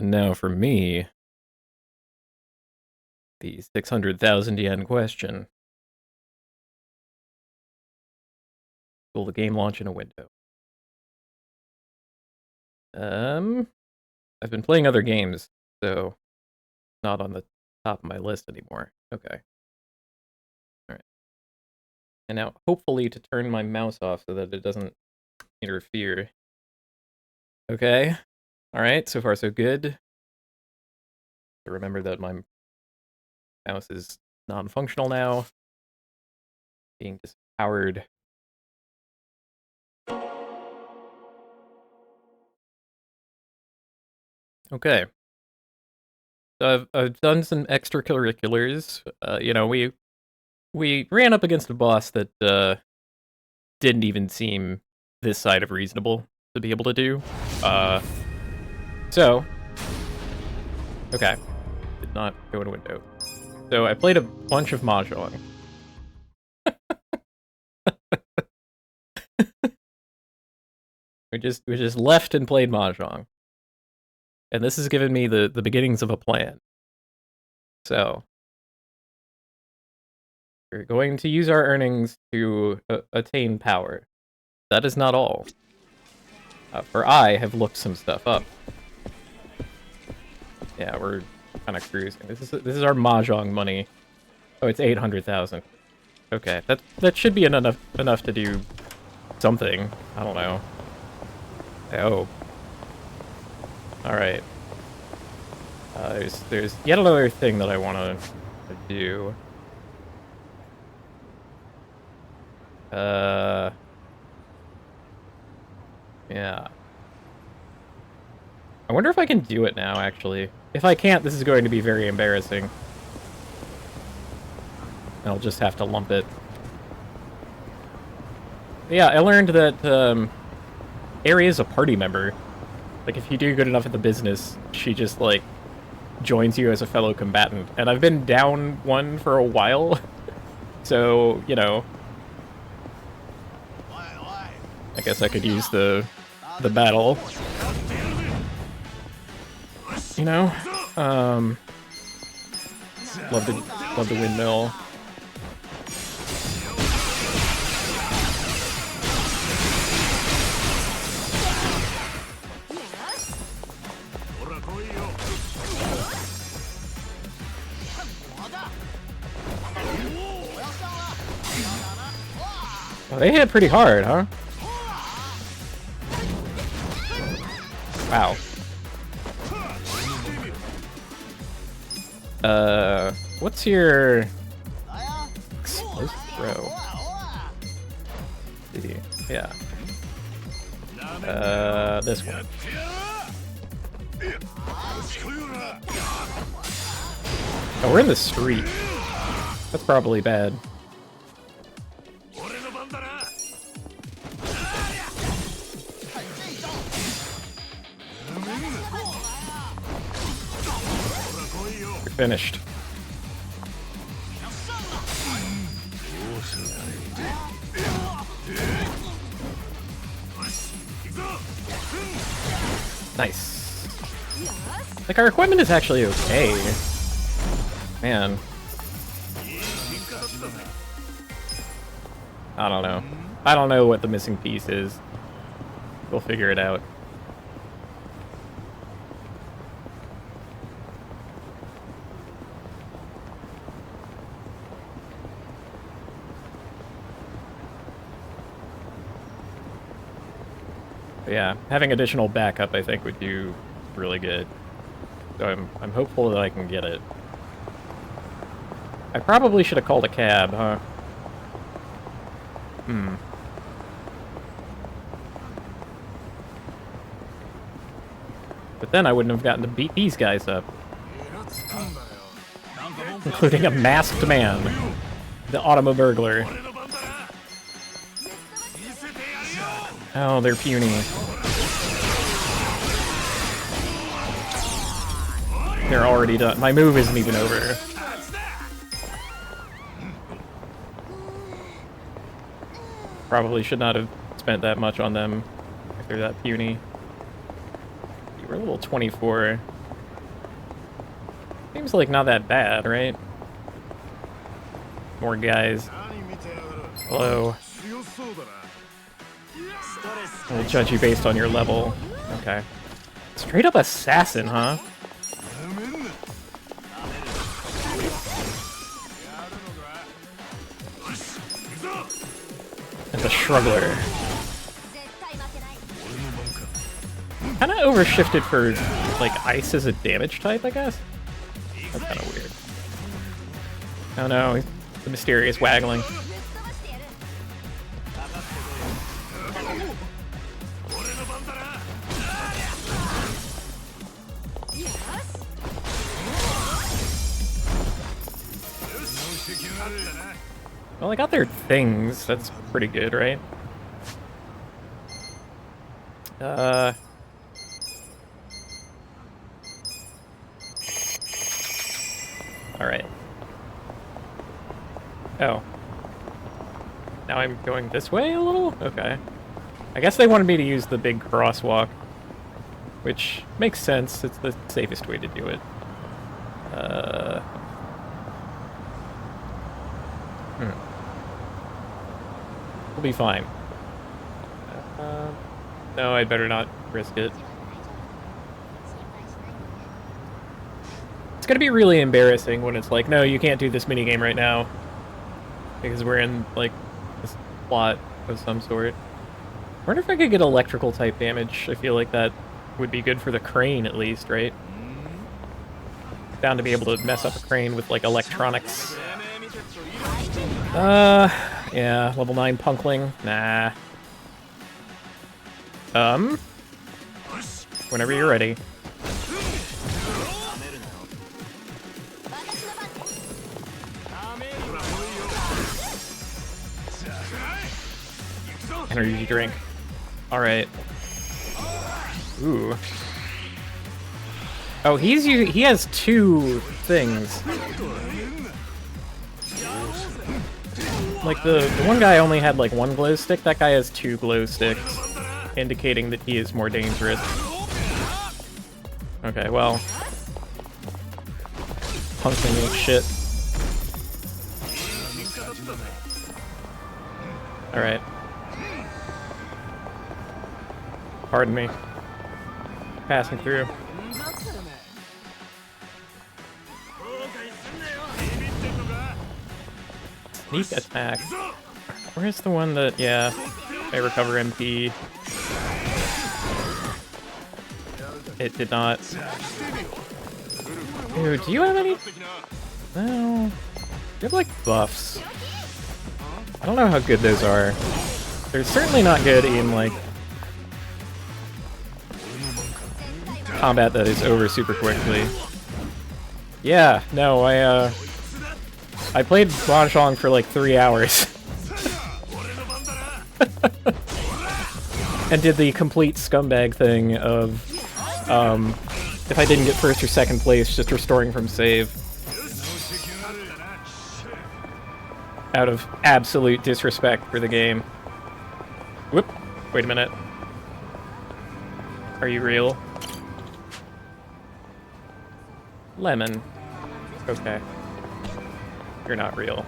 And now for me, the 600,000 yen question. Will the game launch in a window? I've been playing other games, so not on the top of my list anymore. Okay. Alright. And now, hopefully, to turn my mouse off so that it doesn't interfere. Okay. Alright, so far so good. Remember that my mouse is non-functional now. Being dispowered. Okay. So I've done some extracurriculars. We ran up against a boss that didn't even seem this side of reasonable to be able to do. So okay, did not go in a window. So I played a bunch of mahjong. we just left and played mahjong, and this has given me the beginnings of a plan. So we're going to use our earnings to attain power. That is not all. For I have looked some stuff up. Yeah, we're kind of cruising. This is our mahjong money. Oh, it's 800,000. Okay, that should be enough to do something. I don't know. Oh. All right. There's yet another thing that I want to do. Yeah. I wonder if I can do it now, actually. If I can't, this is going to be very embarrassing. I'll just have to lump it. Yeah, I learned that Aerie is a party member. Like, if you do good enough at the business, she just, like, joins you as a fellow combatant. And I've been down one for a while, so, you know. I guess I could use the battle. You know? Love the windmill. Oh, they hit pretty hard, huh? Wow. What's your explosive throw? Yeah. This one. Oh, we're in the street. That's probably bad. You're finished. Nice. Like, our equipment is actually okay. Man. I don't know. I don't know what the missing piece is. We'll figure it out. But yeah, having additional backup I think would do really good. So I'm hopeful that I can get it. I probably should have called a cab, huh? But then I wouldn't have gotten to beat these guys up. Including a masked man. The Automa Burglar. Oh, they're puny. They're already done. My move isn't even over. Probably should not have spent that much on them if they're that puny. You were a little 24. Seems like not that bad, right? More guys. Hello. We'll judge you based on your level. Okay. Straight up assassin, huh? And the Shruggler. Kinda overshifted for, like, ice as a damage type, I guess? That's kinda weird. Oh no, the mysterious waggling. Well, I got their things. That's pretty good, right? Alright. Oh. Now I'm going this way a little? Okay. I guess they wanted me to use the big crosswalk. Which makes sense. It's the safest way to do it. We'll be fine. No, I'd better not risk it. It's gonna be really embarrassing when it's like, no, you can't do this minigame right now. Because we're in, like, this plot of some sort. I wonder if I could get electrical type damage. I feel like that would be good for the crane, at least, right? Down to be able to mess up a crane with, like, electronics. Yeah, level 9 Punkling. Nah. Whenever you're ready. Energy drink. Alright. Ooh. Oh, he has two things. Like, the one guy only had, like, one glow stick. That guy has two glow sticks, indicating that he is more dangerous. Okay, well. Punching ain't shit. Alright. Pardon me. Passing through. Sneak attack. Where's the one that, yeah, I recover MP? It did not. Dude, do you have any? No. You have, like, buffs. I don't know how good those are. They're certainly not good in, like, combat that is over super quickly. Yeah, no, I played Mahjong for like 3 hours. And did the complete scumbag thing of, if I didn't get first or second place, just restoring from save. Out of absolute disrespect for the game. Whoop, wait a minute. Are you real? Lemon. Okay. You're not real.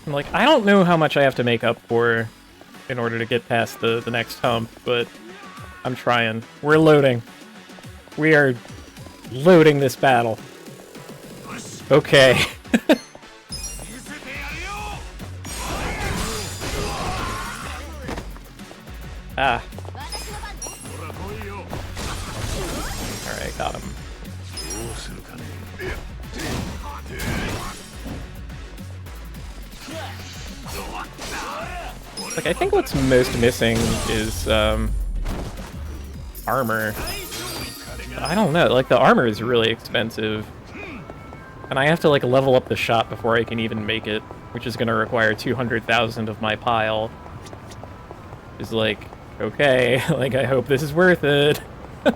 I'm like, I don't know how much I have to make up for in order to get past the next hump, but I'm trying. We're loading. We are loading this battle. Okay. Ah. Alright, got him. Like, I think what's most missing is, armor. I don't know, like, the armor is really expensive. And I have to, like, level up the shop before I can even make it, which is gonna require 200,000 of my pile. Is like, okay, like, I hope this is worth it. I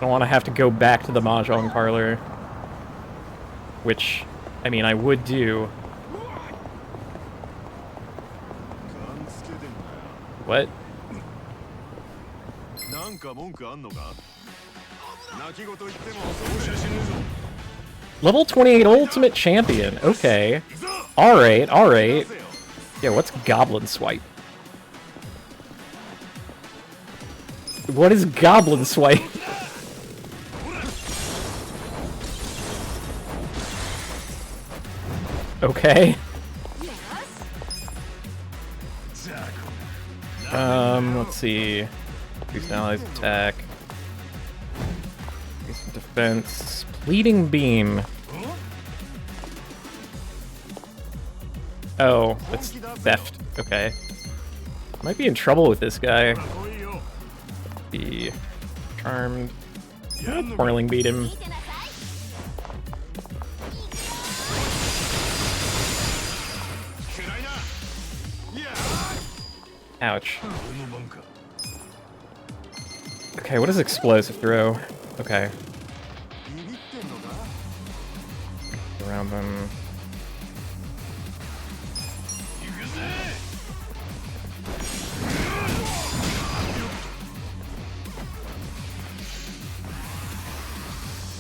don't want to have to go back to the Mahjong parlor. Which, I mean, I would do. What? Level 28 Ultimate Champion. Okay. Alright, alright. Yeah, what's Goblin Swipe? What is Goblin Swipe? Okay. Let's see. Boost allies attack. Defense. Pleading Beam. Oh, it's theft. Okay. Might be in trouble with this guy. Be charmed. Whirling beat him. Ouch. Okay, what is explosive throw? Okay. Around them.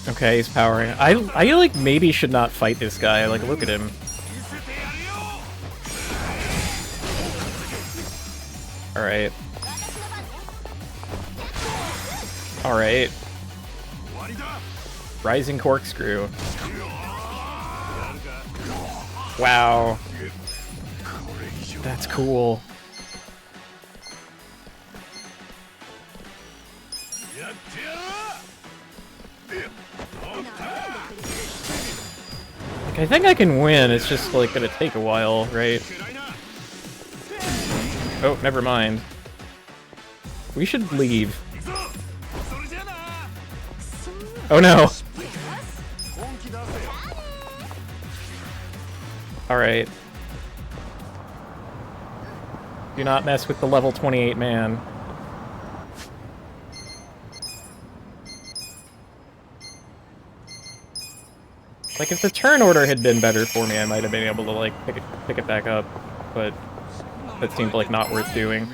Okay, he's powering. I like maybe should not fight this guy. Like, look at him. Alright. Alright. Rising Corkscrew. Wow. That's cool. Like, I think I can win, it's just like gonna take a while, right? Oh, never mind. We should leave. Oh no! Alright. Do not mess with the level 28 man. Like, if the turn order had been better for me, I might have been able to, like, pick it back up. But that seemed like not worth doing.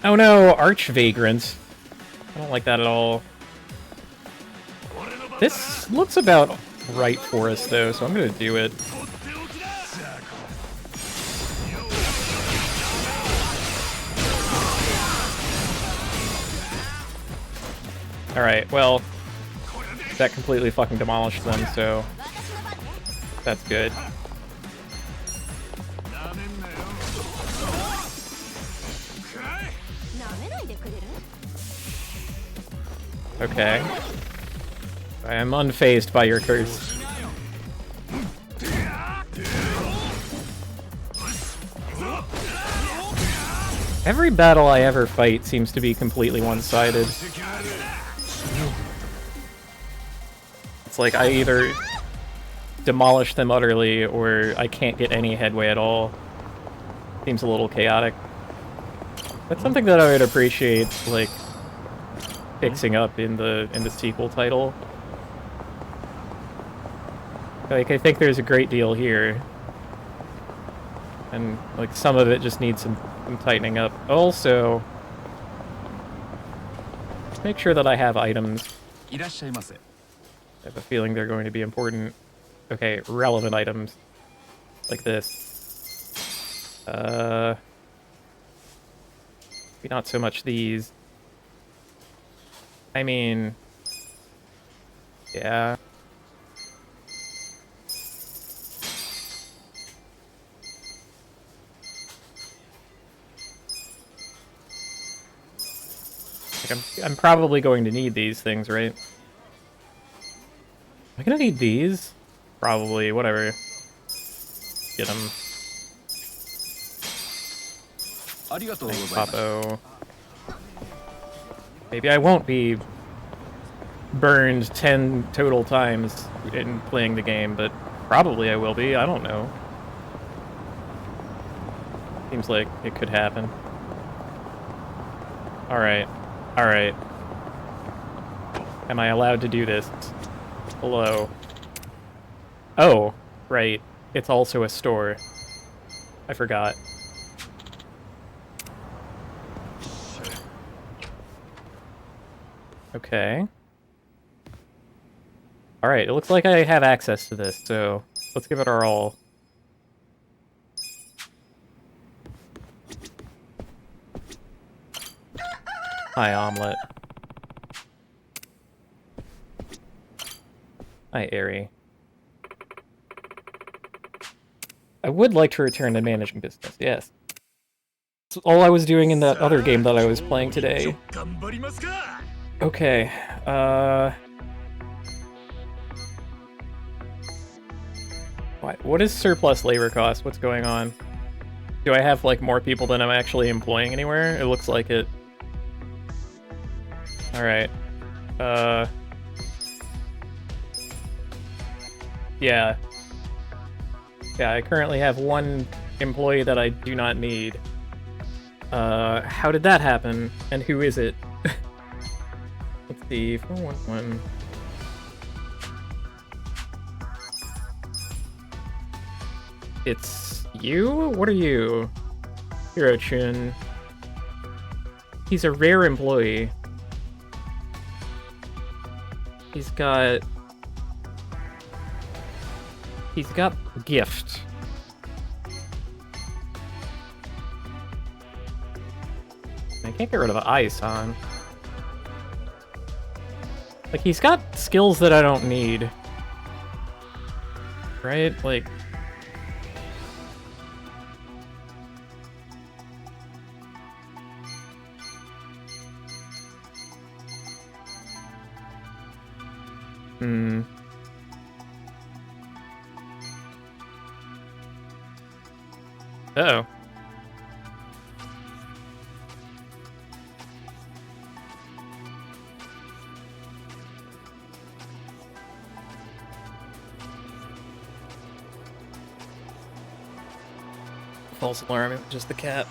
Oh no, Archvagrant. I don't like that at all. This looks about right for us, though, so I'm gonna do it. Alright, well, that completely fucking demolished them, so that's good. Okay. I am unfazed by your curse. Every battle I ever fight seems to be completely one-sided. It's like I either demolish them utterly or I can't get any headway at all. Seems a little chaotic. That's something that I would appreciate, like, fixing up in the sequel title. Like, I think there's a great deal here. And, like, some of it just needs some tightening up. Also, make sure that I have items. I have a feeling they're going to be important. Okay, relevant items. Like this. Maybe not so much these. I mean... yeah. Like, I'm probably going to need these things, right? Am I gonna need these? Probably, whatever. Get them. Thanks, Papo. Maybe I won't be burned 10 total times in playing the game, but probably I will be, I don't know. Seems like it could happen. Alright. Alright. Am I allowed to do this? Hello. Oh, right. It's also a store. I forgot. Okay. Alright, it looks like I have access to this, so let's give it our all. Hi, Omelet. Hi, Airy. I would like to return to managing business, yes. That's all I was doing in that other game that I was playing today. Okay, what is surplus labor cost? What's going on? Do I have, like, more people than I'm actually employing anywhere? It looks like it. Alright. Yeah. Yeah, I currently have one employee that I do not need. How did that happen? And who is it? Let's see, 411. It's you? What are you? Hiro-chun. He's a rare employee. He's got gift. I can't get rid of ice on. Like, he's got skills that I don't need. Right? Like... Uh-oh. False alarm, it was just the cat.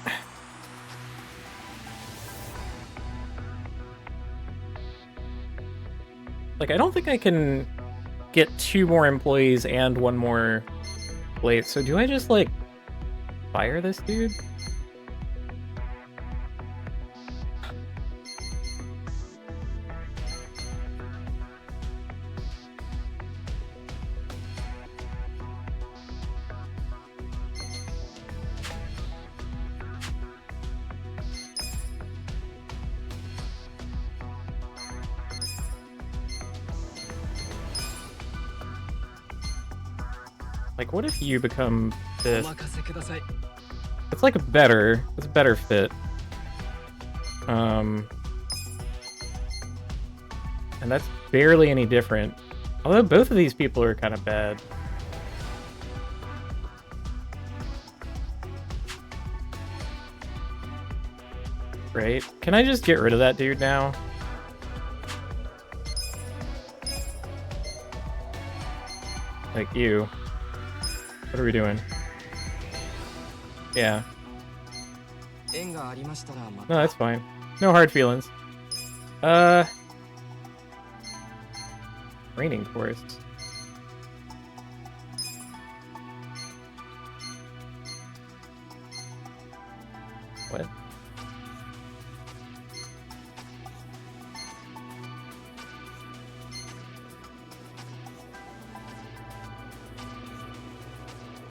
Like, I don't think I can get 2 more employees and 1 more plate, so do I just, like, fire this dude? Like, what if you become this? It's like it's a better fit. And that's barely any different. Although both of these people are kind of bad. Right? Can I just get rid of that dude now? Like, you. What are we doing? Yeah. No, that's fine. No hard feelings. Training course. What?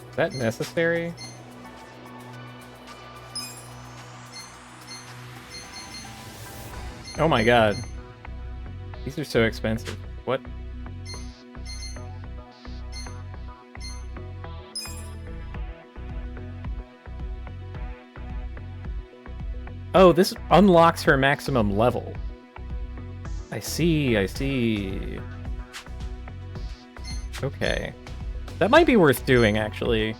Is that necessary? Oh my god. These are so expensive. What? Oh, this unlocks her maximum level. I see, I see. Okay. That might be worth doing, actually.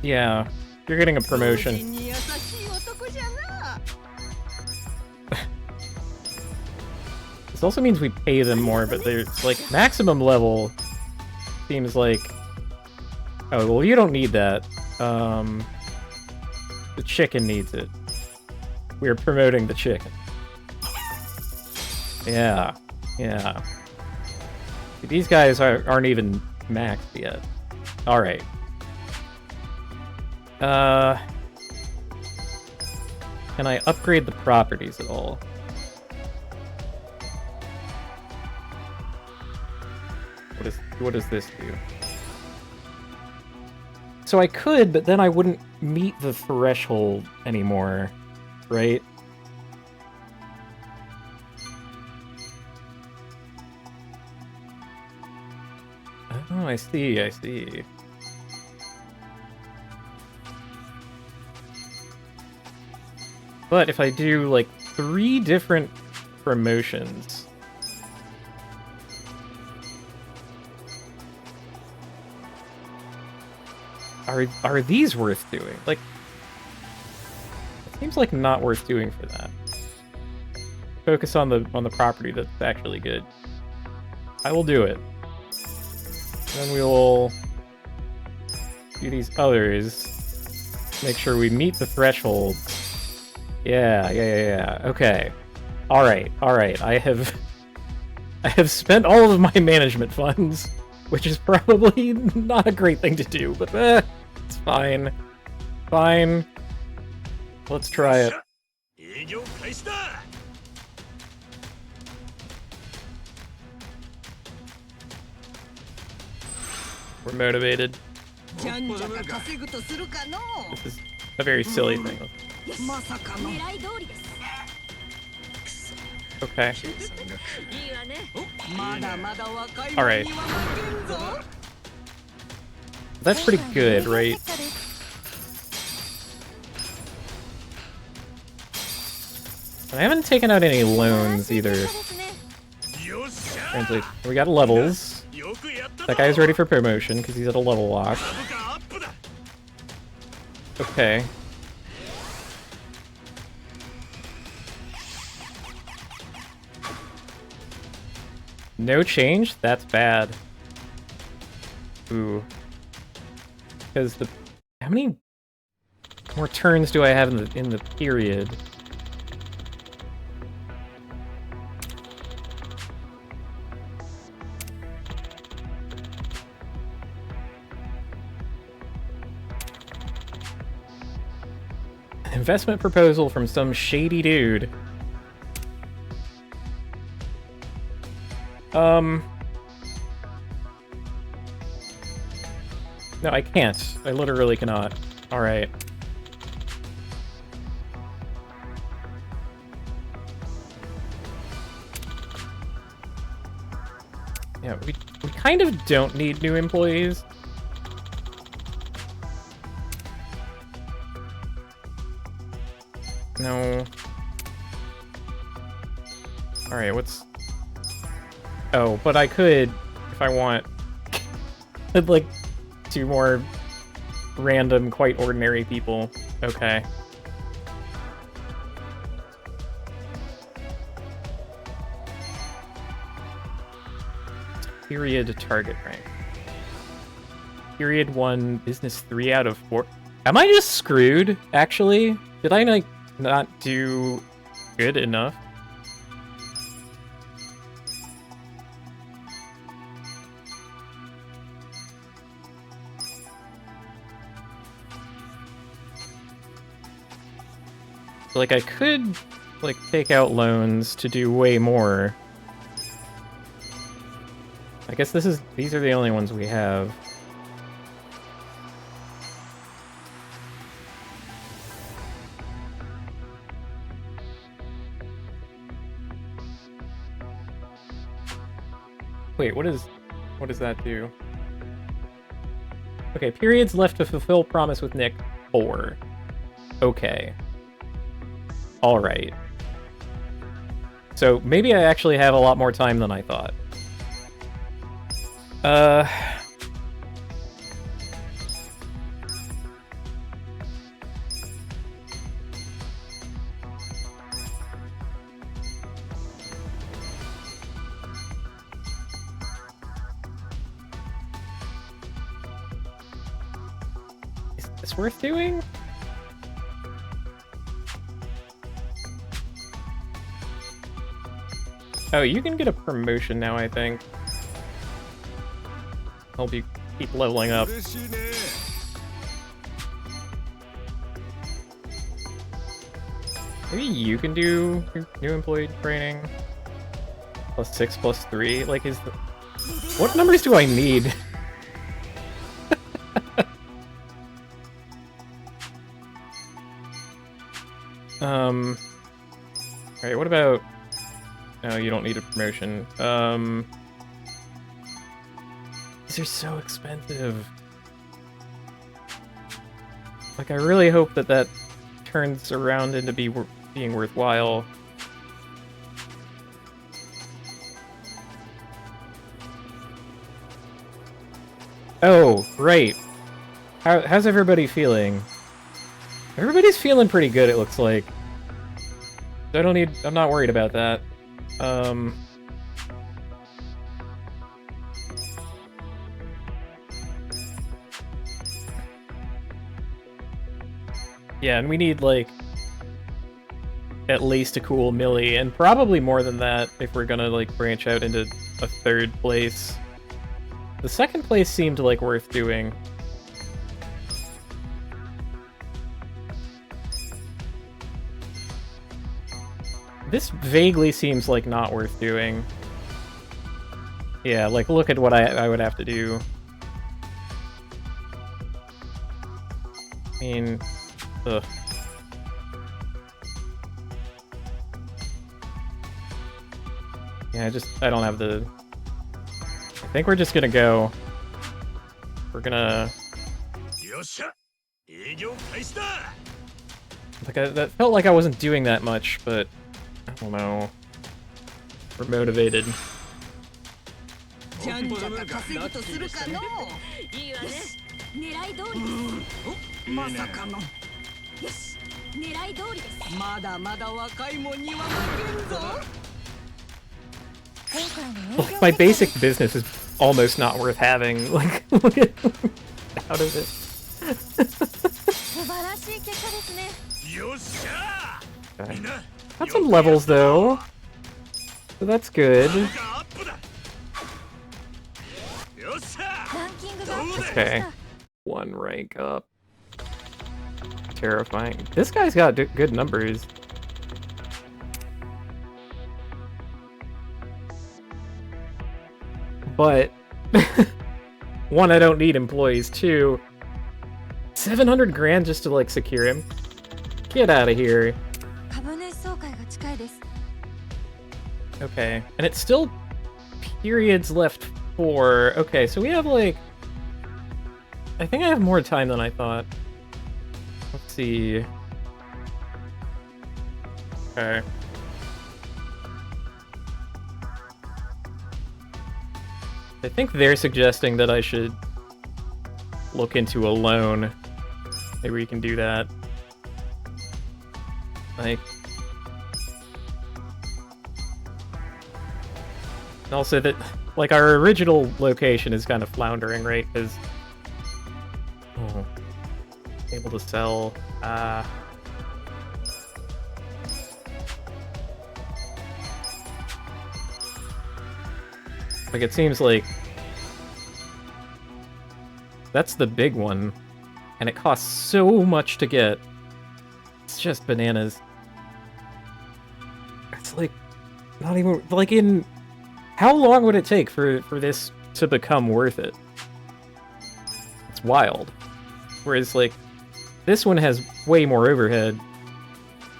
Yeah, you're getting a promotion. This also means we pay them more, but there's, like, maximum level seems like... Oh, well, you don't need that. The chicken needs it. We're promoting the chicken. Yeah. Yeah. These guys aren't even maxed yet. Alright. Can I upgrade the properties at all? What does this do? So I could, but then I wouldn't meet the threshold anymore, right? Oh, I see, I see. But if I do, like, 3 different promotions... Are these worth doing? Like, it seems like not worth doing for that. Focus on the property that's actually good. I will do it. Then we will do these others. Make sure we meet the threshold. Yeah. Okay. Alright. I have spent all of my management funds, which is probably not a great thing to do, but it's fine. Fine. Let's try it. We're motivated. This is a very silly thing. Okay. Alright. That's pretty good, right? I haven't taken out any loans either. Translate. We got levels. That guy's ready for promotion because he's at a level lock. Okay. No change? That's bad. Ooh. Because the... How many more turns do I have in the period? Investment proposal from some shady dude. No, I can't. I literally cannot. Alright. Yeah, we kind of don't need new employees. No. Alright, what's... Oh, but I could, if I want, like, 2 more random, quite ordinary people. Okay. Period target rank. Period 1, business 3 out of 4. Am I just screwed, actually? Did I, like, not do good enough? Like, I could, like, take out loans to do way more. I guess these are the only ones we have. Wait, what does that do? Okay, periods left to fulfill promise with Nick, 4. Okay. Alright. So maybe I actually have a lot more time than I thought. Is this worth doing? Oh, you can get a promotion now, I think. Help you keep leveling up. Maybe you can do new employee training. +6, +3. Like, is the... What numbers do I need? Alright, what about... No, you don't need a promotion. These are so expensive. Like, I really hope that that turns around into being worthwhile. Oh, right. How's everybody feeling? Everybody's feeling pretty good, it looks like. I'm not worried about that. Yeah, and we need, like, at least a cool milli, and probably more than that if we're gonna, like, branch out into a third place. The second place seemed, like, worth doing. This vaguely seems like not worth doing. Yeah, like, look at what I would have to do. I mean, ugh. Yeah, I don't have the... I think we're just gonna go. We're gonna... Like, that felt like I wasn't doing that much, but... I don't know. We're motivated. Like, my basic business is almost not worth having. Like, look at out of it. Okay. Got some levels though, so that's good. Okay, 1 rank up. Terrifying. This guy's got good numbers. But 1, I don't need employees. 2, 700 grand just to, like, secure him. Get out of here. Okay, and it's still periods left 4. Okay, so we have, like... I think I have more time than I thought. Let's see. Okay. I think they're suggesting that I should look into a loan. Maybe we can do that. Like... Also that, like, our original location is kind of floundering, right? Because... Oh. Able to sell... Like, it seems like... That's the big one. And it costs so much to get. It's just bananas. It's like... Not even... Like, in... How long would it take for this to become worth it? It's wild. Whereas, like, this one has way more overhead.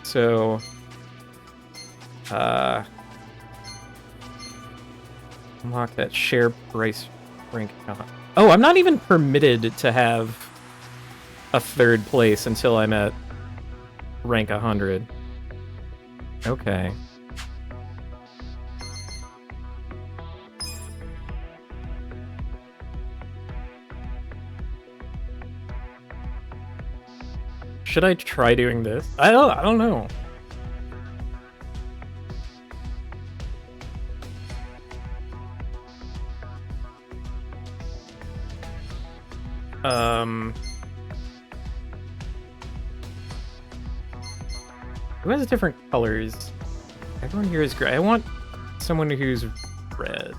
So... Unlock that share price rank. Oh, I'm not even permitted to have a 3rd place until I'm at rank 100. Okay. Should I try doing this? I don't know. Who has different colors? Everyone here is gray. I want someone who's red.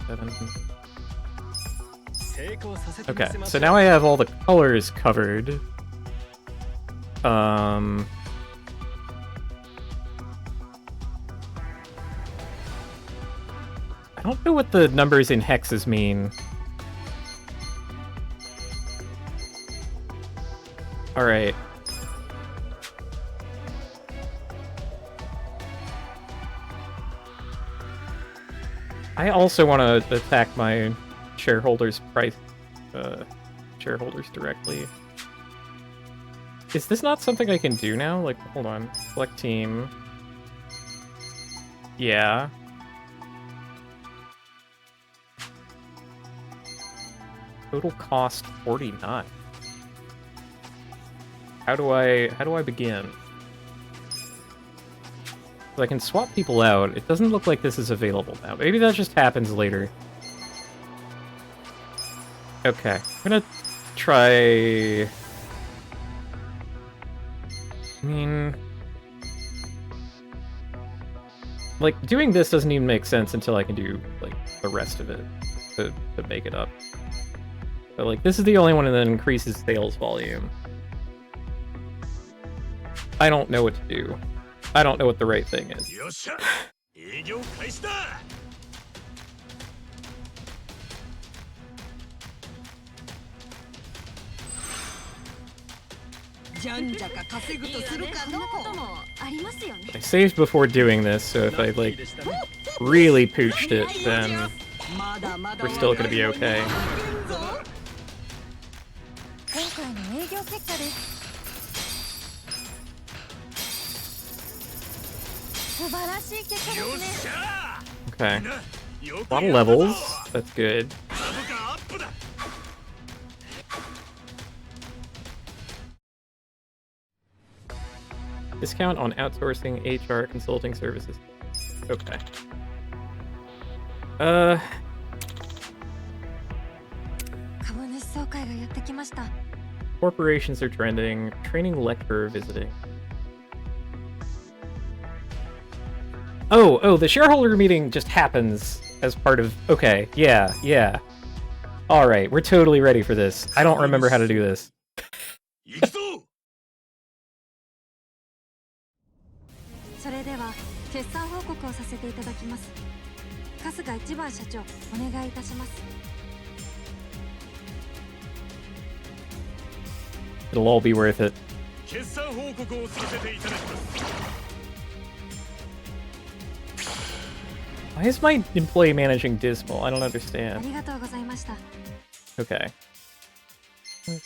7. Okay, so now I have all the colors covered. I don't know what the numbers in hexes mean. Alright. I also want to attack my shareholders' shareholders directly. Is this not something I can do now? Like, hold on. Select team. Yeah. Total cost 49. How do I begin? So I can swap people out. It doesn't look like this is available now. Maybe that just happens later. Okay. I'm gonna try... I mean... like, doing this doesn't even make sense until I can do, like, the rest of it to make it up. But, like, this is the only one that increases sales volume. I don't know what to do. I don't know what the right thing is. I saved before doing this, so if I, like, really pooched it, then we're still gonna be okay. Okay. A lot of levels. That's good. Discount on outsourcing HR consulting services. Okay. Corporations are trending. Training lecturer visiting. Oh, the shareholder meeting just happens as part of... Okay, yeah. Alright, we're totally ready for this. I don't remember how to do this. それでは決算報告をさせていただきます。春日一番社長、お願いいたします。It'll all be worth it. 決算報告をさせていただきます。 Why is my employee managing dismal? I don't understand. ありがとうございました。 Okay.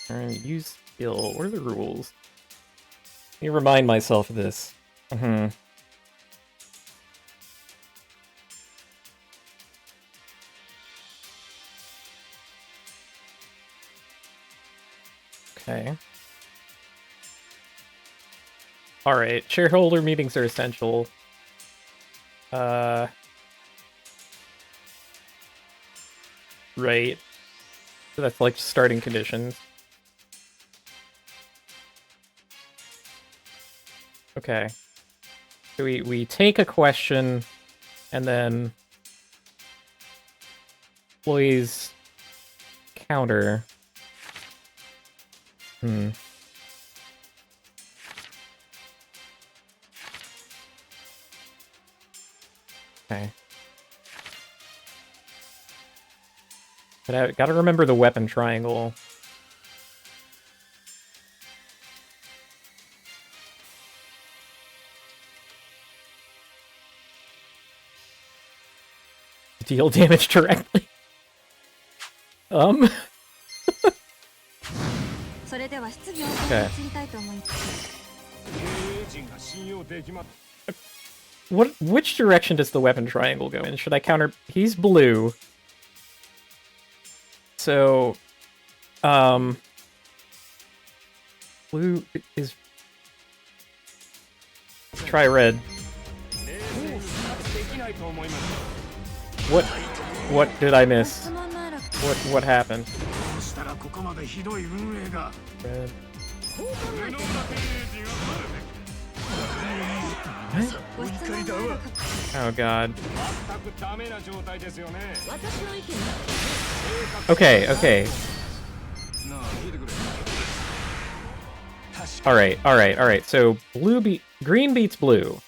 Turn, use skill. What are the rules? Let me remind myself of this. Okay. Alright, shareholder meetings are essential. Right. So that's like starting conditions. Okay. So we take a question and then employees counter. Okay. But I gotta remember the weapon triangle. Deal damage directly. Okay. Which direction does the weapon triangle go in? Should I counter? He's blue. So, blue is... Try red. What did I miss? What happened? Red. ご質問のある方 Oh god. 全くダメな状態ですよね。 Okay, okay. なあ聞いてくれ。 Alright, alright, alright. So green beats blue.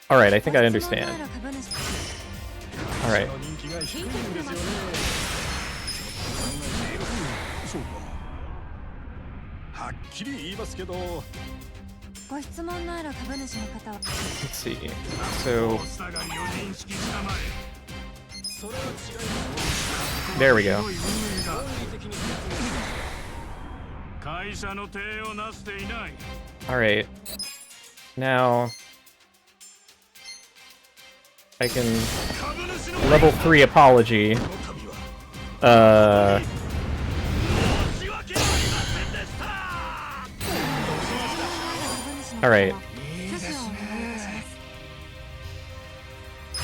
Alright, I think I ご質問の understand. ある株主 Alright. 人気が低いんですよね。そうか。はっきり言いますけど。 ご質問のある株主の方は Let's see. So 下が4人式したまえ。それは違います。 there we go. 会社の体をなしていない。 Alright. Now I can 株主の level 3 apology. 旅は Uh 申し訳ありませんでした。 株主の方は Alright. 挙手をお願いいたします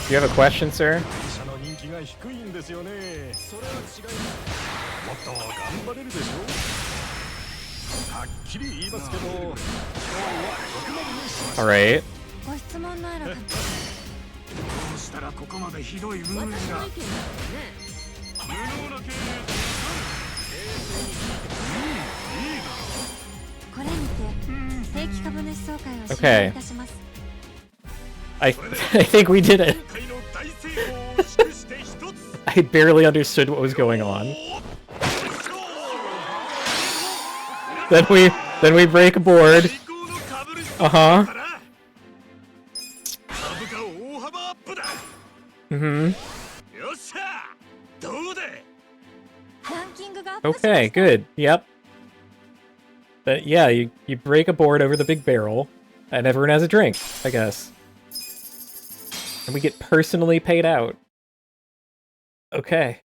Do you have a question, sir? 会社の人気が低いんですよね。それは違います。もっと頑張れるでしょ。はっきり言いますけど、今日はここまでにしました。 Alright. ご質問のある方どうしたらここまでひどい運営が。無能な経営となる。いいだろう。これにて定期株主総会を終了いたします I think we did it. 今回の大成功を祝して一つ。 I barely understood what was going on. Then we break a board. 最高の株主 Uh-huh. から株価大幅アップだ。 Mm-hmm. よっしゃ。どうで。ランキングがアップしま Okay, した good. Yep. But yeah, you break a board over the big barrel, and everyone has a drink, I guess. And we get personally paid out. Okay.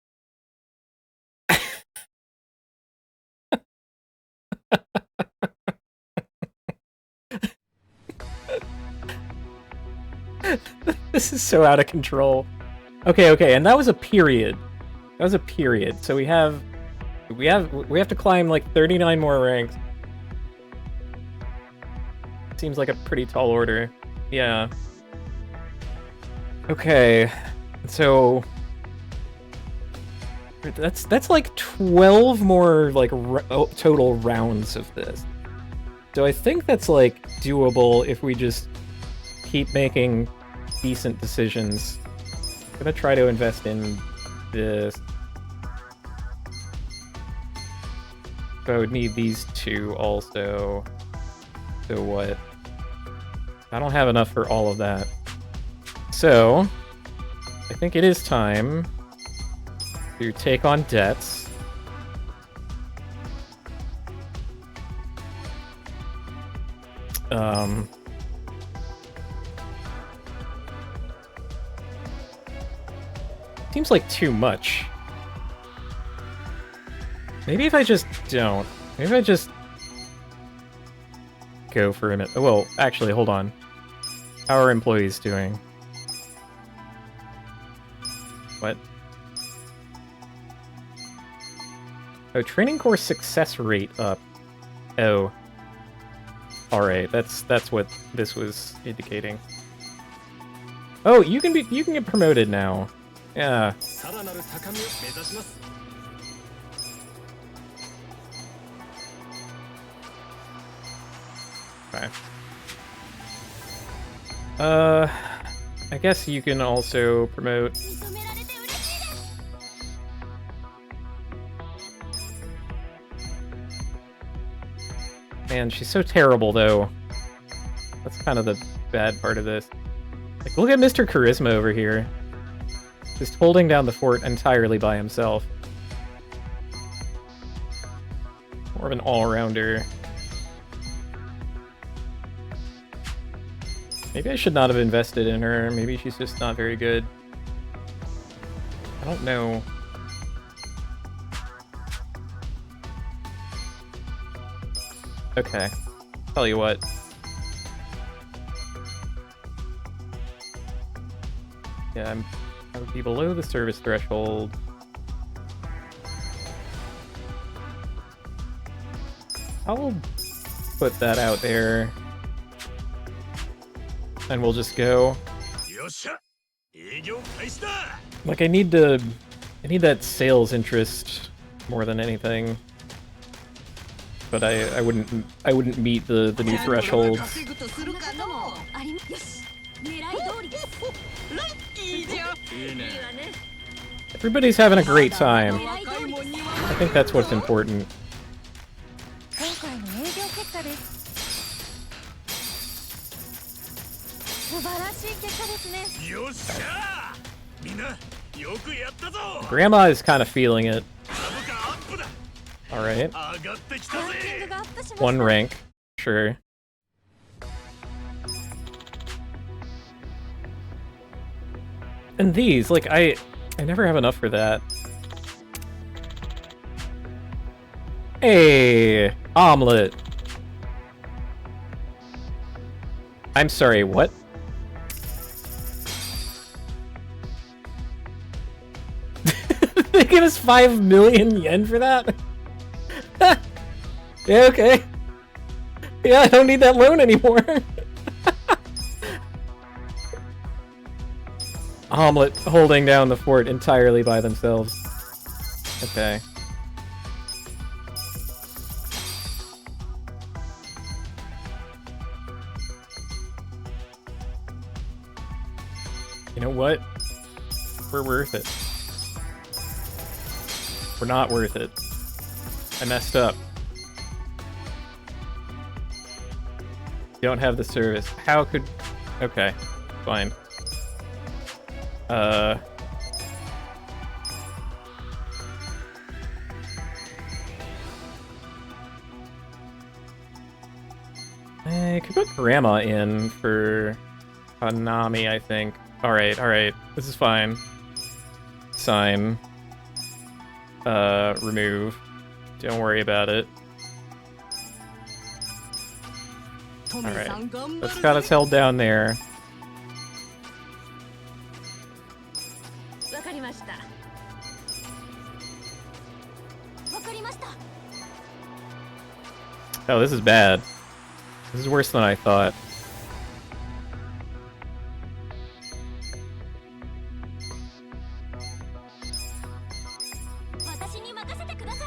This is so out of control. Okay, and that was a period. That was a period. So we have to climb like 39 more ranks. Seems like a pretty tall order. Yeah. Okay. So that's like 12 more like total rounds of this. So I think that's like doable if we just keep making decent decisions. I'm gonna try to invest in this. So I would need these two also. So what? I don't have enough for all of that. So I think it is time to take on debts. Seems like too much. Maybe if I just don't. Maybe if I just go for a minute. Well, actually, hold on. How are employees doing? What? Oh, training course success rate up. Oh. Alright, that's what this was indicating. Oh, you can get promoted now. Yeah. さらなる高みを目指します。 Okay. I guess you can also promote. 認められて嬉しいです Man, she's so terrible, though. That's kind of the bad part of this. Like, look at Mr. Charisma over here. Just holding down the fort entirely by himself. More of an all-rounder. Maybe I should not have invested in her. Maybe she's just not very good. I don't know. Okay. Tell you what. Yeah, I would be below the service threshold. I'll put that out there. and we'll just go. よっしゃ営業開始だ Like, I need that sales interest more than anything. But I wouldn't meet the new thresholds. ありよし狙い通りです。いいね Everybody's having a great time. I think that's what's important. 今回の営業結果です。素晴らしい結果ですね。よっしゃみんなよくやったぞ Grandma is kind of feeling it. 株価アップだ Alright. 上がってきたランキンぜグがアップしました。 One rank. Sure. And these, like, I never have enough for that. Hey, omelet. I'm sorry, what? They give us 5 million yen for that? Yeah, okay. Yeah, I don't need that loan anymore. Omelet holding down the fort entirely by themselves. Okay. You know what? We're worth it. We're not worth it. I messed up. You don't have the service. How could... Okay. Fine. I could put Grandma in for Hanami, I think. Alright, alright. This is fine. Sign. Remove. Don't worry about it. Alright. That's got us held down there. わかりました。わかりました。 Oh, this is bad. This is worse than I thought.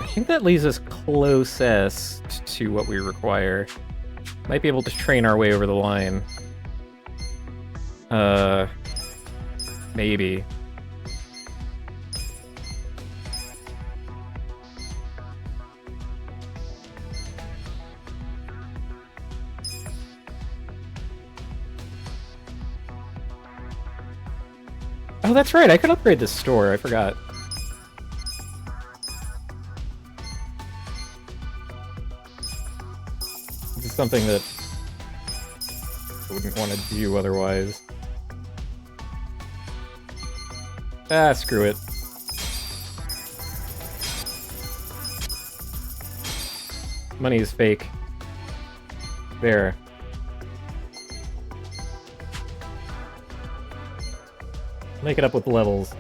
I think that leaves us closest to what we require. Might be able to train our way over the line. Maybe. Oh, that's right, I could upgrade this store, I forgot. This is something that I wouldn't want to do otherwise. Ah, screw it. Money is fake. There. Make it up with levels.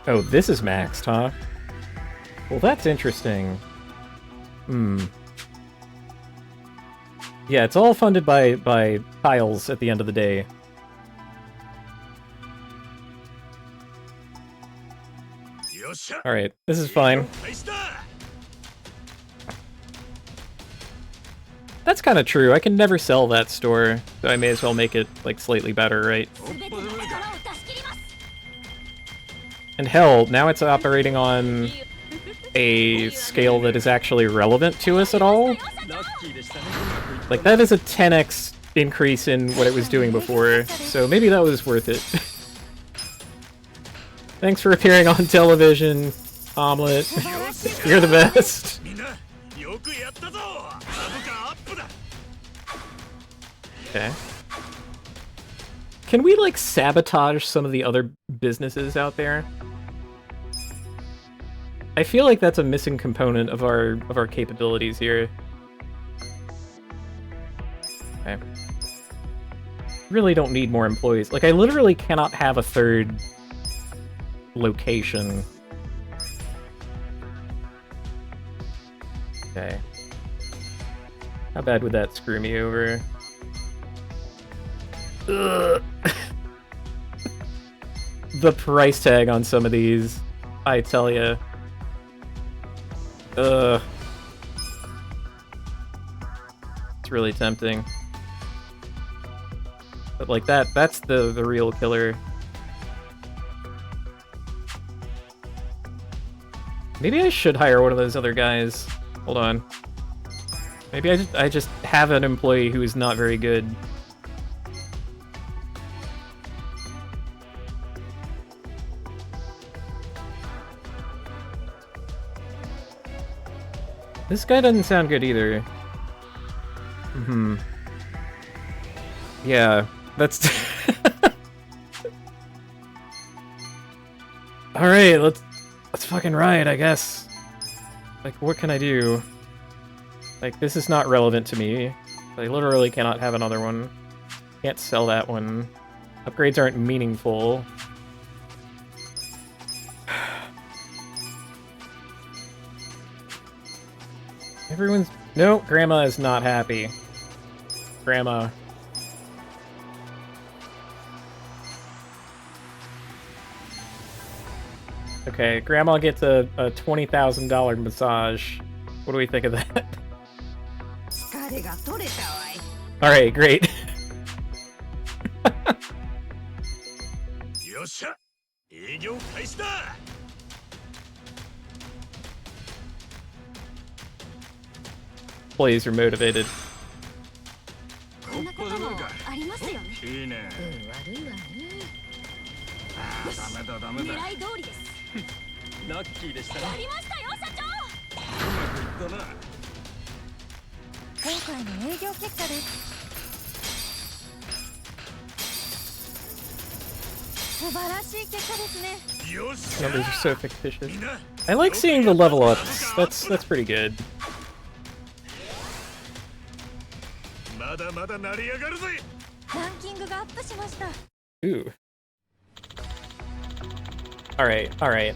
Oh, this is maxed, huh? Well, that's interesting. Yeah, it's all funded by tiles at the end of the day. Alright, this is fine. That's kind of true. I can never sell that store, so I may as well make it, like, slightly better, right? And hell, now it's operating on a scale that is actually relevant to us at all. Like, that is a 10x increase in what it was doing before, so maybe that was worth it. Thanks for appearing on television, Omelet. You're the best. Okay. Can we, like, sabotage some of the other businesses out there? I feel like that's a missing component of our capabilities here. Okay. Really don't need more employees. Like, I literally cannot have a third location. Okay. How bad would that screw me over? Ugh. The price tag on some of these, I tell ya. Ugh. It's really tempting. But like that's the real killer. Maybe I should hire one of those other guys. Hold on. Maybe I just have an employee who is not very good. This guy doesn't sound good either. Yeah, that's... Alright, let's fucking ride, I guess. Like, what can I do? Like, this is not relevant to me. I literally cannot have another one. Can't sell that one. Upgrades aren't meaningful. Everyone's... No, Grandma is not happy. Grandma. Okay, Grandma gets a $20,000 massage. What do we think of that? 疲れが取れたわい。 Alright, great. よっしゃ営業開始だ Employees are motivated. こんなこともありますよね。いいね悪いわね。あーダメだダメだ狙い通りです。ラッキーでしたねやりましたよ、社長。うまくいったな今回の営業結果です。素晴らしい結果ですね。よっし Numbers ゃ are so fictitious. みんな I like seeing the level ups. That's pretty good. まだまだ成り上がるぜランキングがアップしました。 Ooh. Alright, alright.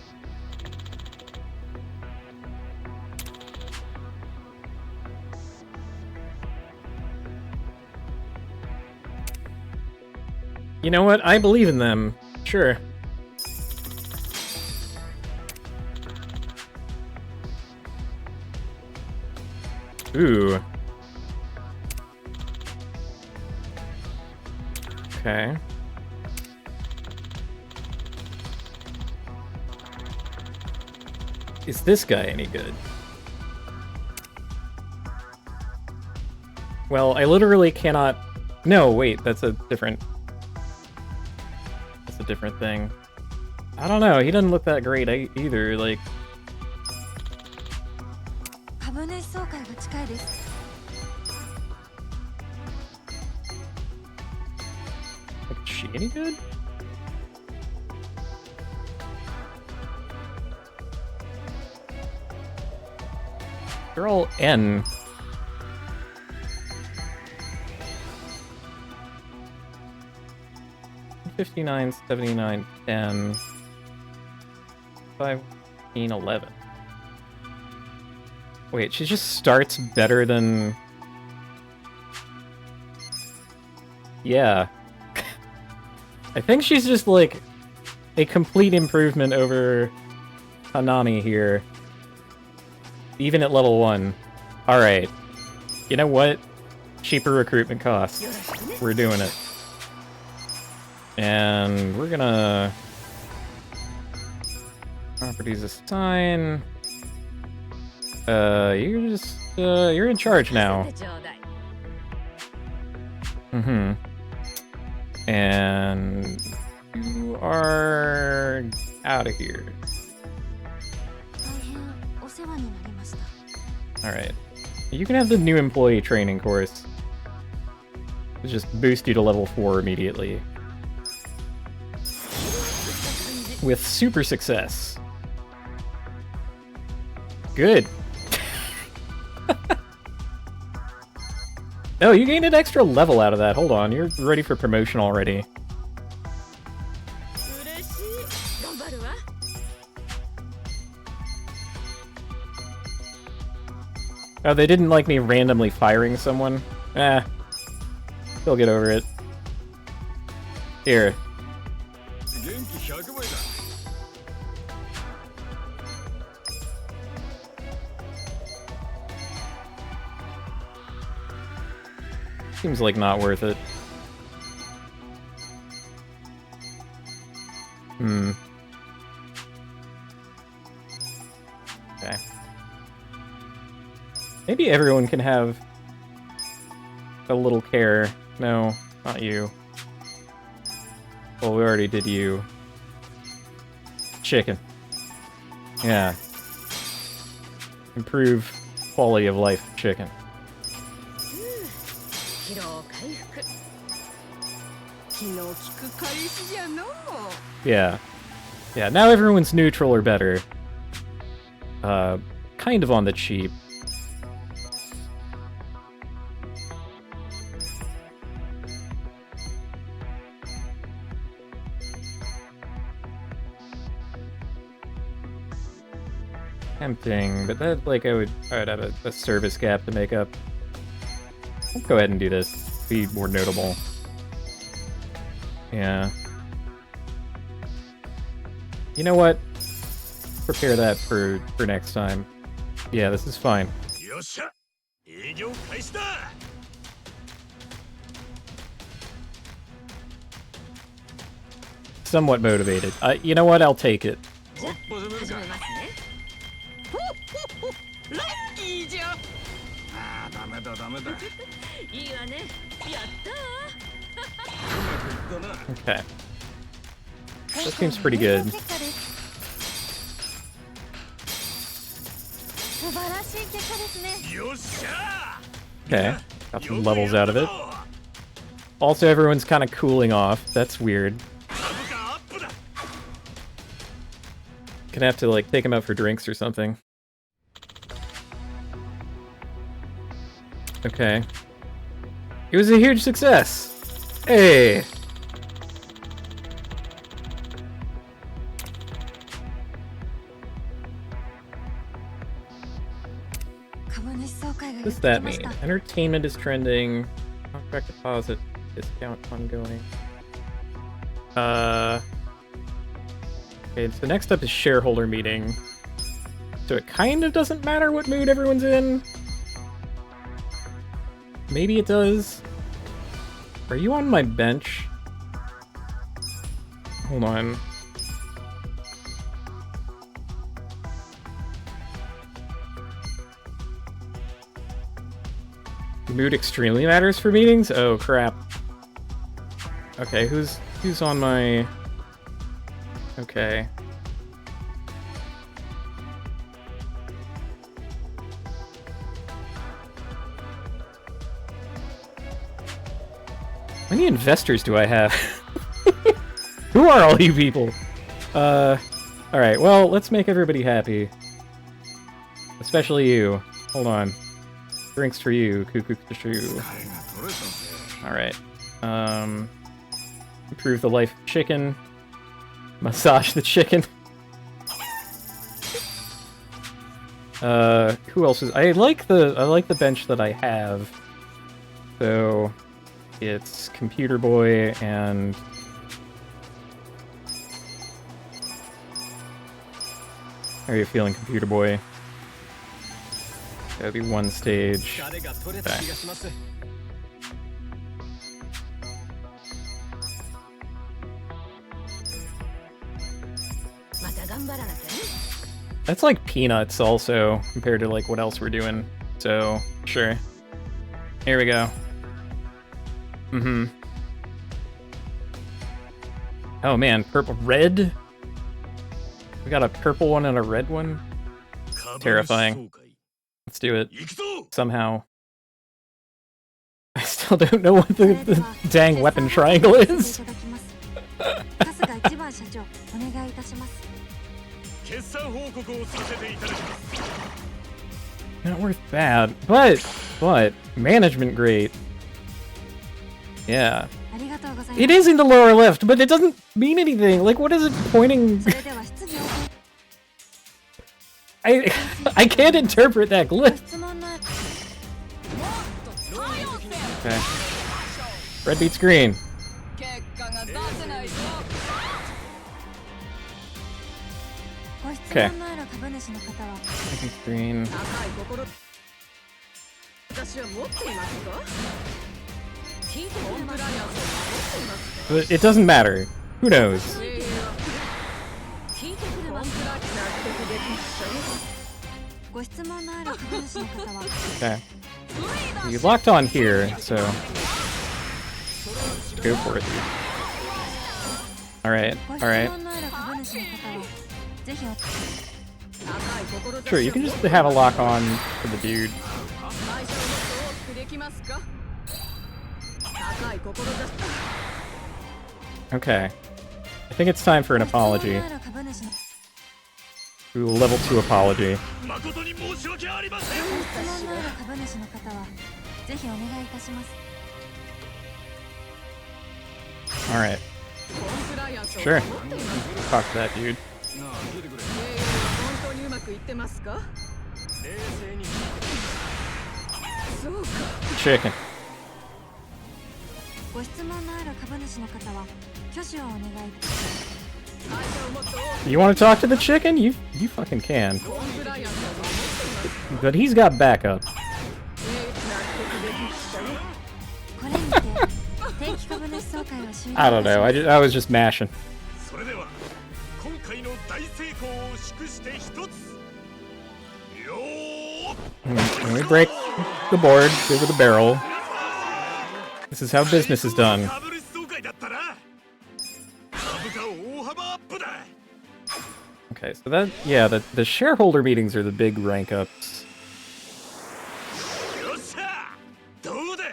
You know what? I believe in them. Sure. Ooh. Okay. Is this guy any good? Well, I literally cannot... No, wait, that's a different... That's a different thing. I don't know, he doesn't look that great either, like... 株主総会が近いです。 Like, is she any good? They're all N. $59, $79, $10, $15, $11. Wait, she just starts better than... Yeah. I think she's just like a complete improvement over Hanami here. Even at level 1. Alright. You know what? Cheaper recruitment costs. We're doing it. And we're gonna... Properties assign. You're just, you're in charge now. Mm-hmm. And you are out of here. 大変お世話になりました。 Alright. You can have the new employee training course. Just boost you to level 4 immediately. With super success. Good. Oh, you gained an extra level out of that. Hold on, you're ready for promotion already. 嬉しい。頑張るわ。 Oh, they didn't like me randomly firing someone? Eh. They'll get over it. Here. 元気100倍だ。 Seems like not worth it. Hmm. Okay. Maybe everyone can have a little care. No, not you. Well, we already did you. Chicken. Yeah. Improve quality of life, chicken. 疲労回復気の利く返しじゃのう Yeah. Yeah, now everyone's neutral or better. Kind of on the cheap. Tempting, but that, like, I would have a service gap to make up. I'll go ahead and do this. Be more notable. Yeah. You know what? Prepare that for next time. Yeah, this is fine. よっしゃ、営業開始だ。 Somewhat motivated. You know what? I'll take it. おっぱじゃねえか。始めますねほっほっほラッキーじゃああ、ダメだダメだ。うまくいいいわねやったったな。 Okay. That seems pretty good. 結果です素晴らしい結果ですね。よっしゃ。 Okay. Got some levels out of it. Also, everyone's kind of cooling off. That's weird. 株価アップだ。 Gonna have to, like, take them out for drinks or something. Okay. It was a huge success! Hey! What does that mean? Entertainment is trending. Contract deposit discount ongoing. Okay, so next up is shareholder meeting. So it kind of doesn't matter what mood everyone's in. Maybe it does. Are you on my bench? Hold on. Mood extremely matters for meetings? Oh crap. Okay, who's on my... Okay. How many investors do I have? Who are all you people? Alright, well, let's make everybody happy. Especially you. Hold on. Drinks for you, Cuckoo Kashu. Alright. Improve the life of chicken. Massage the chicken. Who else is... I like the bench that I have. So it's Computer Boy and... How are you feeling, Computer Boy? That'd be one stage. 誰が取れた気がします。 また頑張らなきゃね That's like peanuts also, compared to like what else we're doing. So, sure. Here we go. Mm-hmm. Oh man, purple, red? We got a purple one and a red one? Terrifying. Let's do it. 行くぞ。 Somehow. I still don't know what the dang weapon triangle is. 春日一番社長、お願いいたします。決算報告をさせていただきます。 Not worth bad, but management great. Yeah. ありがとうございます。 It is in the lower left, but it doesn't mean anything. Like, what is it pointing? それでは質疑応 I can't interpret that 答 glyph. 質問のある Okay. Red beats green. 結果が出 Okay. 問のある株主の方は Second screen. 高い心私は持っていますか聞いてコンプライアンスを守っていますか But it doesn't matter. Who knows? 精鋭は聞いてくれますか納得できましたよご質問のある株主の方は Okay. You locked on here, so go for it, dude. Alright, ご質 alright. 問のある株主の方はぜひお高い志 Sure, you can just have a lock on for the dude. 会社をもっと大きくできますか高い志 Okay. I think it's time for an ご質問 apology. のある株主の Ooh, level 2 apology. 誠に申し訳ありません。ご質問のある株主の方はぜひお願いいたします Alright, コンプライアンスを sure. 守っています Talk to that dude. なあ、聞いてくれ。経営は本当にうまくいってますか冷静に聞いてそうか Chicken. ご質問のある株主の方は挙手をお願いいたします会社をもっと大き You want to talk to the chicken? You fucking can. くコンプライアンスを守っています But he's got backup. 納得できましたよこれにて定期株主総会は終了 I don't know. I was just mashing. それでは今回の大成功を祝して一つ。よー When we break the board over the barrel, this is how business is done. 株主総会だったな。株価大幅アップだ。 Okay, so the shareholder meetings are the big rank ups. よっしゃ。どうだ。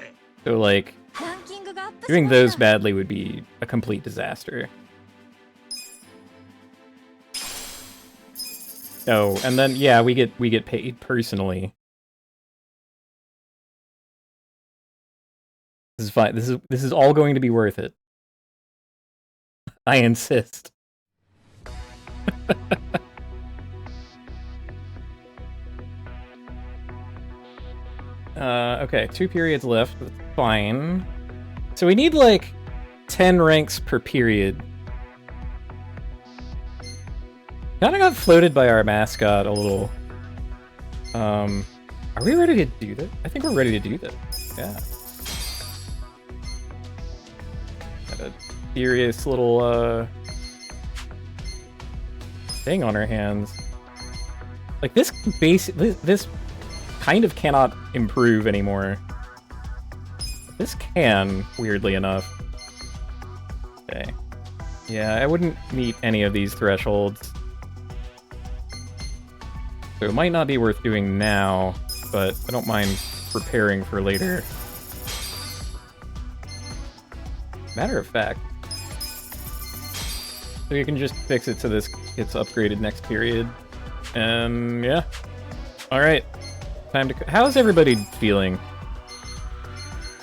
So like ランキングがアップし doing ま those した badly would be a complete disaster. Oh, and then yeah, we get paid personally. This is fine. This is all going to be worth it. I insist. Okay, 2 periods left. That's fine. So we need like 10 ranks per period. Kinda got floated by our mascot a little. Are we ready to do this? I think we're ready to do this. Yeah. Got a serious little, thing on our hands. Like, this kind of cannot improve anymore. This can, weirdly enough. Okay. Yeah, I wouldn't meet any of these thresholds. So it might not be worth doing now, but I don't mind preparing for later. Matter of fact, so you can just fix it so this gets upgraded next period. And yeah. Alright. Time to... How's everybody feeling?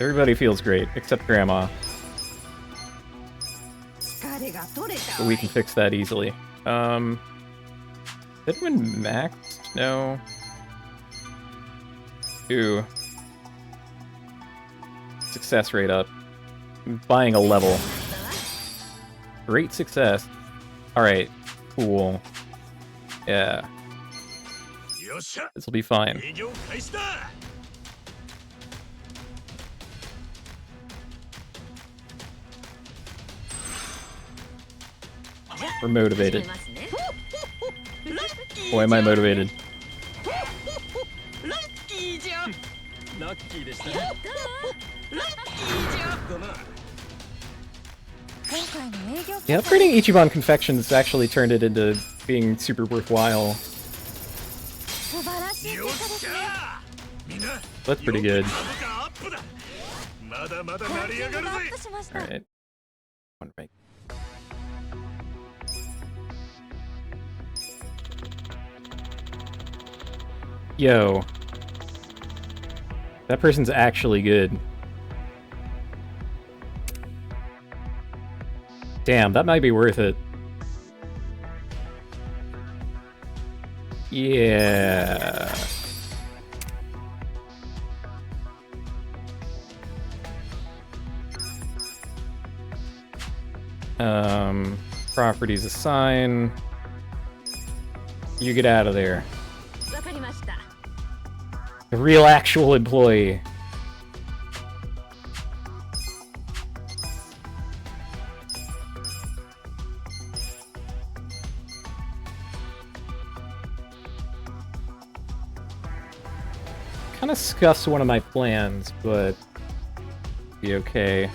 Everybody feels great, except Grandma. 疲れが取れた But we can fix that easily. Did we maxed? No. Ooh. Success rate up. Buying a level. Great success. Alright. Cool. Yeah. よっしゃ。 This will be fine. 営業開始だ。 We're motivated. 始めますね Boy, am I motivated. ラッキーじゃラッキーでしたね。ラッキーじゃだな。今回の営業 Yeah, upgrading Ichiban Confections actually turned it into being super worthwhile. 素晴らしいよっ結果ですねしゃ。みんな。 That's pretty good. 株価アップだ。まだまだラン成り上がるキングがアッぜプ。しました Alright. One right. Yo. That person's actually good. Damn, that might be worth it. Yeah. Properties assign. You get out of there. わかりました。 The real actual employee. Kind of scuffs one of my plans, but be okay.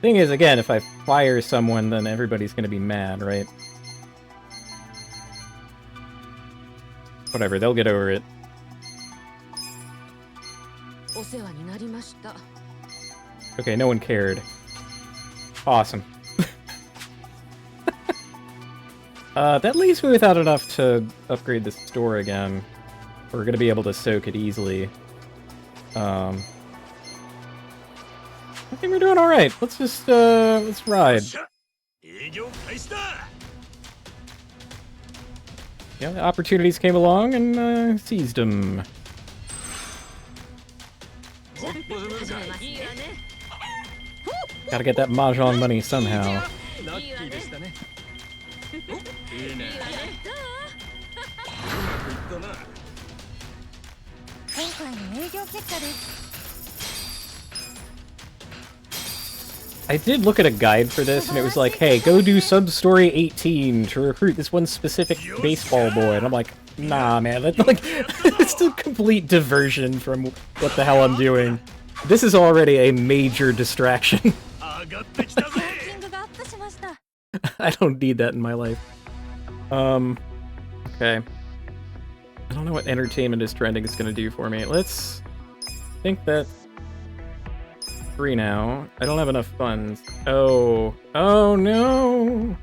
Thing is, again, if I fire someone, then everybody's gonna be mad, right? Whatever, they'll get over it. お世話になりました。 Okay, no one cared. Awesome. That leaves me without enough to upgrade the store again. We're gonna be able to soak it easily. I think we're doing alright. Let's just, let's ride. 営業開始だ。 Yeah, the opportunities came along and, seized them. いいわね。 Gotta get that mahjong money somehow. ラッキーでしたね。いいね。うまくいったな。今回の営業結果です。 I did look at a guide for this, and it was like, hey, go do sub-story 18 to recruit this one specific baseball boy. And I'm like, nah, man, that's like, it's a complete diversion from what the hell I'm doing. This is already a major distraction. 上がってきたぜ。ランキングがアップしました。 I don't need that in my life. Okay. I don't know what entertainment is trending is gonna do for me. Let's think that 3 now. I don't have enough funds. Oh. Oh no!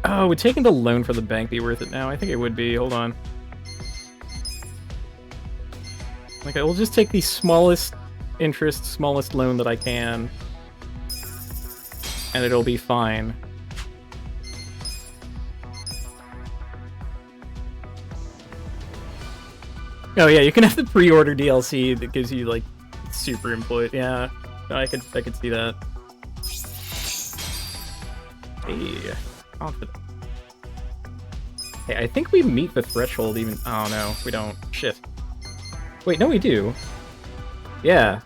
Oh, would taking the loan for the bank be worth it now? I think it would be. Hold on. Like, I will just take the smallest interest, smallest loan that I can. And it'll be fine. Oh yeah, you can have the pre-order DLC that gives you, like, super employed. Yeah, no, I could see that. Hey, confident. Hey, I think we meet the threshold even. Oh no, we don't. Shit. Wait, no, we do. Yeah.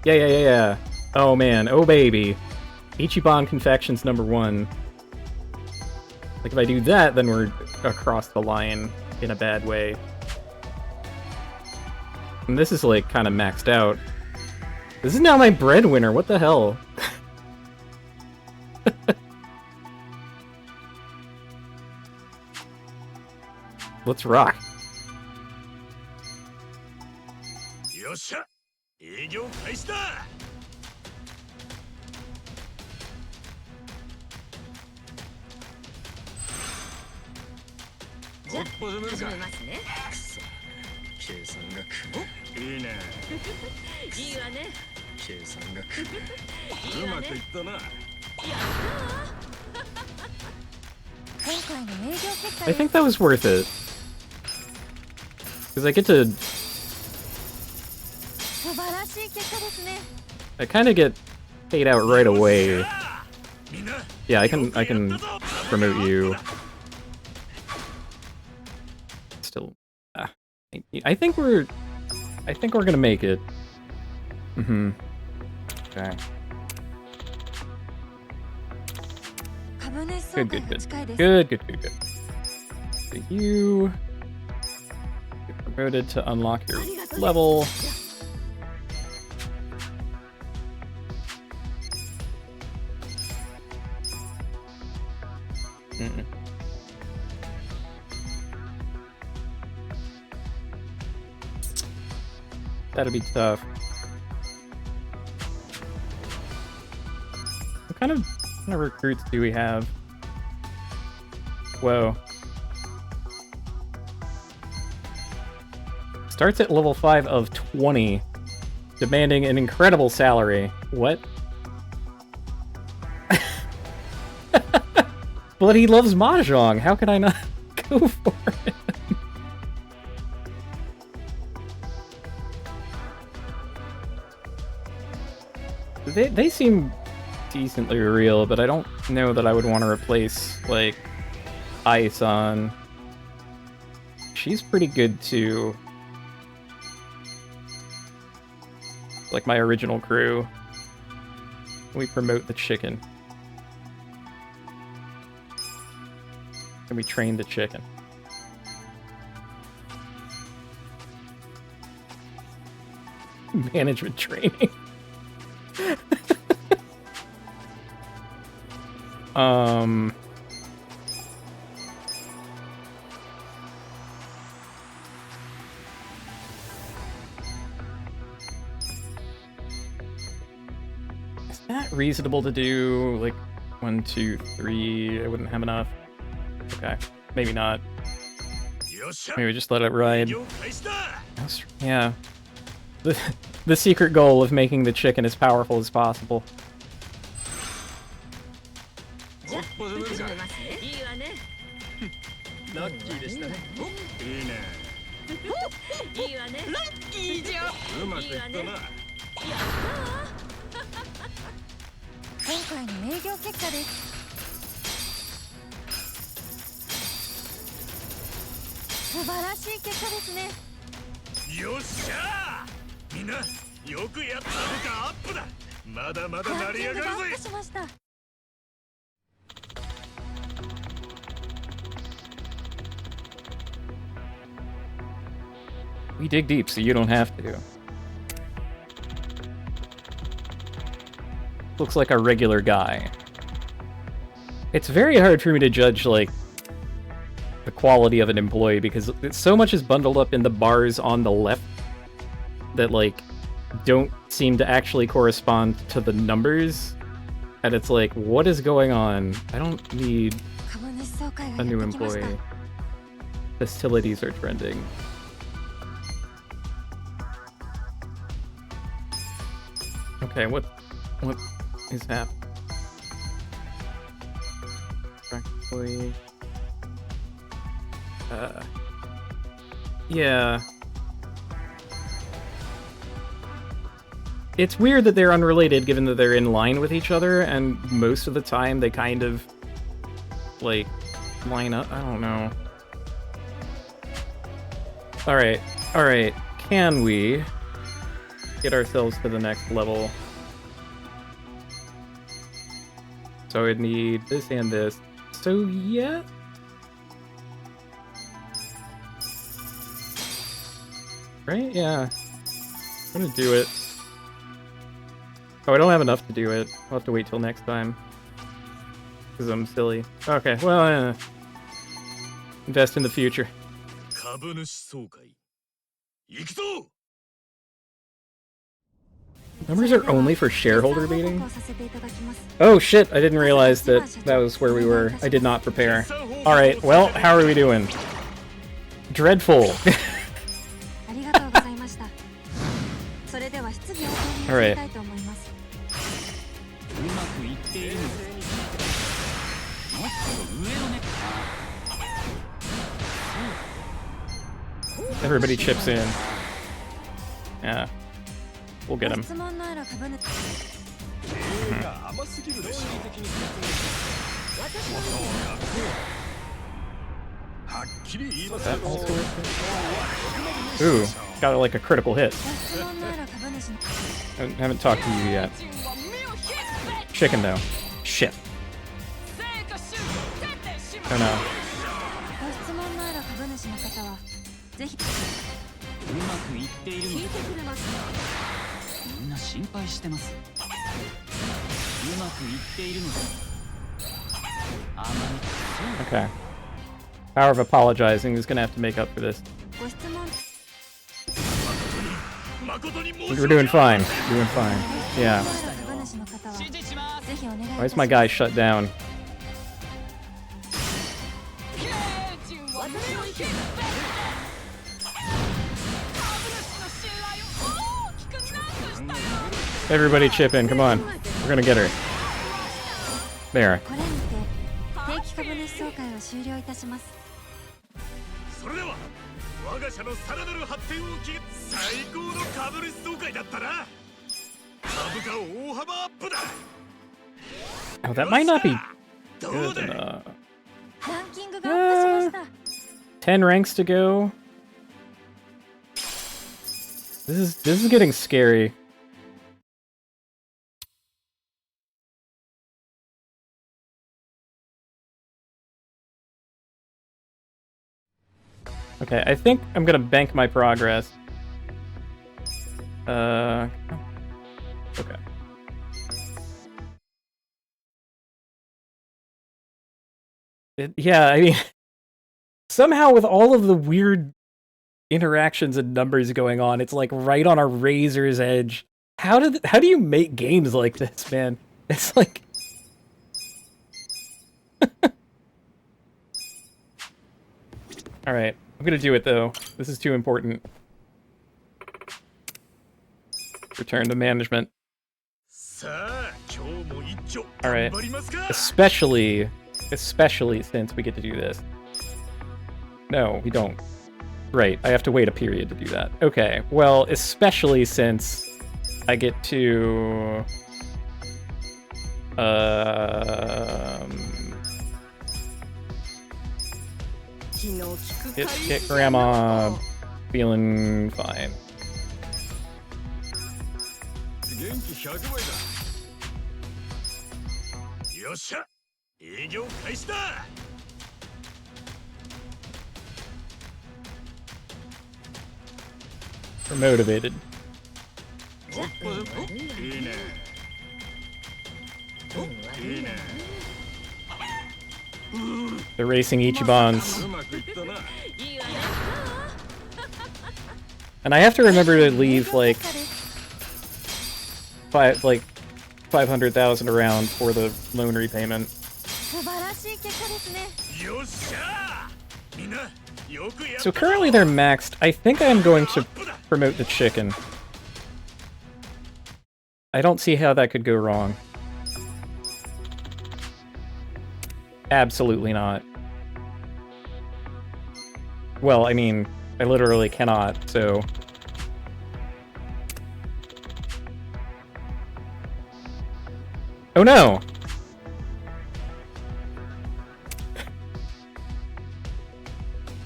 Yeah. Oh man, oh baby. Ichiban Confections #1. Like, if I do that, then we're across the line in a bad way. And this is, like, kind of maxed out. This is now my breadwinner, what the hell? Let's rock. よっしゃ。営業開始だ。じゃあ始めるか。始めますね。くそ。計算が来る。いいね。いいわね。計算が来る。うまくいったな。今回の営業結果 I です。 think that was worth it. Because I get to... 素晴らしい結果ですね。 I kind of get paid out right away. みんな。 Yeah, I can promote you. Still, I think we're gonna make it. Okay. 株主総 Good, 会 good, が good. 近いです。 Good. So you get promoted to unlock your level. That'll be tough. What kind of recruits do we have? Whoa. Starts at level 5 of 20, demanding an incredible salary. What? But he loves mahjong. How can I not go for it? They seem decently real, but I don't know that I would want to replace, like, Aisan. She's pretty good, too. Like my original crew. We promote the chicken. And we train the chicken. Management training. Is that reasonable to do? Like 1, 2, 3. I wouldn't have enough. Okay, maybe not. Maybe just let it ride. Yeah. The secret goal of making the chicken as powerful as possible. じゃあ始めますね。いいわね。ラッキーでしたね。いいね。いいわね。ラッキーじゃ。うまくいったな。今回の営業結果です。素晴らしい結果ですね。よっしゃー。みんなよくやったのかアップだ。まだまだ成り上がるぜ。ランキングがアップしました。We dig deep, so you don't have to. Looks like a regular guy. It's very hard for me to judge, like, the quality of an employee because so much is bundled up in the bars on the left that, like, don't seem to actually correspond to the numbers. And it's like, what is going on? I don't need a new employee. Facilities are trending. Okay, what is happening? Practically, yeah. It's weird that they're unrelated given that they're in line with each other, and most of the time they kind of, like, line up. I don't know. Alright. Can we get ourselves to the next level? So I'd need this and this. So yeah. Right? Yeah. I'm gonna do it. Oh, I don't have enough to do it. I'll have to wait till next time. Because I'm silly. Okay, well, invest in the future. 株主総会。行くぞ。 Numbers are only for shareholder meeting? Oh shit, I didn't realize that that was where we were. I did not prepare. Alright, well, how are we doing? Dreadful. Alright. Everybody chips in. Yeah. We'll get him. That also works? Ooh, got like a critical hit. I haven't talked to you yet. Chicken though. Shit. Oh no. みんな心配してます。うまくいっているので。あまり。Okay. Power of apologizing is gonna have to make up for this. We're doing fine. Doing fine. Yeah. Why is my guy shut down? Everybody chip in, come on. We're gonna get her. There. 株主総会を終了いたします。それでは我が社のさらなる発展を期限、最高の株主総会だったな。株価大幅アップだ。 Oh, that might not be どう good だ。 enough. ランキングがアップしました。 10 ranks to go. This is getting scary. Okay, I think I'm gonna bank my progress. Okay. Yeah, I mean, somehow with all of the weird interactions and numbers going on, it's like right on a razor's edge. How do you make games like this, man? It's like all right, I'm gonna do it though. This is too important. Return to management. さあ今日も一丁 All right. 頑張りますか。 Especially since we get to do this. No, we don't. Right, I have to wait a period to do that. Okay, well, especially since I get to... Get Grandma feeling fine. 元気100倍だ。よっしゃ、営業開始だ。 We're motivated. いいね。いいね。 They're racing Ichibans. うまくいったな。 いいわね。 And I have to remember to leave, like, 500,000 around for the loan repayment. 素晴らしい結果ですね。よっしゃ。みんなよくやった。 So currently they're maxed. I think I'm going to promote the chicken. I don't see how that could go wrong. Absolutely not. Well, I mean, I literally cannot, so... Oh no!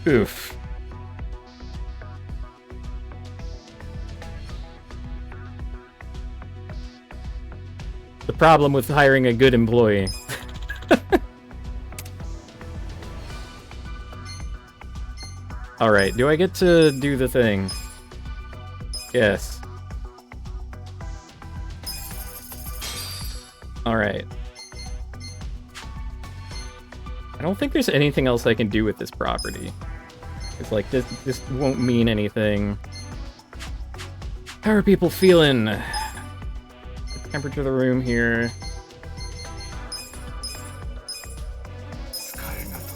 Oof. The problem with hiring a good employee. Alright, do I get to do the thing? Yes. Alright. I don't think there's anything else I can do with this property. It's like, this won't mean anything. How are people feeling? The temperature of the room here.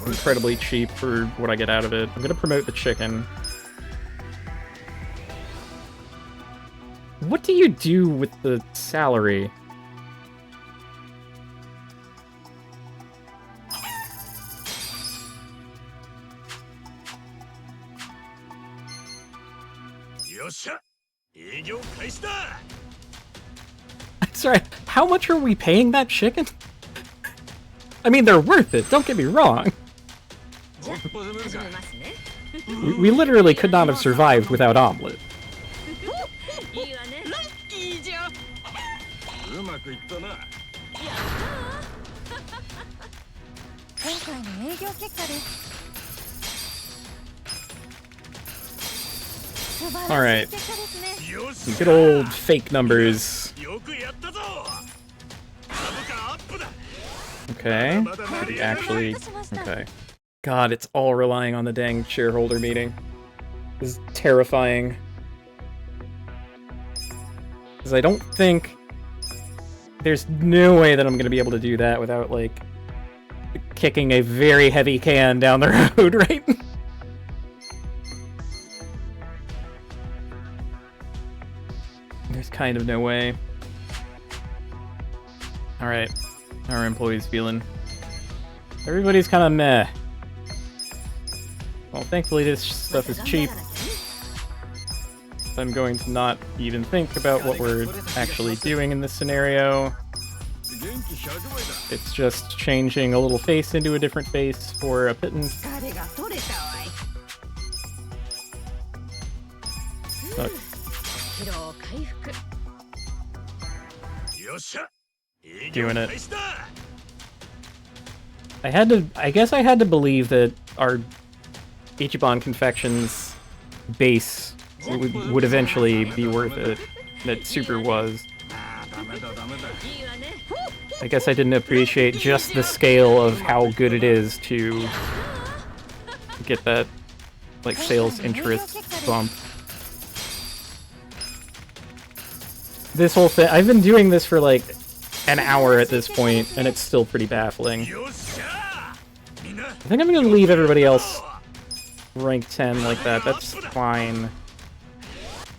Incredibly cheap for what I get out of it. I'm gonna promote the chicken. What do you do with the salary? Sorry, how much are we paying that chicken? I mean, they're worth it, don't get me wrong. We literally could not have survived without omelet. いいわね。ラッキーじゃ。うまくいったな。今回の営業結果です。素晴らしい結果ですね。 Some good old fake numbers. よくやったぞ。株価アップだ。 Okay. Did he actually... Okay. God, it's all relying on the dang shareholder meeting. This is terrifying. Because I don't think... There's no way that I'm going to be able to do that without, like, kicking a very heavy can down the road, right? There's kind of no way. Alright. How are employees feeling? Everybody's kind of meh. Well, thankfully this stuff is cheap. I'm going to not even think about what we're actually doing in this scenario. 元気100倍だ It's just changing a little face into a different face for a pittance. 疲れが取れたわい Look, 疲労回復 よっしゃ営業 Doing it. 開始だ I guess I had to believe that our Ichiban Confections base would eventually be worth it. That Super was. ダメだダメだ いいわね I guess I didn't appreciate just the scale of how good it is to get that, like, sales interest bump. This whole thing, I've been doing this for like an hour at this point, and it's still pretty baffling. よっしゃみんな I think I'm gonna leave everybody else rank 10 like that. That's fine.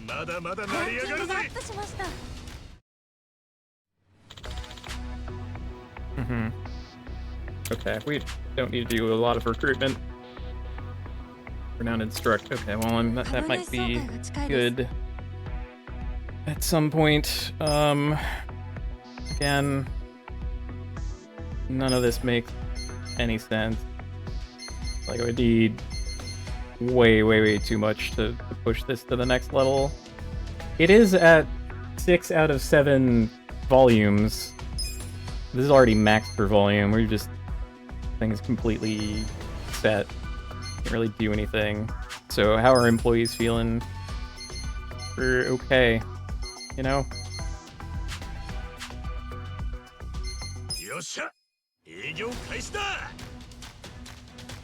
まだまだ成りランキン上がるぜグがアップしました。 Okay, we don't need to do a lot of recruitment. Renowned instruct. Okay, well, that might be good at some point. Again, none of this makes any sense. Like, I would need way too much to push this to the next level. It is at 6 out of 7 volumes. This is already maxed per volume. We're just... things completely set. Can't really do anything. So how are employees feeling? We're okay. You know? よっしゃ営業開始だ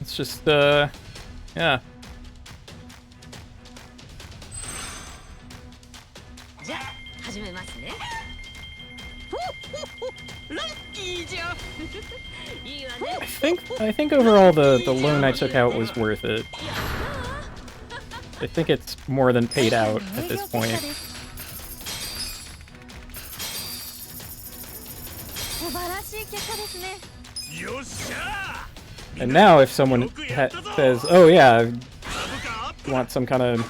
It's just, yeah. じゃあ始めますねほっほっほラッキーじゃいいわね I think overall the loan I took out was worth it. I think it's more than paid out at this point. 素晴らしい結果ですね。よっしゃ And now if someone says, oh yeah, 株価アップ want some kind of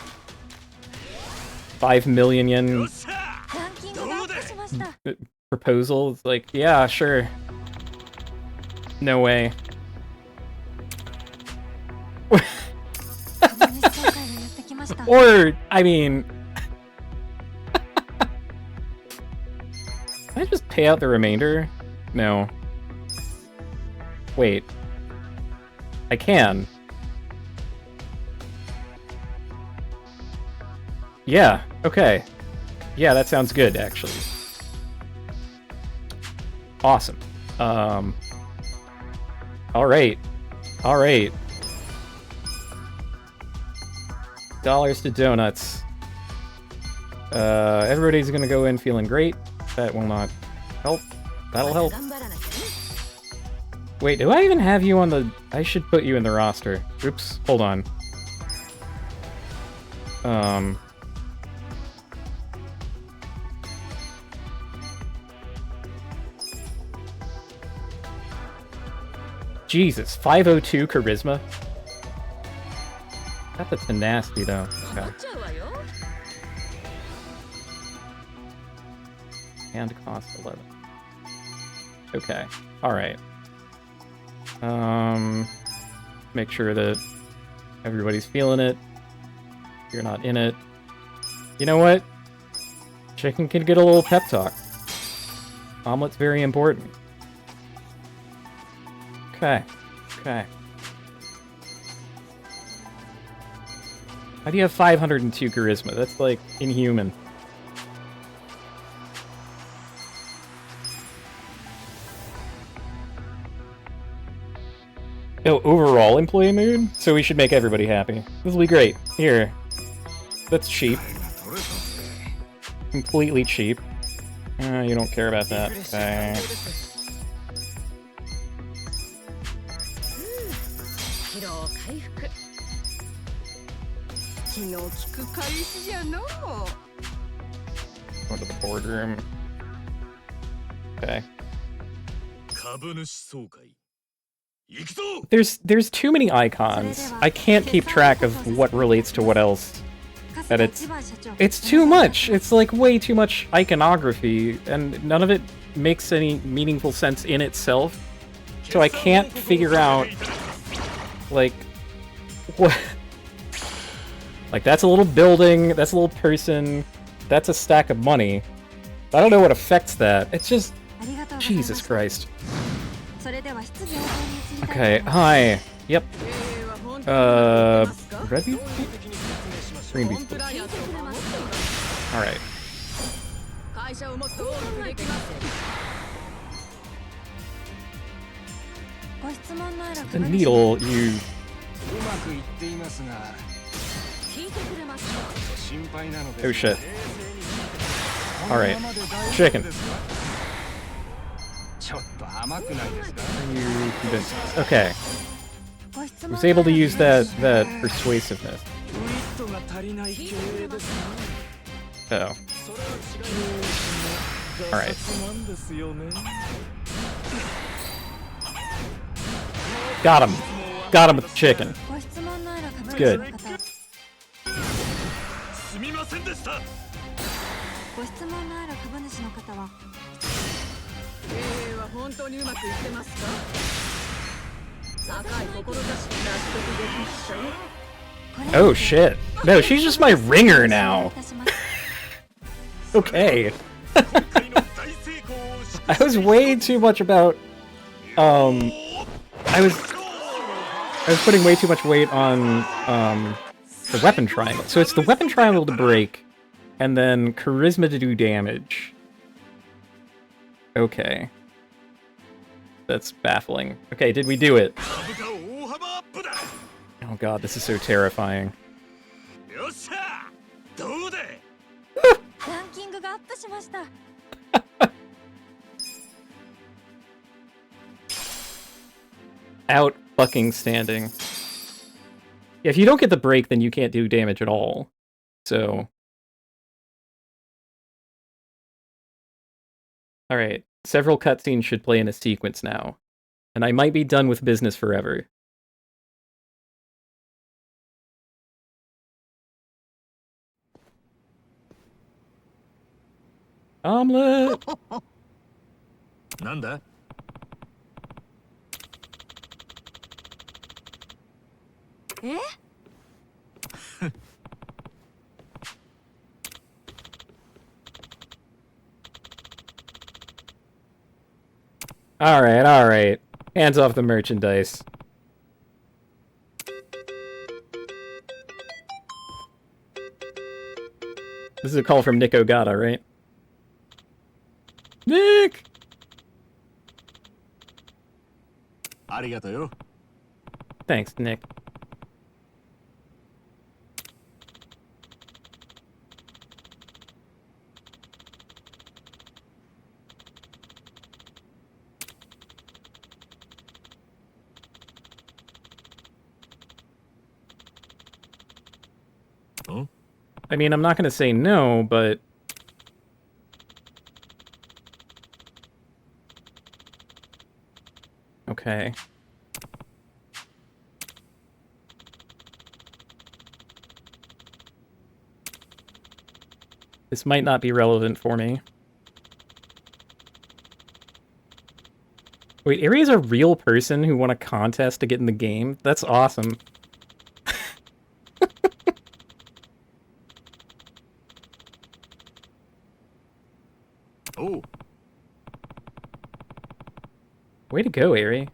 5 million よ yen っしゃ ランキングがアップしました。 proposal, it's like, yeah, sure. No way. 株主総会がやってきました。 Or, I mean... Can I just pay out the remainder? No. Wait. I can. Yeah, okay. Yeah, that sounds good, actually. Awesome. Alright. Alright. Dollars to donuts. Everybody's gonna go in feeling great. That will not help. That'll help. 頑張らなきゃね Wait, do I even have you on the... I should put you in the roster. Oops, hold on. Jesus, 502 charisma? That's nasty though. 頑 Okay. 張っちゃうわよ And cost 11. Okay. Alright. Make sure that everybody's feeling it. You're not in it. You know what? Chicken can get a little pep talk. Omelet's very important. Okay. Okay. How do you have 502 charisma? That's like inhuman. Oh, overall employee mood? So we should make everybody happy. This will be great. Here. That's cheap. 取れたぜ Completely cheap. You don't care about that. Okay. 疲労回復気の利く開始じゃのう Go to the boardroom. Okay. 株主総会行くぞ。 There's too many icons. I can't keep track of what relates to what else. 春 But 日一番社長 It's too much. It's like way too much iconography, and none of it makes any meaningful sense in itself. So I can't figure out, like, what. Like, that's a little building, that's a little person, that's a stack of money. I don't know what affects that. It's just, ありがとうございます Jesus Christ. それでは質疑応答に移りたいと思 Okay, います hi. Yep. 経営は本当にうまくいってますか Red beef? 的に説明しましょ Green コ beef. ンプライアンスを守っています Alright. 会社をもっと大きくできます ご質問のある The 株主 needle, you... うまくいっていますが、聞いてくれますか 心配なので Oh shit. 冷静に聞いて Alright. このままで大 Chicken. 丈夫ですか？ちょっと甘くないですか？ You convinced us. Okay. ご質 I 問 was able to use that, のある that persuasiveness. ウィットが足りない経営ですね。 Oh. それは違います。 Alright. ガサツなんですよね。 Got him. Got him with the chicken. ご質問のある株主 Good. の方すみませんでした。ご質問のある株主の方は経営は本当にうまくいってますか高い志に納得できましたよ Oh shit. No, she's just my ringer now. いたします Okay. 今回の大成功を祝 I was way too much about I was putting way too much weight on the weapon triangle. So it's the weapon triangle to break and then charisma to do damage. Okay. That's baffling. Okay, did we do it? 株価大幅アップだ。 Oh god, this is so terrifying. よっしゃ。どうだ。ランキングがアップしました Out fucking standing. Yeah, if you don't get the break, then you can't do damage at all. So. Alright, several cutscenes should play in a sequence now. And I might be done with business forever. Omelet! なんだ。 え Alright, alright. Hands off the merchandise. This is a call from Nick Ogata, right? Nick! ありがとうよ。 Thanks, Nick. Huh? I mean, I'm not gonna say no, but... Okay. This might not be relevant for me. Wait, Ari's a real person who won a contest to get in the game? That's awesome. Oh, Way to go, Ari.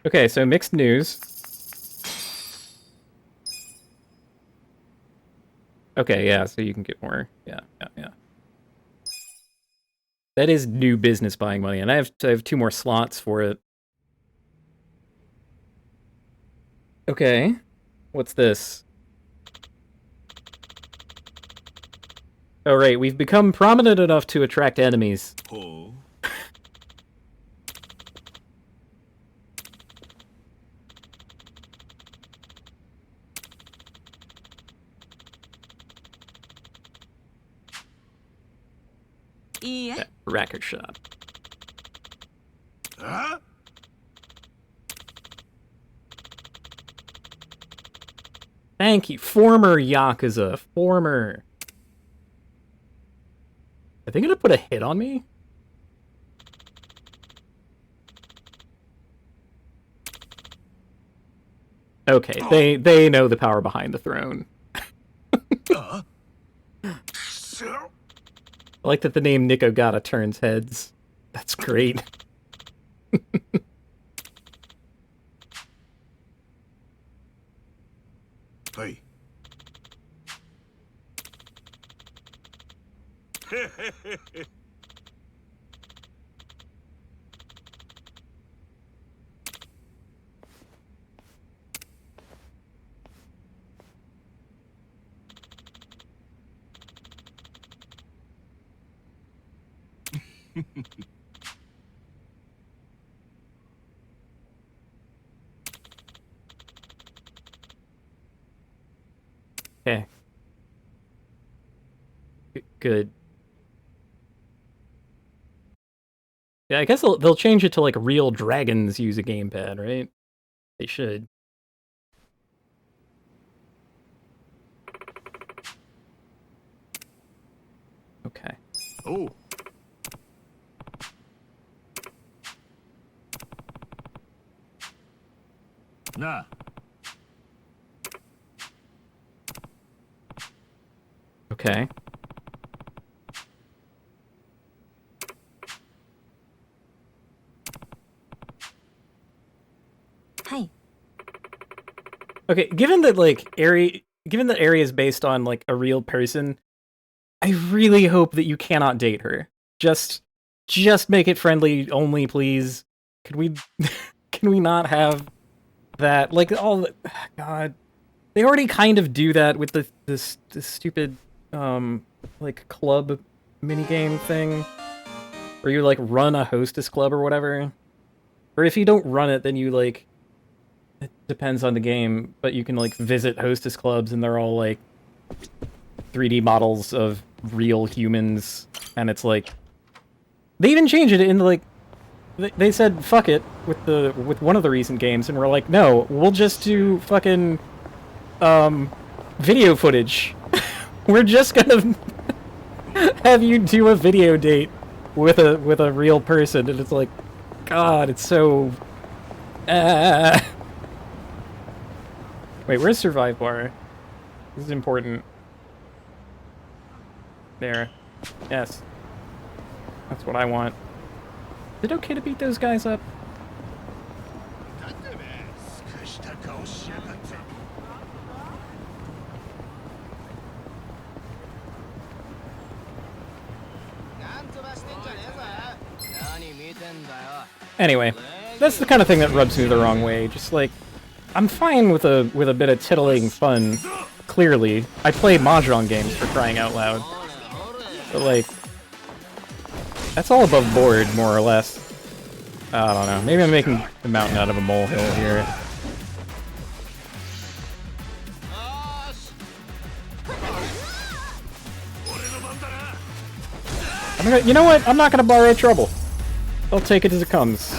Okay, so mixed news. Okay, yeah, so you can get more. Yeah. That is new business buying money, and I have 2 more slots for it. Okay. 。 What's this? What's this? 。 What's this? What's this? 。 What's this? 。 What's this? 。 What's this? 。 What's this? 。 What's this? Oh, right, we've become prominent enough to attract enemies. ほう いいえ Racket shop. あ Thank you. Former Yakuza. Former. Are they gonna put a hit on me? Okay, they know the power behind the throne. I like that the name Nikogata turns heads. That's great. はい Okay. Good. Yeah, I guess they'll change it to like real dragons use a gamepad, right? They should. Okay. おう なあ Okay. Hi. Okay, given that Area is based on like a real person, I really hope that you cannot date her. Just make it friendly only, please. Can we can we not have that? Like God, they already kind of do that with this stupid like club minigame thing, where you like run a hostess club or whatever. Or if you don't run it, then you like, it depends on the game, but you can like visit hostess clubs and they're all like 3D models of real humans, and it's like they even changed it in like they said fuck it with one of the recent games, and we're like, no, we'll just do fucking video footage. We're just gonna have you do a video date with a real person, and it's like, God, it's so. Wait, where's survive bar? This is important. There. Yes. That's what I want. Is it okay to beat those guys up? なんでねすかした顔しやがって Anyway, that's the kind of thing that rubs me the wrong way. Just like, I'm fine with a bit of titillating fun. Clearly, I play mahjong games, for crying out loud. But like, that's all above board, more or less. I don't know. Maybe I'm making the mountain out of a molehill here. You know what? I'm not gonna borrow trouble. I'll take it as it comes.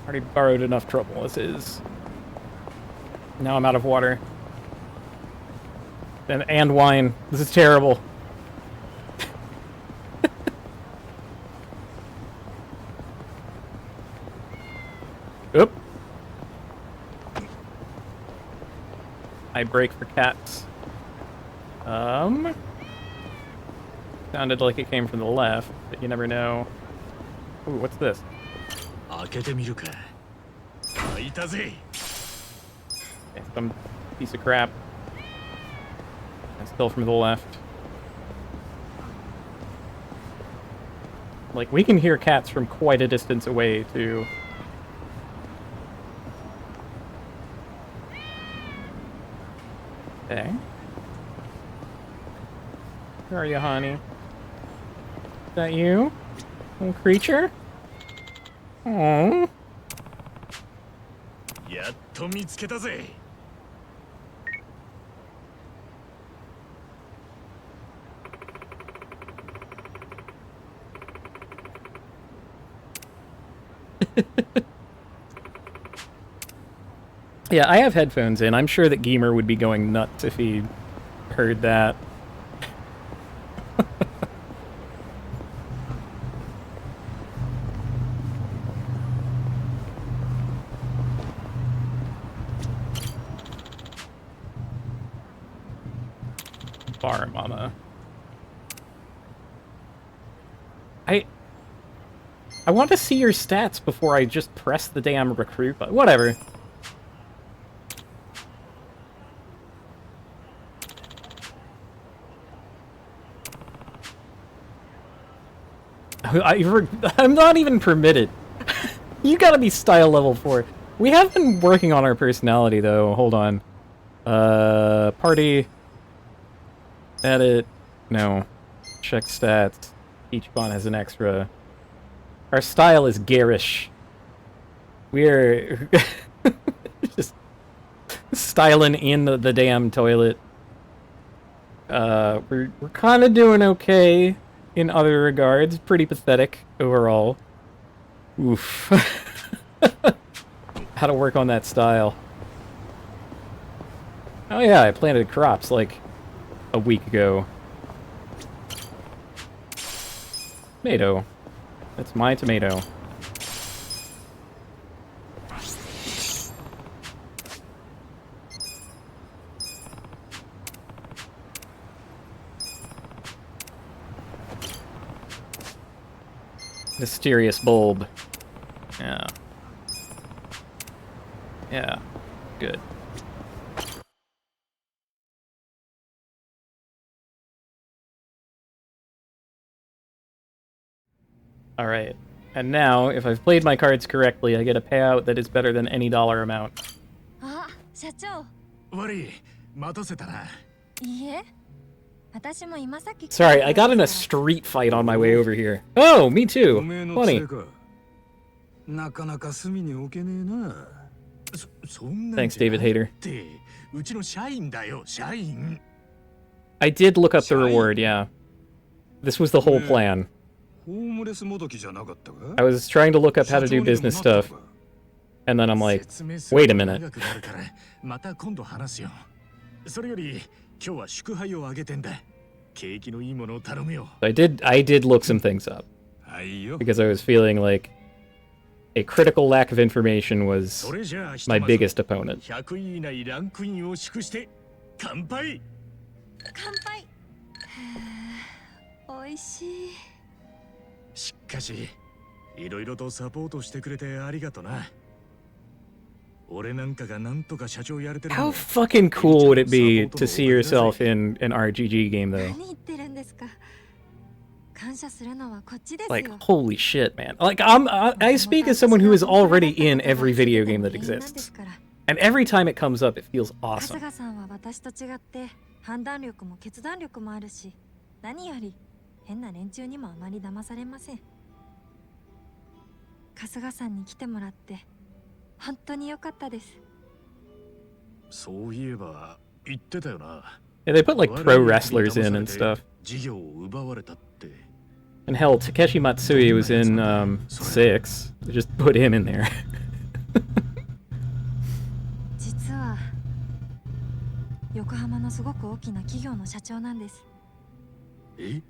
Already borrowed enough trouble as is. Now I'm out of water. And wine. This is terrible. Oop. I break for cats. Sounded like it came from the left, but you never know. Ooh, what's this? 開けてみるか開いたぜ Okay, some piece of crap. And still from the left. Like, we can hear cats from quite a distance away, too. Okay. Where are you, honey? Is that you? Little creature? Aww. やっと見つけたぜ。Yeah, I have headphones in. I'm sure that Gamer would be going nuts if he heard that. Bar mama. I want to see your stats before I just press the damn recruit button. Whatever. I'm not even permitted. You gotta be style level 4. We have been working on our personality, though. Hold on. Party. Edit. No. Check stats. Each bond has an extra. Our style is garish. We're just styling in the damn toilet. We're kind of doing okay in other regards. Pretty pathetic overall. Oof. How to work on that style. Oh yeah, I planted crops like a week ago. Tomato. That's my tomato. Mysterious bulb. Yeah. Yeah. Good. Alright. And now, if I've played my cards correctly, I get a payout that is better than any dollar amount. あ、社長。悪い、待たせたな。いいえ。私も今さっき。Sorry, I got in a street fight on my way over here. Oh, me too. おめえの Funny. 杖か。なかなか隅に置けねえな。そんなん Thanks, じゃ David ない Hater. ってうちの社員だよ、社員。I did look up the reward, yeah. This was the whole plan. ホームレスもどきじゃなかったか。 I was trying to look up how to do business stuff, and then I'm like, wait a minute. 長くなるからまた今度話すよ。それより今日は祝杯をあげてんだ。景気のいいものを頼むよ。I did look some things up はいよ。 because I was feeling like a critical lack of information was それじゃあひと my まず biggest opponent. 100位以内ランクインを祝して乾杯。乾杯。美味しい。しかしいろいろとサポートしてくれてありがとな。俺なんかがなんとか社長やれてるの How も fucking cool would it be to see yourself in an RGG game, though? 何言ってるんですか。感謝するのはこっちです Like, よ。 holy shit, man. Like, I speak as someone who is already in every video game that exists. And every time it comes up, it feels 春 awesome. 日さんは私と違って判断力も決断力もあるし、何より変な連中にもあまり騙されません。春日さんに来てもらって本当に良かったです。そういえば言ってたよな。 Yeah, they put like pro wrestlers in and stuff. 事業を奪われたって。 And hell, Takeshi Matsui was in 6. They just put him in there. 実は横浜のすごく大きな企業の社長なんです。え、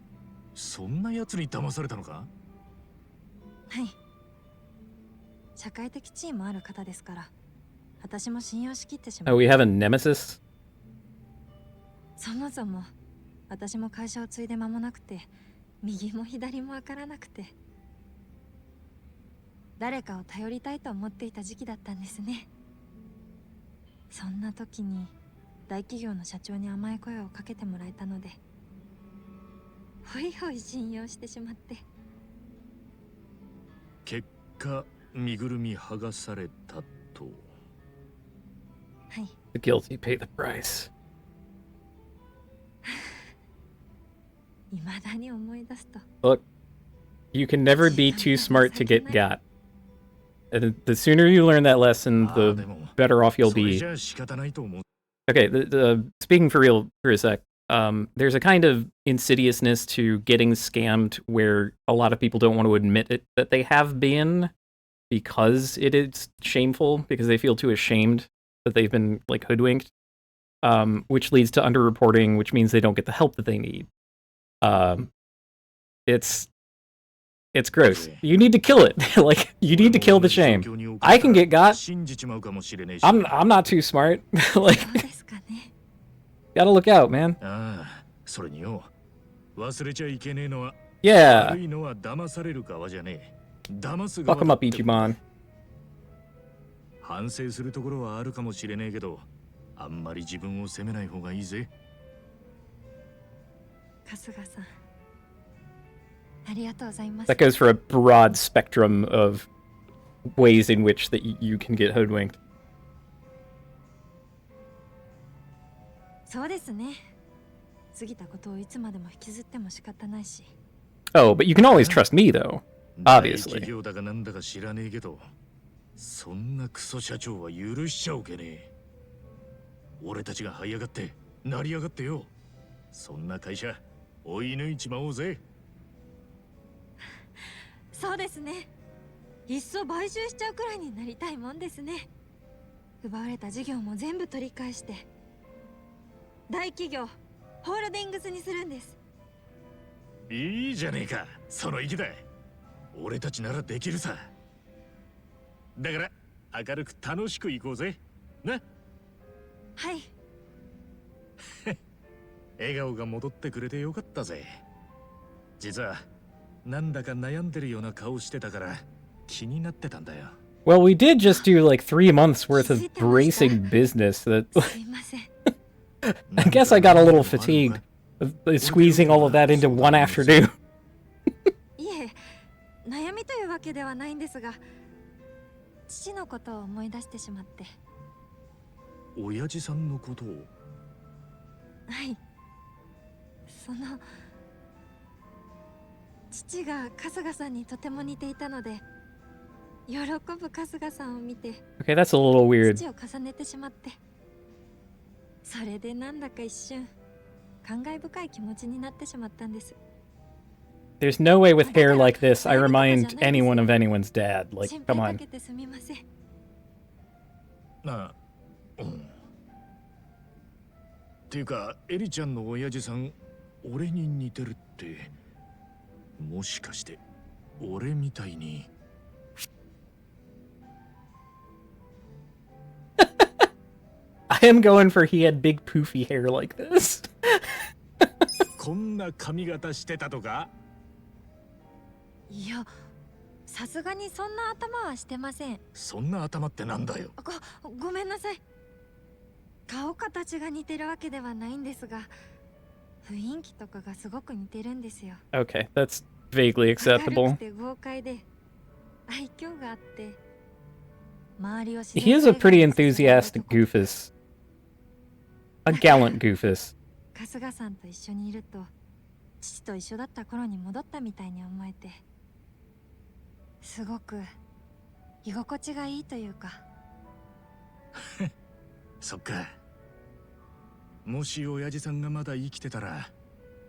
そんな奴に騙されたのか？はい。社会的地位もある方ですから、私も信用しきってしま Oh, う。 we have a nemesis? そもそも私も会社を継いで間もなくて、右も左もわからなくて、誰かを頼りたいと思っていた時期だったんですね。そんな時に大企業の社長に甘い声をかけてもらえたので、ほいほい信用してしまって。結果、身ぐるみ剥がされたと。はい。 The guilty pay the price. 未だに思い出すと。 Look, you can never be too smart to get got. And the sooner you learn that lesson, ああ the でも better off you'll それ be. じゃ仕方ないと思う。 Okay, speaking for real for a sec, there's a kind of insidiousness to getting scammed where a lot of people don't want to admit it that they have been because it is shameful, because they feel too ashamed that they've been like hoodwinked, which leads to underreporting, which means they don't get the help that they need. It's gross. You need to kill it. Like, you need to kill the shame. I can get got. 信じちまうかもしれねえし。 I'm not too smart. Like, そうですかね。 gotta look out, man. ああ、それによ、忘れちゃいけねえのは、 Yeah. 悪いのは騙される側じゃねえ。騙す Fuck 側 him だ up, って Ichiban. 反省するところはあるかもしれねえけど、あんまり自分を責めない方がいいぜ。春日さん、ありがとうございます。 That goes for a broad spectrum of ways in which that you can get hoodwinked. そうですね。過ぎたことをいつまでも引きずっても仕方ないし。 Oh, but you can always trust me, though. 大 Obviously. 企業だかなんだか知らねえけど、そんなクソ社長は許しちゃおけねえ。俺たちが這い上がって成り上がってよ。そんな会社追い抜いちまおうぜ。そうですね。いっそ買収しちゃうくらいになりたいもんですね。奪われた事業も全部取り返して、大企業ホールディングスにするんです。いいじゃねえか、その意気だ。俺たちならできるさ。だから明るく楽しく行こうぜ。な。はい。笑顔が戻ってくれてよかったぜ。実はなんだか悩んでるような顔してたから気になってたんだよ。 Well, we did just do like 3 months worth of bracing business that すいません。 I guess I got a little fatigued of squeezing all of that into one afternoon. いえ、悩みというわけではないんですが、父のことを思い出してしまって。親父さんのことを。はい。父が春日さんにとても似ていたので、喜ぶ春日さんを見て、 Okay, that's a little weird. 父を重ねてしまって、それでなんだか一瞬感慨深い気持ちになってしまったんです。 There's no way with hair like this I remind anyone of anyone's dad. Like, 心 come 配 on. かけてすみません。なあ、っていうかエリちゃんの親父さん俺に似てるって、もしかして俺みたいに。I am going for he had big poofy hair like this. こんな髪型してたとか。いや、さすがにそんな頭はしてません。そんな頭ってなんだよ。ごめんなさい。顔形が似てるわけではないんですが、雰囲気とかがすごく似てるんですよ。 Okay, that's vaguely 明る acceptable. くて豪快で愛嬌があって、周りを自然 He is a と pretty 笑顔にさせる enthusiastic 男。 goofus. A gallant goofus. 春日さんと一緒にいると、父と一緒だった頃に戻ったみたいに思えて、すごく居心地がいいというか。そっか。もし親父さんがまだ生きてたら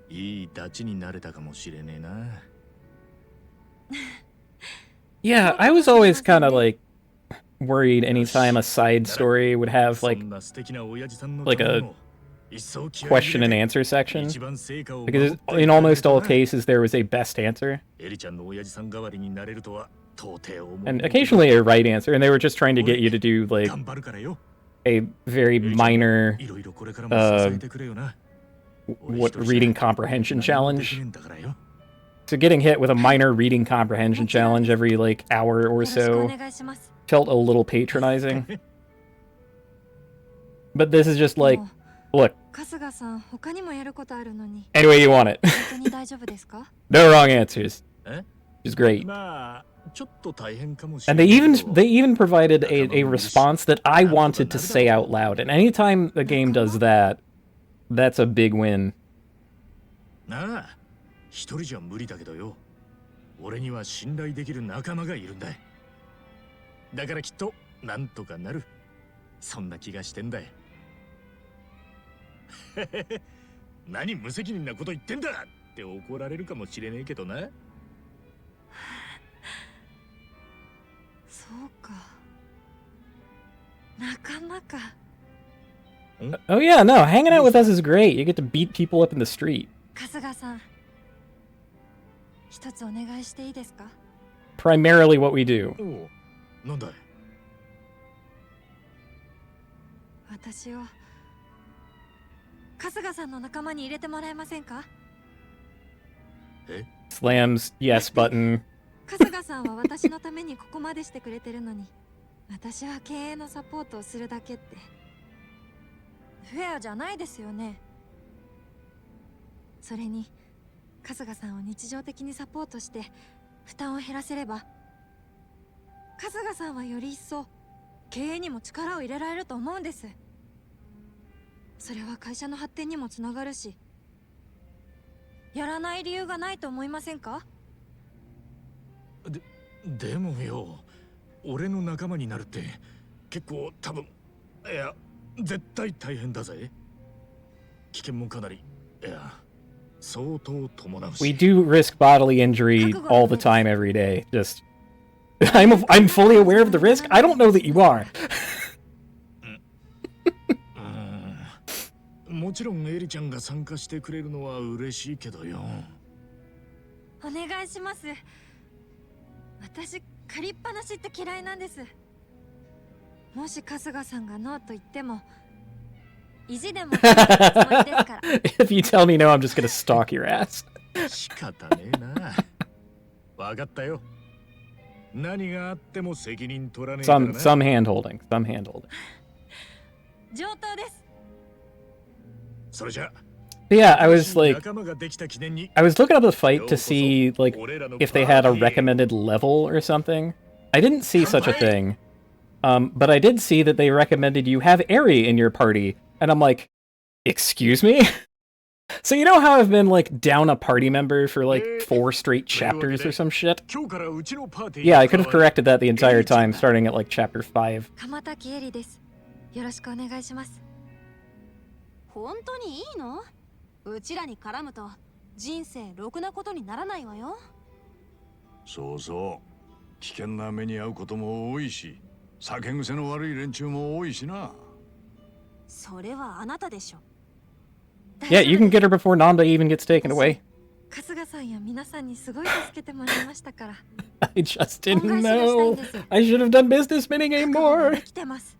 いいダチになれたかもしれねえな。 Yeah, I was always kind of like worried anytime a side story would have like そんな素敵な親父さんの like ため a にも一層気合い question 入 and れて answer section. 一番成果を Because 守って in almost all いかないとな。 cases there was a best answer エリちゃんの親父さん代わりになれるとは到底思う。 and occasionally a right answer, and they were just trying to get you to do like 頑張るからよ。 a very minor いろいろこれからも支えてくれよな。 what reading comprehension 何もでき challenge. ねえんだからよ。 So getting hit with a minor reading comprehension challenge every like hour よ or ろしくお so 願いします。 felt a little patronizing. But this is just like, もう look, 春日さん、他にもやることあるのに、 any way you want it. 本当に大丈夫ですか？ No wrong answers. え Which is great. まあちょっと大変かもしれ And ない they けど。 even provided a response that I wanted to say out loud. And anytime a game does that, that's a big win. なあ、一人じゃ無理だけどよ。俺には信頼できる仲間がいるんだ。だからきっとなんとかなる。そんな気がしてんだ。何無責任なこと言ってんだって怒られるかもしれねえけどな。そうか。仲間か。Oh yeah, no, hanging out with us is great. You get to beat people up in the street. 春日さん、一つお願いしていいですか？ Primarily what we do. おう、なんだい。私を春日さんの仲間に入れてもらえませんか？ Slams yes button. 春日さんは私のためにここまでしてくれてるのに、私は経営のサポートをするだけってフェアじゃないですよね。それに春日さんを日常的にサポートして負担を減らせれば、春日さんはより一層経営にも力を入れられると思うんです。それは会社の発展にもつながるし、やらない理由がないと思いませんか？でもよ、俺の仲間になるって結構多分、いや絶対大変だぜ。危険もかなり、いや相当伴うし。 We do risk bodily injury all the time, every day. Just, I'm fully aware of the risk. I don't know that you are. もちろんエリちゃんが参加してくれるのは嬉しいけどよ。お願いします。私借りっぱなしって嫌いなんです。もし春日さんがノーと言っても意地でもつもりですから。If you tell me no, I'm just gonna stalk your ass. 仕方ねえな。わかったよ。何があっても責任取らねえからな。Some hand holding. Some hand holding. 上等です。それじゃ。 But yeah, I was like, 仲間ができた記念に。 I was looking up the fight to see like if they had a recommended level or something. I didn't see such a thing. But I did see that they recommended you have Eri in your party, and I'm like, excuse me? So you know how I've been like down a party member for like 4 straight chapters or some shit? Yeah, I could have corrected that the entire time, starting at like chapter 5. 鎌滝エリです。よろしくお願いします。本当にいいの？うちらに絡むと人生ろくなことにならないわよ。そうそう。危険な目に遭うことも多いし、酒癖の悪い連中も多いしな。それはあなたでしょ。Yeah, you can get her before Nanda even gets taken away. 春日さんや皆さんにすごい助けてもらいましたから。I just didn't know. I should have done business minigame more. 来てます。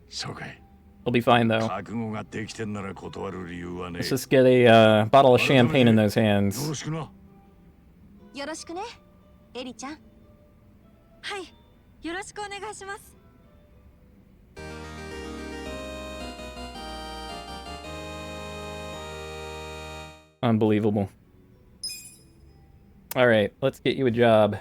そうかい。 We'll be fine though. 覚悟ができてんなら断る理由はね。 Let's just get a bottle of champagne in those hands. よろしくな。よろしくね、エリちゃん。はい、よろしくお願いします。 Unbelievable. Alright, let's get you a job.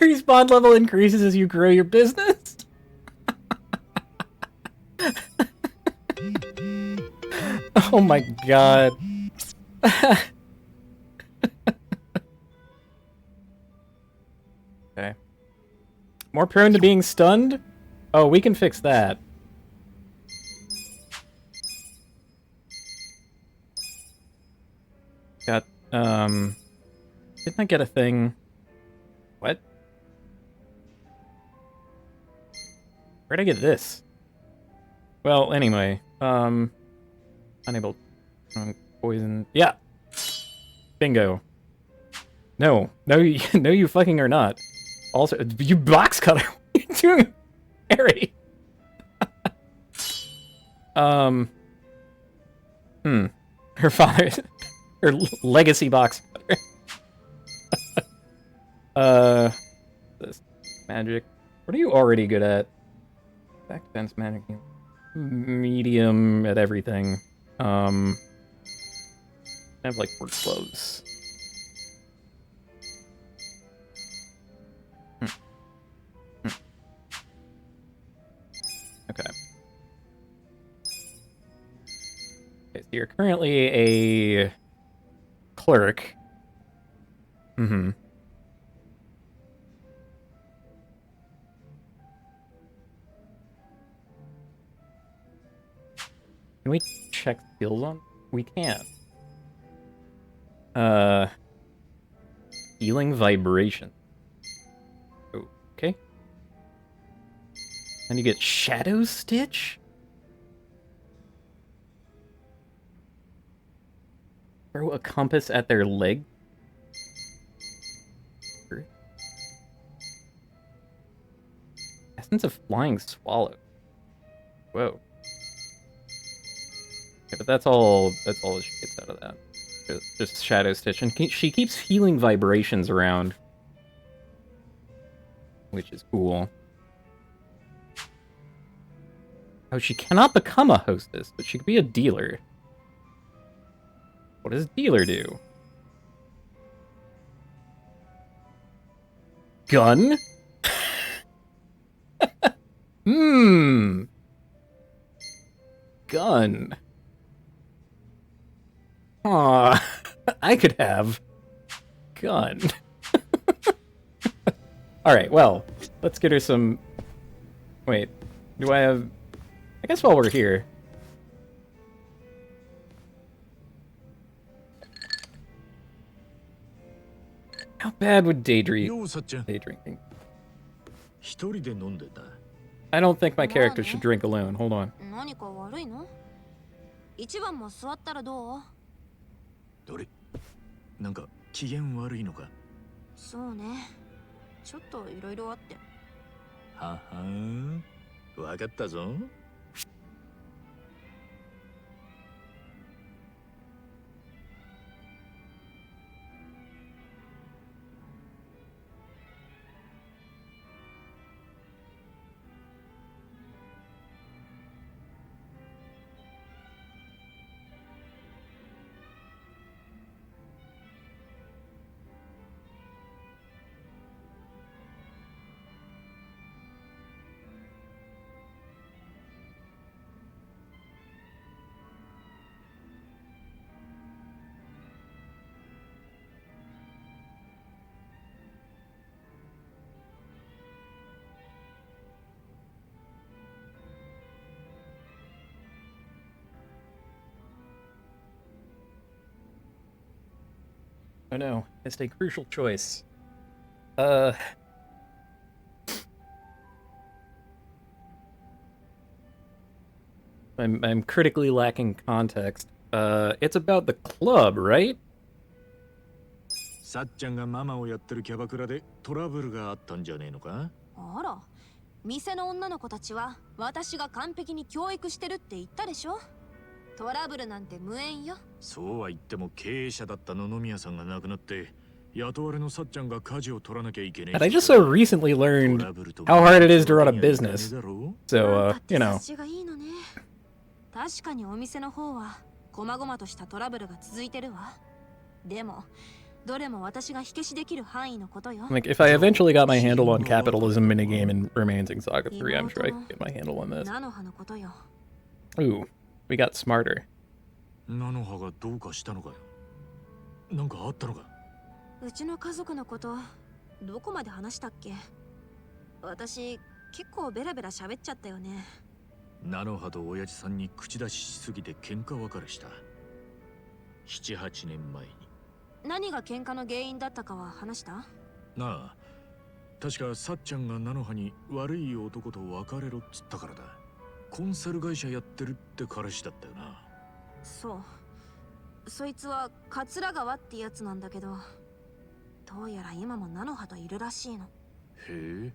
Ares bond level increases as you grow your business. Oh my god. Okay. More prone to being stunned? Oh, we can fix that. Got, didn't I get a thing? What? Where'd I get this? Well, anyway, unable, poison, yeah! Bingo. No, you, no, you fucking are not. Also, you box cutter. What are you doing, Harry? Her father's, her legacy box cutter. This magic. What are you already good at? Back defense, magic, medium at everything. have like work clothes. Okay. Okay, so you're currently a clerk. Mm-hmm. Can we check skills on? We can. Healing vibration. Okay. And you get Shadow Stitch? Throw a compass at their leg? Essence of Flying Swallow. Whoa. Okay, but that's all she gets out of that. Just Shadow Stitch. And she keeps healing vibrations around. Which is cool. Oh, she cannot become a hostess, but she could be a dealer. What does dealer do? Gun? Gun. Aw, I could have gun. Alright, well, let's get her some... Wait, do I have... I guess while we're here... How bad would day ようさっちゃん、 drinking? 一人で飲んでた。 I don't think my character should drink alone. Hold on. 何か悪いの？一番も座ったらどう？どれ？なんか機嫌悪いのか？そうね。ちょっといろいろあって。ははん。わかったぞ。Oh no, it's a crucial choice. I'm critically lacking context. It's about the club, right? さっちゃんがママをやってるキャバクラでトラブルがあったんじゃねえのか？あら、店の女の子たちは私が完璧に教育してるって言ったでしょ。トラブルなんて無縁よ。そうは言っても経営者だった野々宮さんが亡くなって雇われのさっちゃんが舵を取らなきゃいけねえ。 And I just so recently learned how hard it is to run a business. So, you know. 察しがいいのね。確かにお店の方は細々としたトラブルが続いてるわ。でもどれも私が火消しできる範囲のことよ。 Like, if I eventually got my handle on capitalism minigame in Romancing Saga 3, I'm sure I could get my handle on this. 菜の葉のことよ。 Ooh, we got smarter. 菜の葉がどうかしたのかよ。なんかあったのか？うちの家族のことどこまで話したっけ？私結構ベラベラ喋っちゃったよね。菜の葉と親父さんに口出ししすぎて喧嘩別れした。7、8年前に。何が喧嘩の原因だったかは話した？なあ、確かさっちゃんが菜の葉に悪い男と別れろっつったからだ。コンサル会社やってるって彼氏だったよな。そう。そいつは桂川ってやつなんだけど、どうやら今も菜の葉といるらしいの。へえ。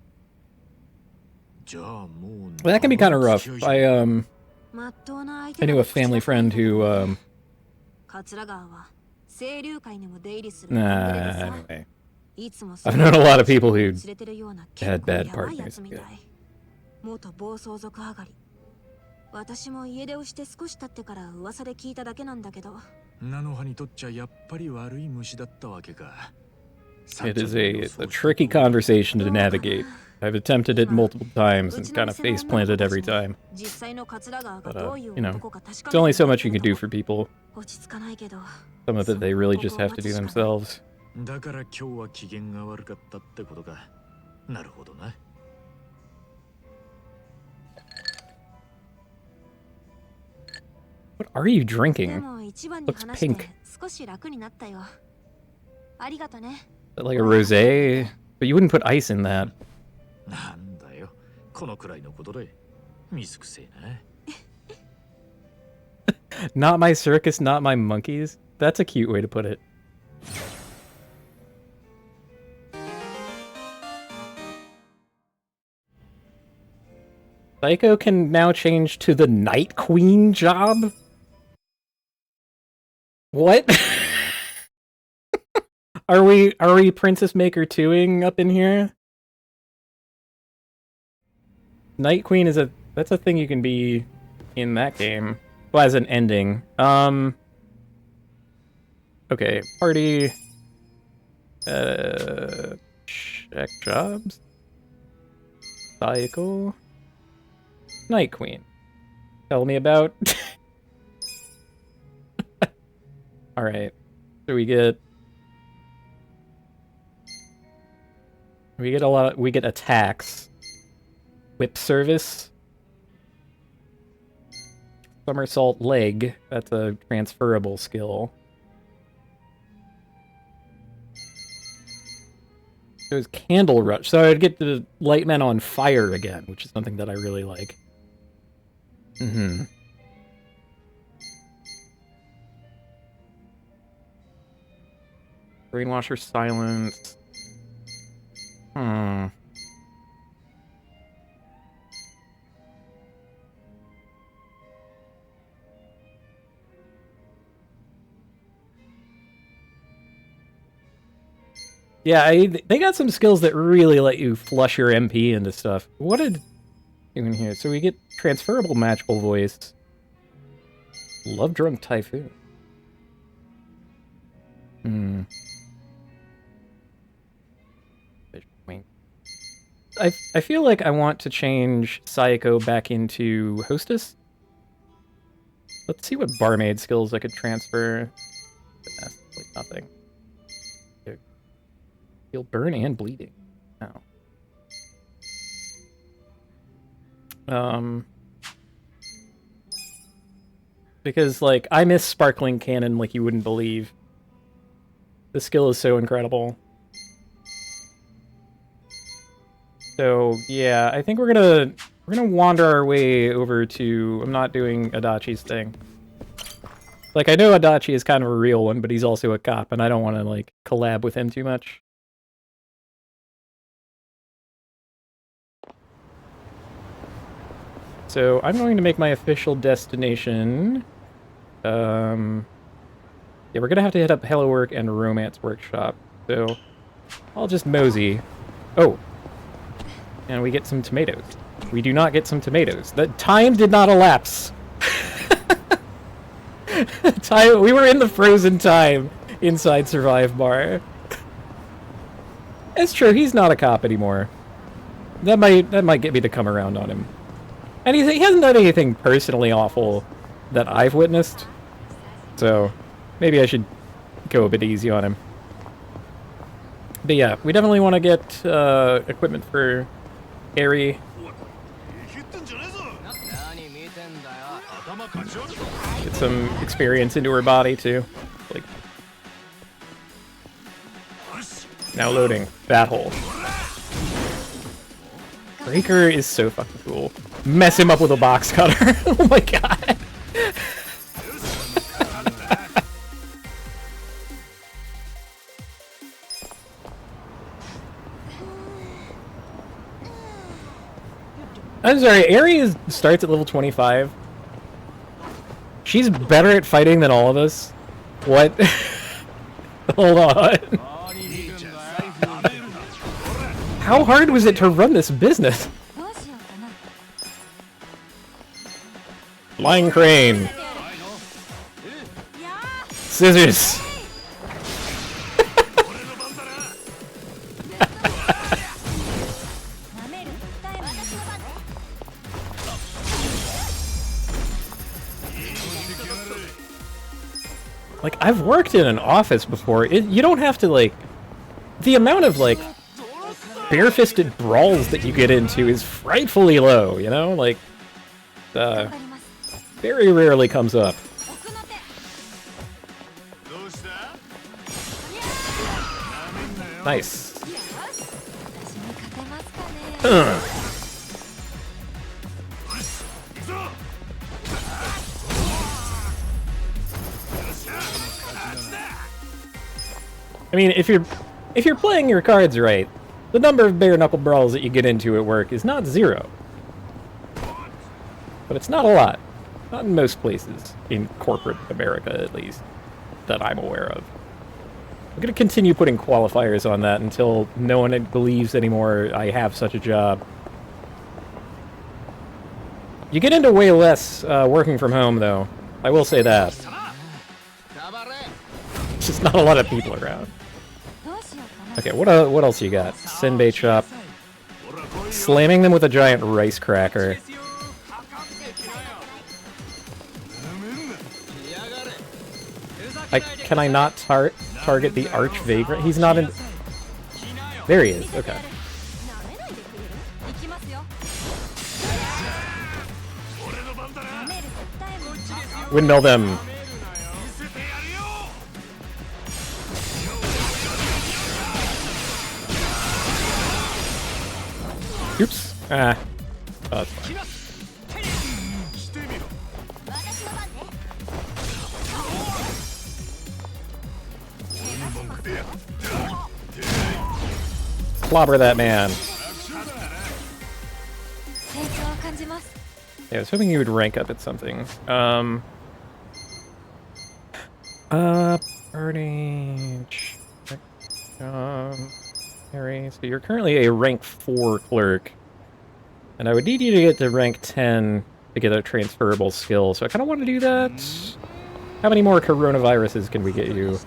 じゃあもう。 That can be kind of rough.まっとうな相 I 手 knew だ a と口だ family ったん friend だけど who, 桂川は清流会にも出入りする nah, 人でさ、 anyway. いつも I've known a lot of people who 連れてるような結 had 構 bad やばいや partners. つみたい。元暴走族上がり。私も家出をして少し経ってから噂で聞いただけなんだけど。菜の葉にとっちゃやっぱり悪い虫だったわけか。 It is a tricky conversation to navigate. I've attempted it multiple times and kind of face planted every time. 実際の桂川が But どういう you know, 男か確か it's only so much you can do for people. 落ち着かないけど Some of it they really just have to do themselves. だから今日は機嫌が悪かったってことか。なるほどな。 What are you で drinking? も一番に Looks 話して pink. 少し楽になったよ。ありがとね。 Is that like a rosé? But you wouldn't put ice in that. なんだよ。このくらいのことで。水くせえな。 Not my circus, not my monkeys. That's a cute way to put it. Psycho can now change to the Night Queen job? What? Are we Princess Maker 2ing up in here? Night Queen is that's a thing you can be in that game. Well, as an ending. Okay, party. Check jobs. Cycle. Night Queen. Tell me about. Alright. So we get we get attacks. Whip service. Somersault leg. That's a transferable skill. There's Candle Rush. So I'd get to light men on fire again, which is something that I really like. Mm-hmm. Brainwasher silence. Hmm. Yeah, they got some skills that really let you flush your MP into stuff. What did do in here? So we get transferable magical voice. Love Drunk Typhoon. Hmm. I feel like I want to change Sayako back into Hostess. Let's see what barmaid skills I could transfer. Like nothing. Heal burn and bleeding. Oh. Because like I miss Sparkling Cannon like you wouldn't believe. The skill is so incredible. So yeah, I think we're gonna wander our way over to. I'm not doing Adachi's thing. Like I know Adachi is kind of a real one, but he's also a cop, and I don't want to like collab with him too much. So I'm going to make my official destination. Yeah, we're gonna have to hit up Hello Work and Romance Workshop. So I'll just mosey. Oh. And we get some tomatoes. We do not get some tomatoes. The time did not elapse. We were in the frozen time inside Survive Bar. It's true, he's not a cop anymore. That might get me to come around on him. And he hasn't done anything personally awful that I've witnessed. So maybe I should go a bit easy on him. But yeah, we definitely want to get equipment for Eri. Get some experience into her body too. Like now loading Bat Hole. Breaker is so fucking cool. Mess him up with a box cutter. Oh my god. I'm sorry, Eri starts at level 25. She's better at fighting than all of us. What? Hold on. How hard was it to run this business? Flying crane. Scissors! 舐めると痛いもん。私の番ね。 Like, I've worked in an office before. You don't have to, like... The amount of, like, bare-fisted brawls that you get into is frightfully low, you know? Like, 頑張ります。 very rarely comes up. 奥の手。どうした？ Nice. 私に勝てますかね。 行くぞ。 I mean, if you're playing your cards right, the number of bare-knuckle brawls that you get into at work is not 0. But it's not a lot. Not in most places. In corporate America, at least. That I'm aware of. I'm gonna continue putting qualifiers on that until no one believes anymore I have such a job. You get into way less working from home, though. I will say that. There's just not a lot of people around. どうしようかな。 Okay, what else you got? Senbei chop. Slamming them with a giant rice cracker. Can I not target the arch vagrant? He's not in... There he is, okay. 舐めないでくれる？行きますよ。舐めると痛いもん。 Windmill them. Oops. Ah. Oh, that's fine. してみろ。私の番ね。 Clobber that man. 成長を感じます。 Yeah, I was hoping you would rank up at something. Burning. Harry. So you're currently a rank 4 clerk. And I would need you to get to rank 10 to get a transferable skill. So I kind of want to do that. How many more coronaviruses can we get you?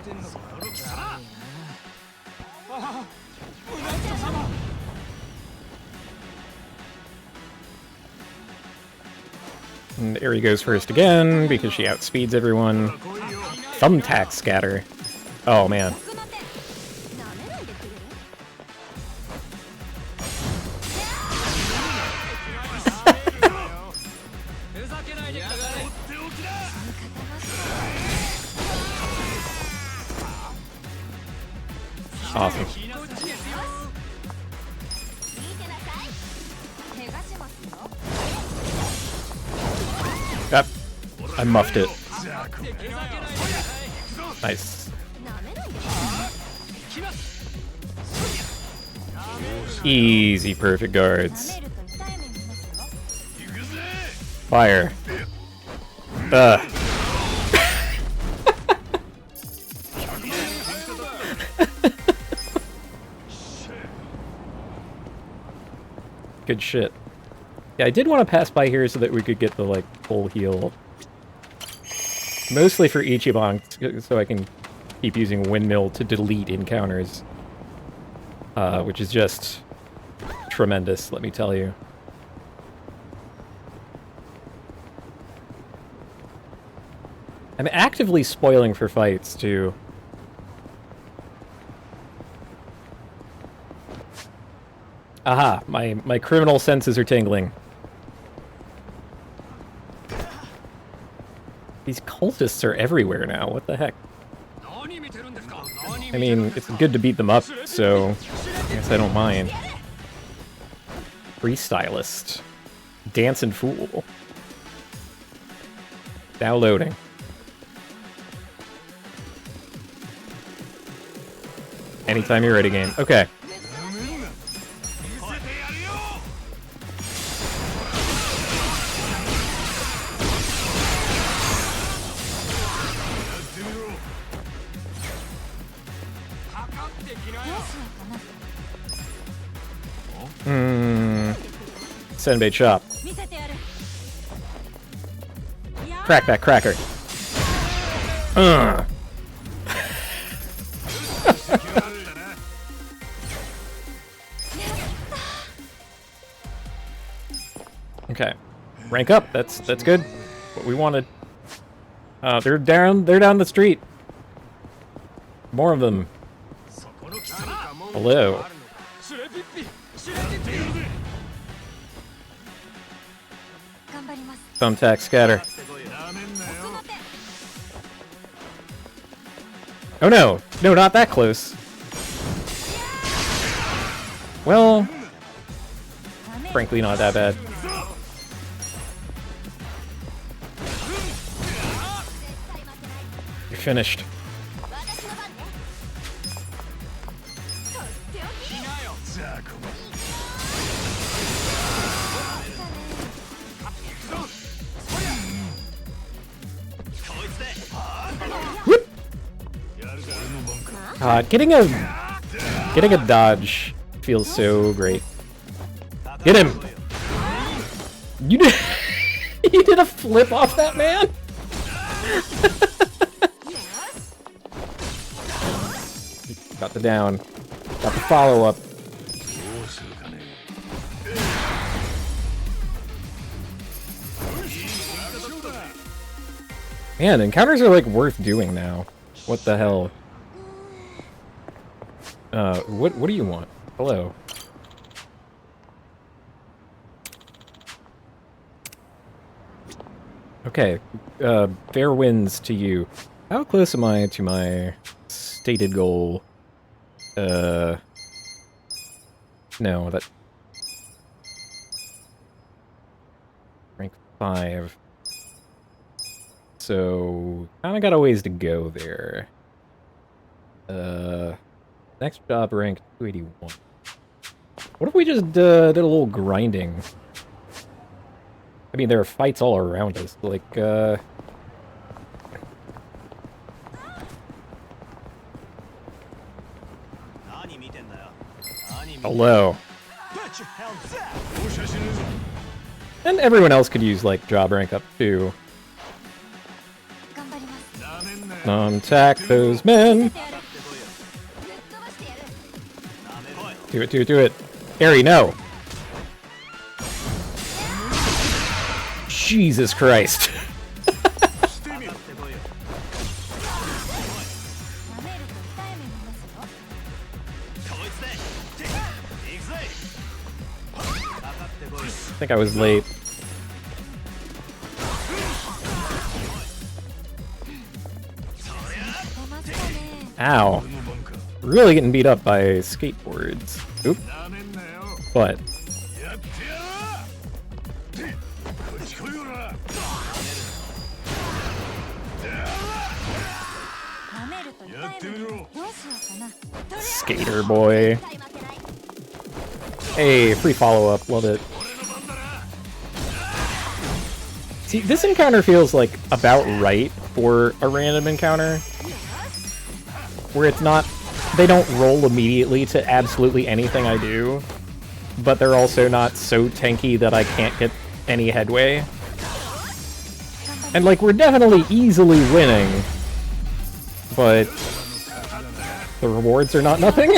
And Eri goes first again, because she outspeeds everyone. Thumbtack scatter. Oh, man. 奥の手。舐めないでくれる？ Awesome. 聞いてなさい。怪我しますよ。 Yep. I muffed it. Nice. 舐めないでくれる？ Easy perfect 舐 guards. めると痛い目見ますよ。 Fire. Good shit. Yeah, I did want to pass by here so that we could get the, like, full heal. Mostly for Ichiban, so I can keep using Windmill to delete encounters. Which is just tremendous, let me tell you. I'm actively spoiling for fights, too. Aha, my criminal senses are tingling. These cultists are everywhere now, what the heck? I mean, it's good to beat them up, so I guess I don't mind. Freestylist. Dancing Fool. Now loading. Anytime you're ready, game. Okay. Senbei chop. 見せてやる。 Crack that cracker. Okay. Rank up. That's good. What we wanted. They're down the street. More of them. Hello. Thumbtack scatter. Oh no! No, not that close. Well, frankly, not that bad. You're finished. Whoop. God, getting a dodge feels so great. Get him! You did you did a flip off that man? Got the down. Got the follow up. Man, encounters are like worth doing now. What the hell? What do you want? Hello. Okay, fair winds to you. How close am I to my stated goal? No, that... Rank 5. So, kinda got a ways to go there. Next job rank 281. What if we just did a little grinding? I mean, there are fights all around us, like, Hello. And everyone else could use, like, job rank up, too. Attack those men! Do it, do it, do it! Eri, no! Jesus Christ! I think I was late. Ow. Really getting beat up by skateboards. Oop. But. Skater boy. Hey, free follow-up. Love it. See, this encounter feels like about right for a random encounter. Where it's not... They don't roll immediately to absolutely anything I do. But they're also not so tanky that I can't get any headway. And, like, we're definitely easily winning. But... the rewards are not nothing.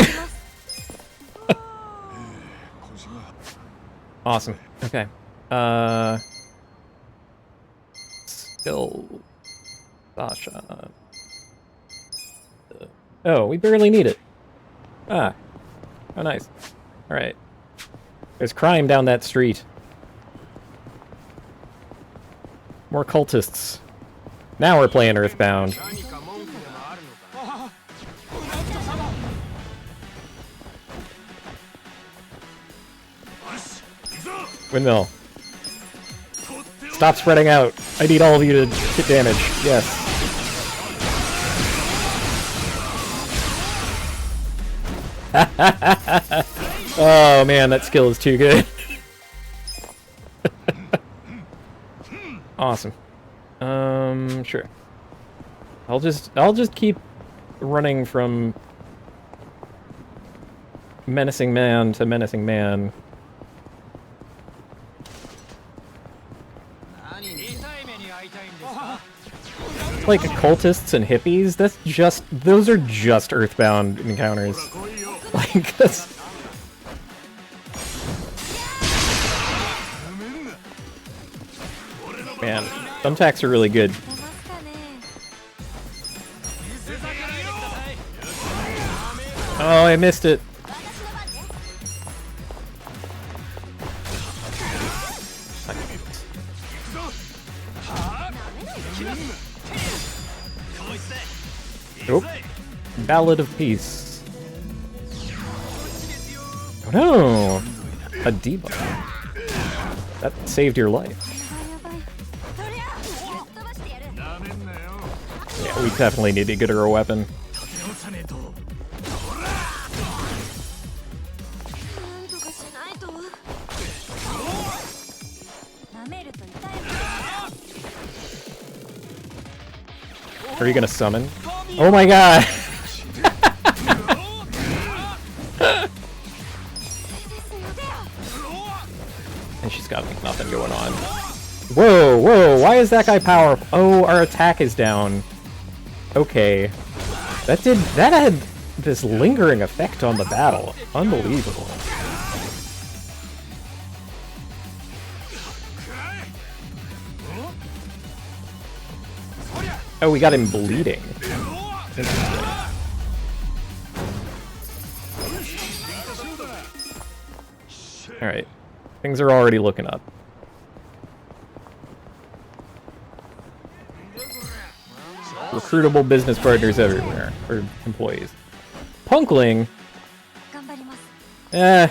Awesome. Okay. Still... Sasha... Oh, we barely need it. Ah. Oh, nice. Alright. There's crime down that street. More cultists. Now we're playing Earthbound. Windmill. Stop spreading out. I need all of you to hit damage. Yes. Oh man, that skill is too good. Awesome. Sure. I'll just keep running from menacing man to menacing man. Like cultists and hippies, those are just Earthbound encounters. Like, that's... Man, thumbtacks are really good. 出ますかね。 Oh, I missed it. Nope. Ballad of Peace. Oh no! A debuff. That saved your life. やばいやばい。そりゃぶっ飛ばしてやる。 Yeah, we definitely need to get her a weapon. 直さねえと。なんとかしないと。舐めると痛いもん。 Are you gonna summon? Oh my god! And she's got like nothing going on. Whoa, whoa, why is that guy powerful? Oh, our attack is down. Okay. That had this lingering effect on the battle. Unbelievable. Oh, we got him bleeding. Interesting. Alright. Things are already looking up. Recruitable business partners everywhere. Or employees. Punkling? 頑張ります。 Eh.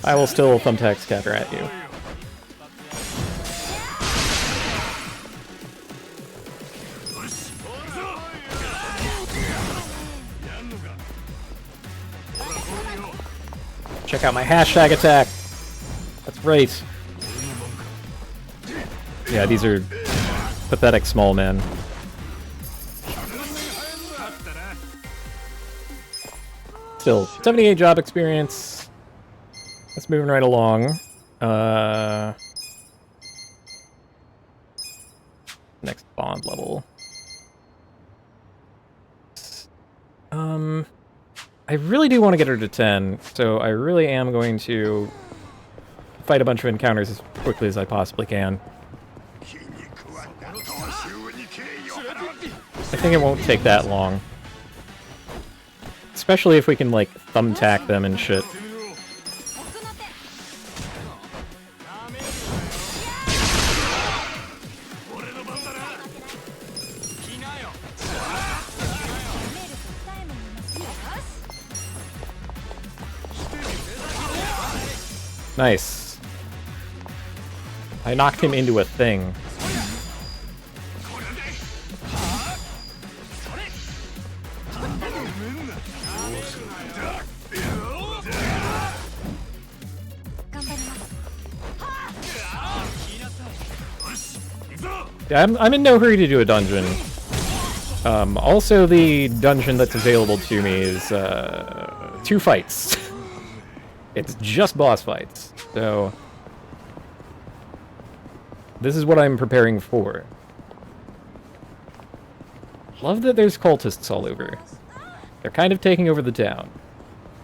I will still thumbtack scatter at you. Check out my hashtag attack! That's right. Yeah, these are pathetic small men. Still, 78 job experience. That's moving right along. Next bond level. I really do want to get her to 10, so I really am going to fight a bunch of encounters as quickly as I possibly can. I think it won't take that long. Especially if we can, like, thumbtack them and shit. Nice. I knocked him into a thing. Yeah, I'm in no hurry to do a dungeon. Also, the dungeon that's available to me is 2 fights. It's just boss fights, so this is what I'm preparing for. Love that there's cultists all over. They're kind of taking over the town.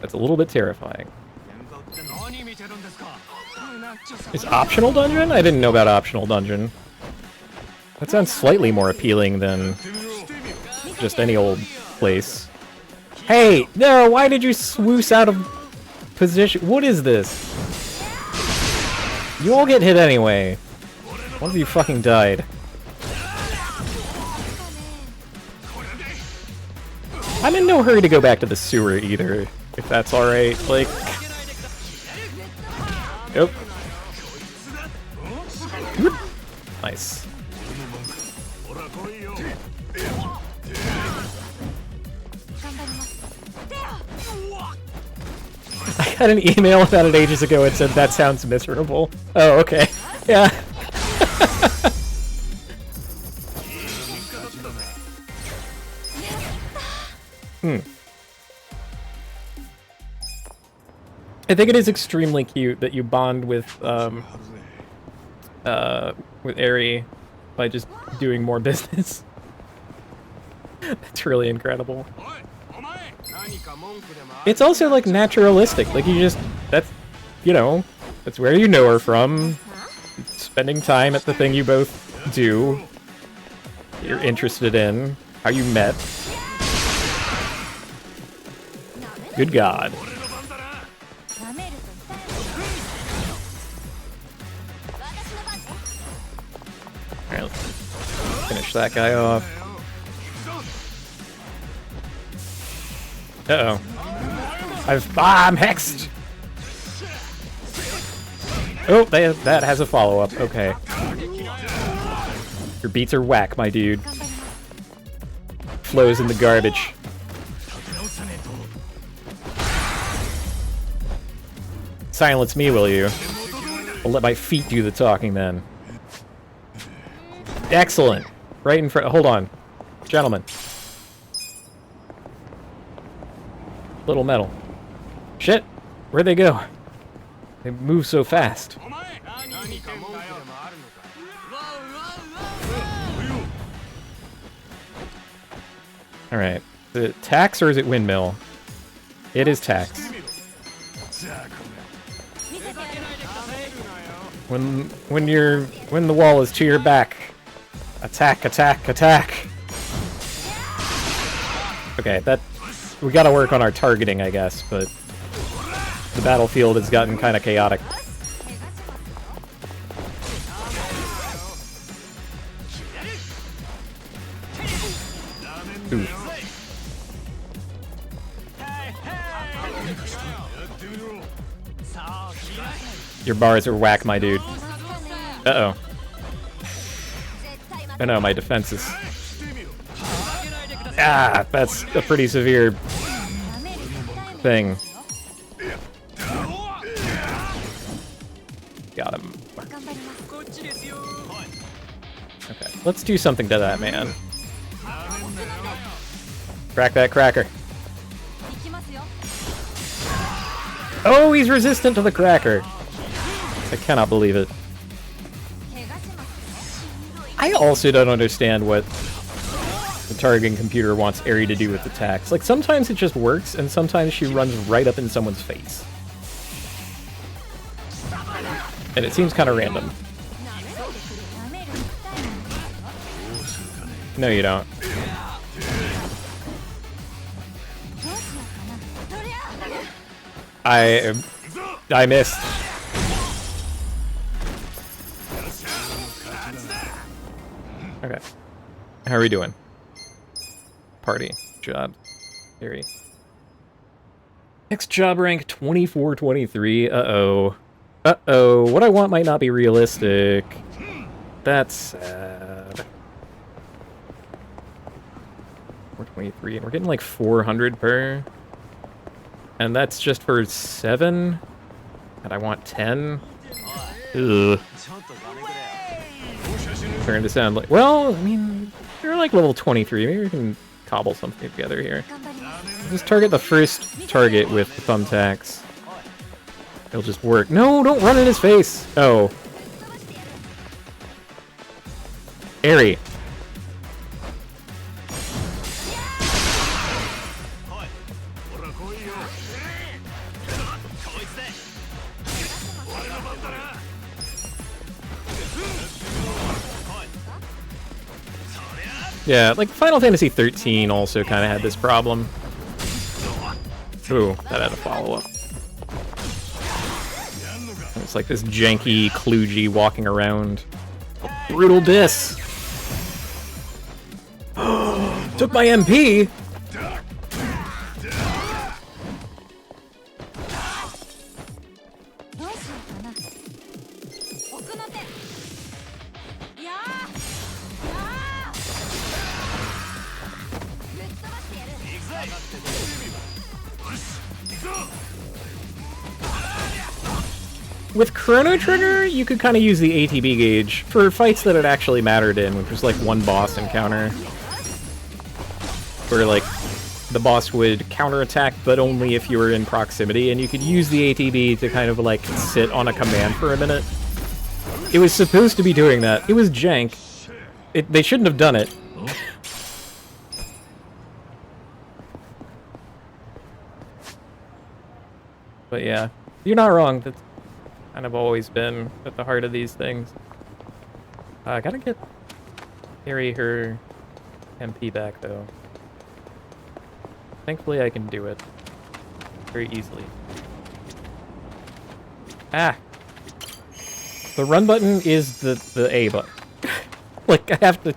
That's a little bit terrifying. Is optional dungeon? I didn't know about optional dungeon. That sounds slightly more appealing than just any old place. Hey, no, why did you swoosh out of position? What is this? You all get hit anyway. One of you fucking died. I'm in no hurry to go back to the sewer either, if that's alright. Like... Yep. Nice. I got an email about it ages ago. It said, that sounds miserable. Oh, okay. Yeah. I think it is extremely cute that you bond with Eri by just doing more business. That's really incredible. It's also like naturalistic. Like you just, that's, you know, that's where you know her from. It's spending time at the thing you both do. That you're interested in. How you met. Good God. 舐めると痛い私の番ね Alright, let's finish that guy off. Uh-oh. I'm hexed! Oh, that has a follow-up. Okay. Your beats are whack, my dude. Flows in the garbage. Silence me, will you? I'll let my feet do the talking then. Excellent. Right in front. Hold on. Gentlemen. Little metal. Shit. Where'd they go? They move so fast. Alright. Is it tax or is it windmill? It is tax. When the wall is to your back. Attack, attack, attack. Okay, we gotta work on our targeting, I guess, but the battlefield has gotten kind of chaotic. Ooh. Your bars are whack, my dude. Uh-oh. Oh no, my defenses. Ah, that's a pretty severe thing. Got him. Okay, let's do something to that man. Crack that cracker. Oh, he's resistant to the cracker. I cannot believe it. I also don't understand what the targeting computer wants Eri to do with attacks. Like, sometimes it just works, and sometimes she runs right up in someone's face. And it seems kind of random. No, you don't. I missed. Okay. How are we doing? Party. Job. Theory. Next job rank 24-23. Uh-oh. Uh-oh. What I want might not be realistic. That's sad. 423. And we're getting like 400 per. And that's just for 7. And I want 10. Ugh. Starting to sound like... Well, I mean, you're like level 23. Maybe we can cobble something together here. Just target the first target with the thumbtacks. It'll just work. No, don't run in his face! Oh. Eri. Yeah, like Final Fantasy 13 also kind of had this problem. Ooh, that had a follow-up. It's like this janky kludgy walking around. Brutal Dis! Took my MP! With Chrono Trigger, you could kind of use the ATB gauge for fights that it actually mattered in, which was like one boss encounter. Where like, the boss would counterattack, but only if you were in proximity, and you could use the ATB to kind of like sit on a command for a minute. It was supposed to be doing that. It was jank. They shouldn't have done it. But yeah, you're not wrong. That's kind of always been at the heart of these things. I gotta carry her MP back, though. Thankfully, I can do it very easily. Ah! The run button is the A button. Like, I have to...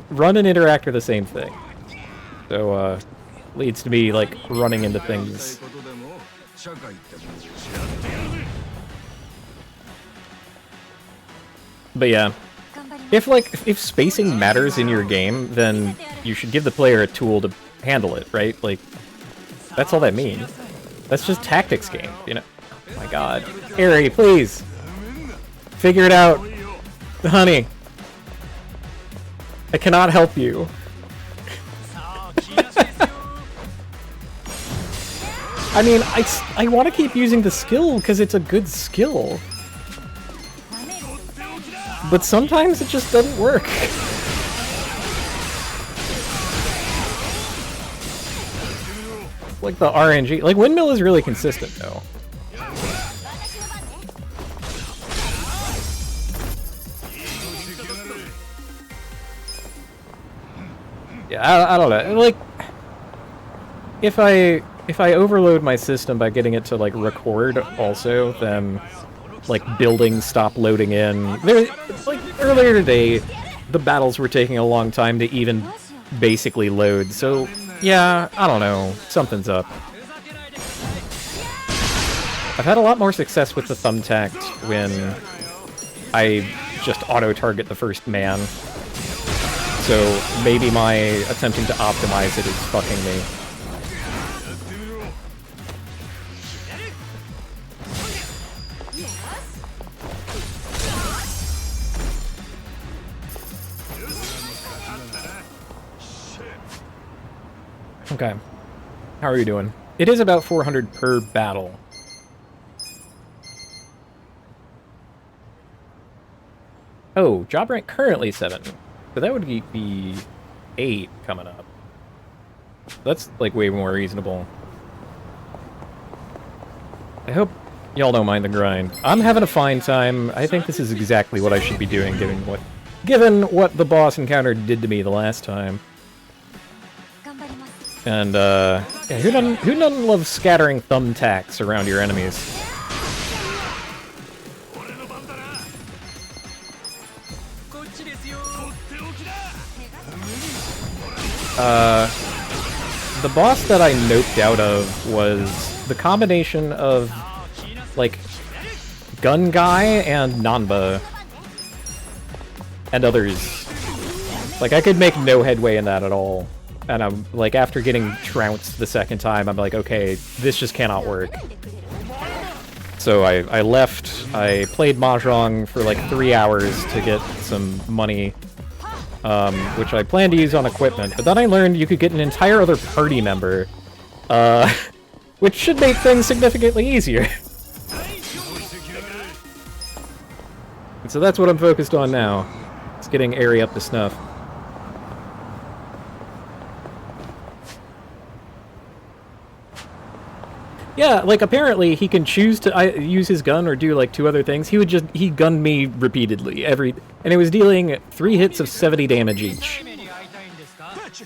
run and interact are the same thing. So, leads to me, like, running into things. But yeah. If spacing matters in your game, then you should give the player a tool to handle it, right? Like, that's all that means. That's just tactics game, you know? Oh my god. Eri, please! Figure it out! Honey! I cannot help you. I mean, I want to keep using the skill because it's a good skill. But sometimes it just doesn't work. Like the RNG. Like, Windmill is really consistent, though. Yeah, I don't know. Like, if I overload my system by getting it to, like, record also, then, like, buildings stop loading in. Like, earlier today, the battles were taking a long time to even basically load, so, yeah, I don't know. Something's up. I've had a lot more success with the thumbtack when I just auto-target the first man. So maybe my attempting to optimize it is fucking me. Okay. How are you doing? It is about 400 per battle. Oh, job rank currently 7. So that would be 8 coming up. That's, like, way more reasonable. I hope y'all don't mind the grind. I'm having a fine time. I think this is exactly what I should be doing, given what the boss encounter did to me the last time. And, yeah, who doesn't love scattering thumbtacks around your enemies? The boss that I noped out of was the combination of, like, Gun Guy and Nanba. And others. Like, I could make no headway in that at all. And I'm, like, after getting trounced the second time, I'm like, okay, this just cannot work. So I left, I played Mahjong for, like, 3 hours to get some money. Which I planned to use on equipment, but then I learned you could get an entire other party member, which should make things significantly easier. And so that's what I'm focused on now. It's getting Eri up to snuff. Yeah, like, apparently he can choose to use his gun or do, like, 2 other things. He gunned me repeatedly, and it was dealing 3 hits of 70 damage each.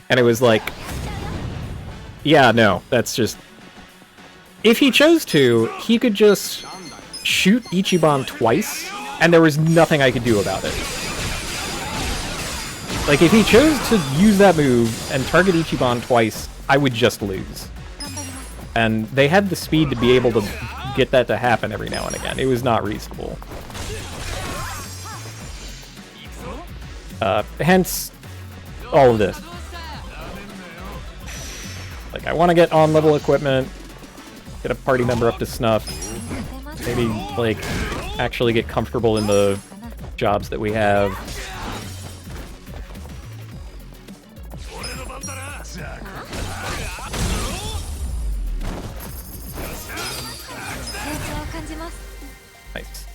And it was like, yeah, no, that's just... If he chose to, he could just shoot Ichiban twice, and there was nothing I could do about it. Like, if he chose to use that move and target Ichiban twice, I would just lose. And they had the speed to be able to get that to happen every now and again. It was not reasonable. Hence, all of this. Like, I want to get on-level equipment, get a party member up to snuff, maybe, like, actually get comfortable in the jobs that we have. Nice.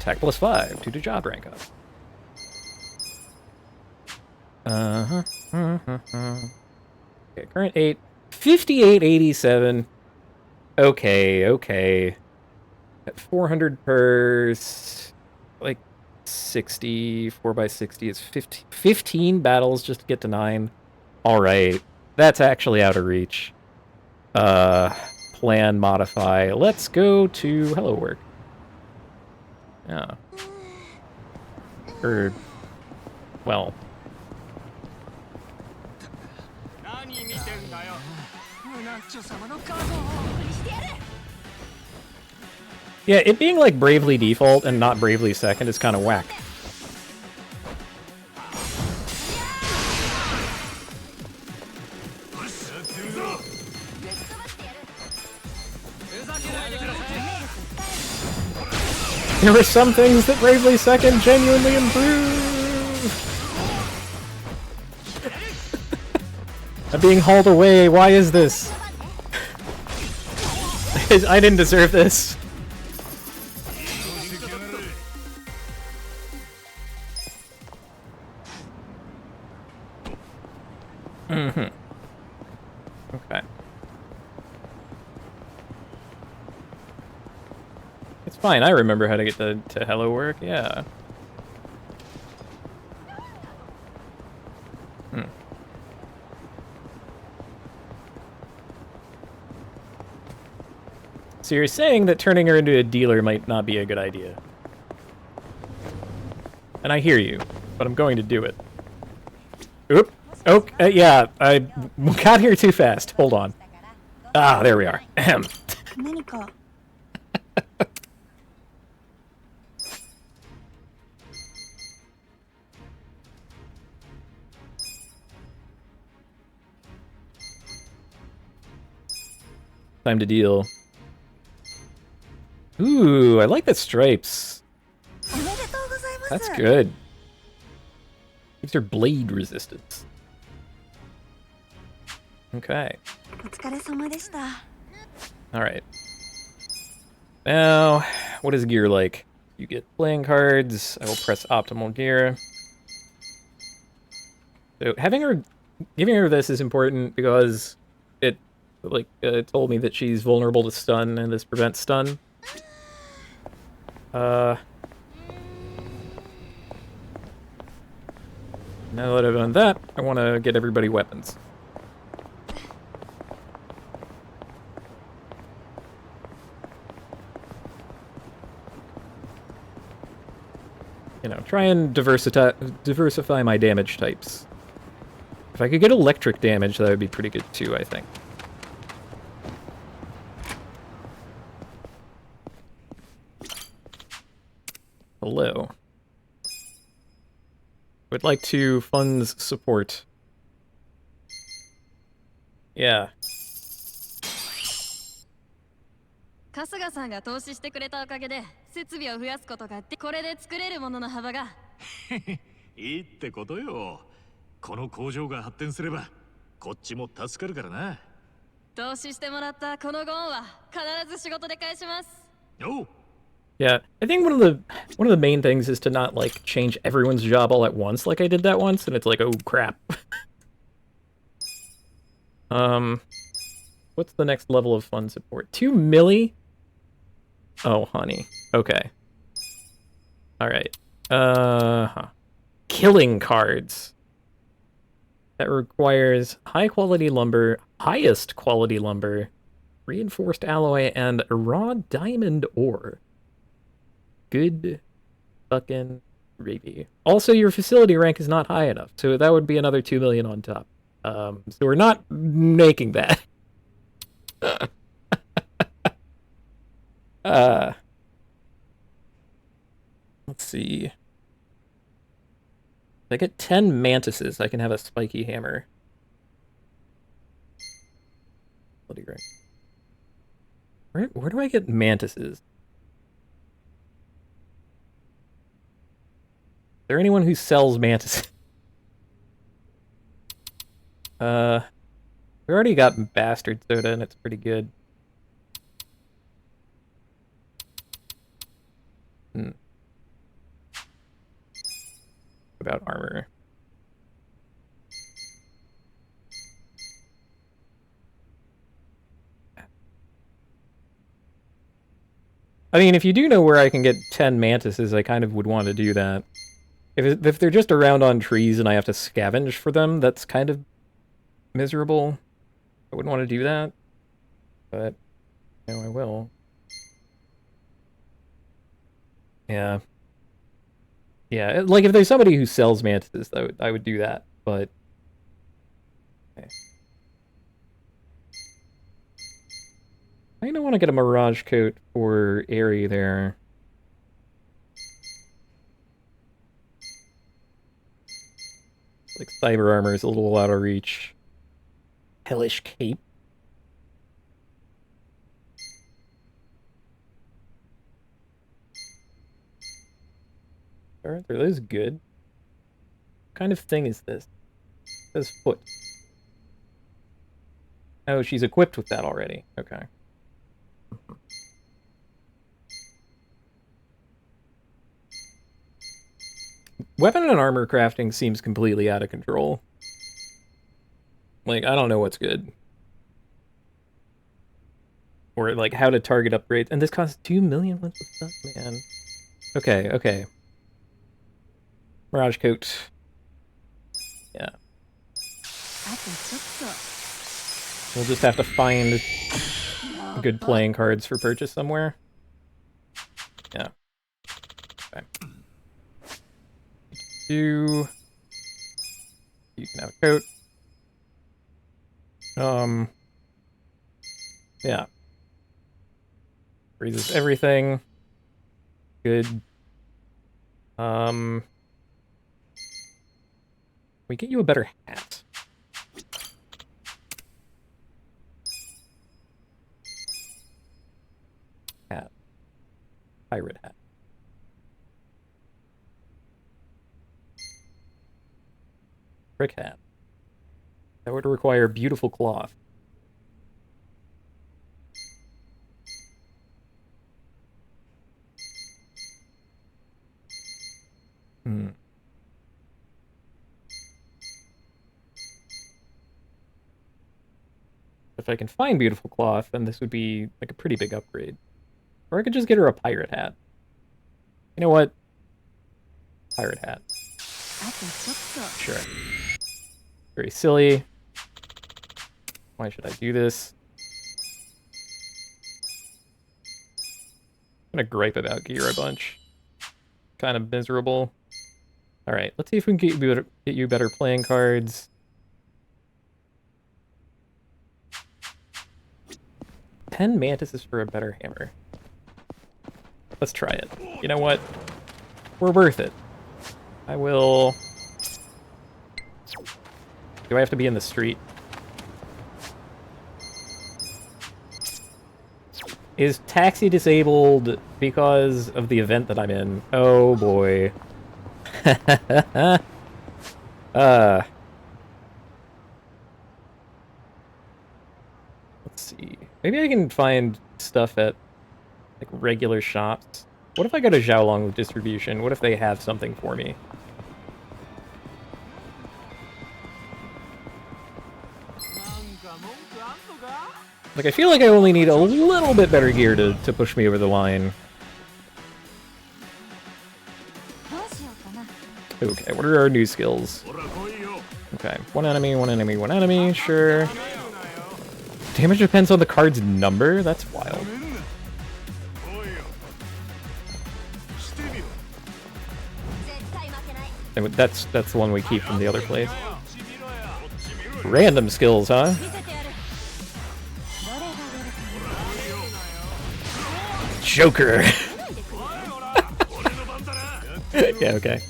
Attack +5 due to job rank up. Okay, current 8. 5887. Okay. At 400 per... Like, 60, 4x60 is 15 battles just to get to 9. Alright, that's actually out of reach. Plan, modify. Let's go to Hello Work. Yeah. Or, well... Yeah, it being like Bravely Default and not Bravely Second is kind of whack. There were some things that Bravely Second genuinely improved. I'm being hauled away. Why is this? I didn't deserve this. Mm-hmm. Okay. It's fine, I remember how to get to Hello Work, yeah. So you're saying that turning her into a dealer might not be a good idea. And I hear you, but I'm going to do it. Oop. Oh, yeah, I got here too fast. Hold on. Ah, there we are. Ahem. Time to deal. Ooh, I like the stripes. That's good. Gives her blade resistance. Okay. Alright. Now, what is gear like? You get playing cards. I will press optimal gear. So giving her this is important because it told me that she's vulnerable to stun, and this prevents stun. Now that I've done that, I want to get everybody weapons. You know, try and diversify my damage types. If I could get electric damage, that would be pretty good too, I think. Hello. Would like to funds support. Yeah. 春日さんが投資してくれたおかげで設備を増やすことがでこれで作れるものの幅がいいってことよ。この工場が発展すればこっちも助かるからな。投資してもらったこのゴーンは必ず仕事で返します。おう。 Yeah, I think one of the main things is to not like change everyone's job all at once, like I did that once, and it's like, oh crap. What's the next level of fund support? 2 milli? Oh, honey. Okay. All right. Killing cards. That requires high quality lumber, highest quality lumber, reinforced alloy, and raw diamond ore. Good fucking gravy. Also, your facility rank is not high enough, so that would be another 2 million on top. So we're not making that. Let's see. If I get 10 mantises, I can have a spiky hammer. Bloody great. Where do I get mantises? Is there anyone who sells mantises? We already got Bastard Soda, and it's pretty good. What about armor? I mean, if you do know where I can get 10 mantises, I kind of would want to do that. If they're just around on trees and I have to scavenge for them, that's kind of miserable. I wouldn't want to do that, but I will. Yeah. Yeah, like if there's somebody who sells mantises, I would do that, but... Okay. I don't want to get a Mirage Coat for Aerie there. Like, Cyber Armor is a little out of reach. Hellish Cape. Are those good? What kind of thing is this? It says foot. Oh, she's equipped with that already. Okay. Weapon and armor crafting seems completely out of control. Like, I don't know what's good. Or, like, how to target upgrades. And this costs 2 million? What the fuck, man? Okay, okay. Mirage Coat. Yeah. We'll just have to find good playing cards for purchase somewhere. Yeah. Okay. You can have a coat. Yeah. Freezes everything. Good. We get you a better hat. Hat. Pirate hat. Brick hat. That would require beautiful cloth. Hmm. If I can find beautiful cloth, then this would be like a pretty big upgrade. Or I could just get her a pirate hat. You know what? Pirate hat. Sure. Very silly. Why should I do this? I'm gonna gripe about gear a bunch. Kind of miserable. Alright, let's see if we can get you better playing cards. 10 mantises for a better hammer. Let's try it. You know what? We're worth it. I will... Do I have to be in the street? Is taxi disabled because of the event that I'm in? Oh boy. Let's see. Maybe I can find stuff at like regular shops. What if I go to Xiaolong with distribution? What if they have something for me? Like, I feel like I only need a little bit better gear to push me over the line. Okay, what are our new skills? Okay, one enemy, sure. Damage depends on the card's number? That's wild. And that's the one we keep from the other place. Random skills, huh? Joker! Yeah, okay.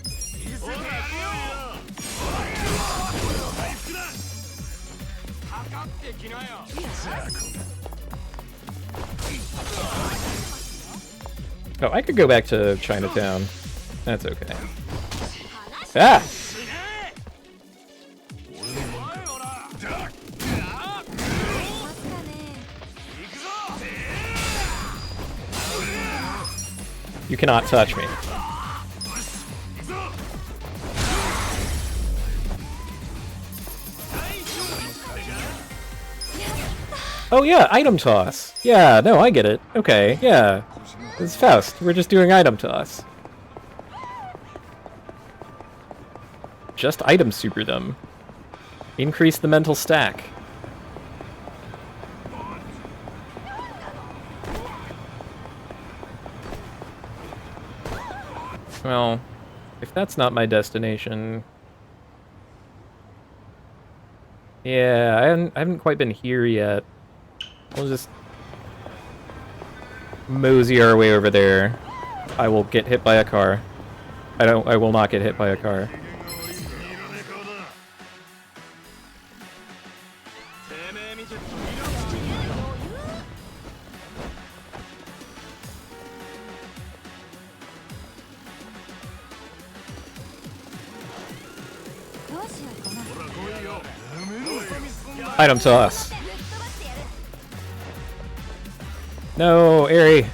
Oh, I could go back to Chinatown. That's okay. Ah! You cannot touch me. Oh yeah, item toss. Yeah, no, I get it. Okay, yeah. It's Faust. We're just doing item toss. Just item super them. Increase the mental stack. Well, if that's not my destination... Yeah, I haven't quite been here yet. We'll just mosey our way over there. I will get hit by a car. I will not get hit by a car. Item toss. No, Eri. It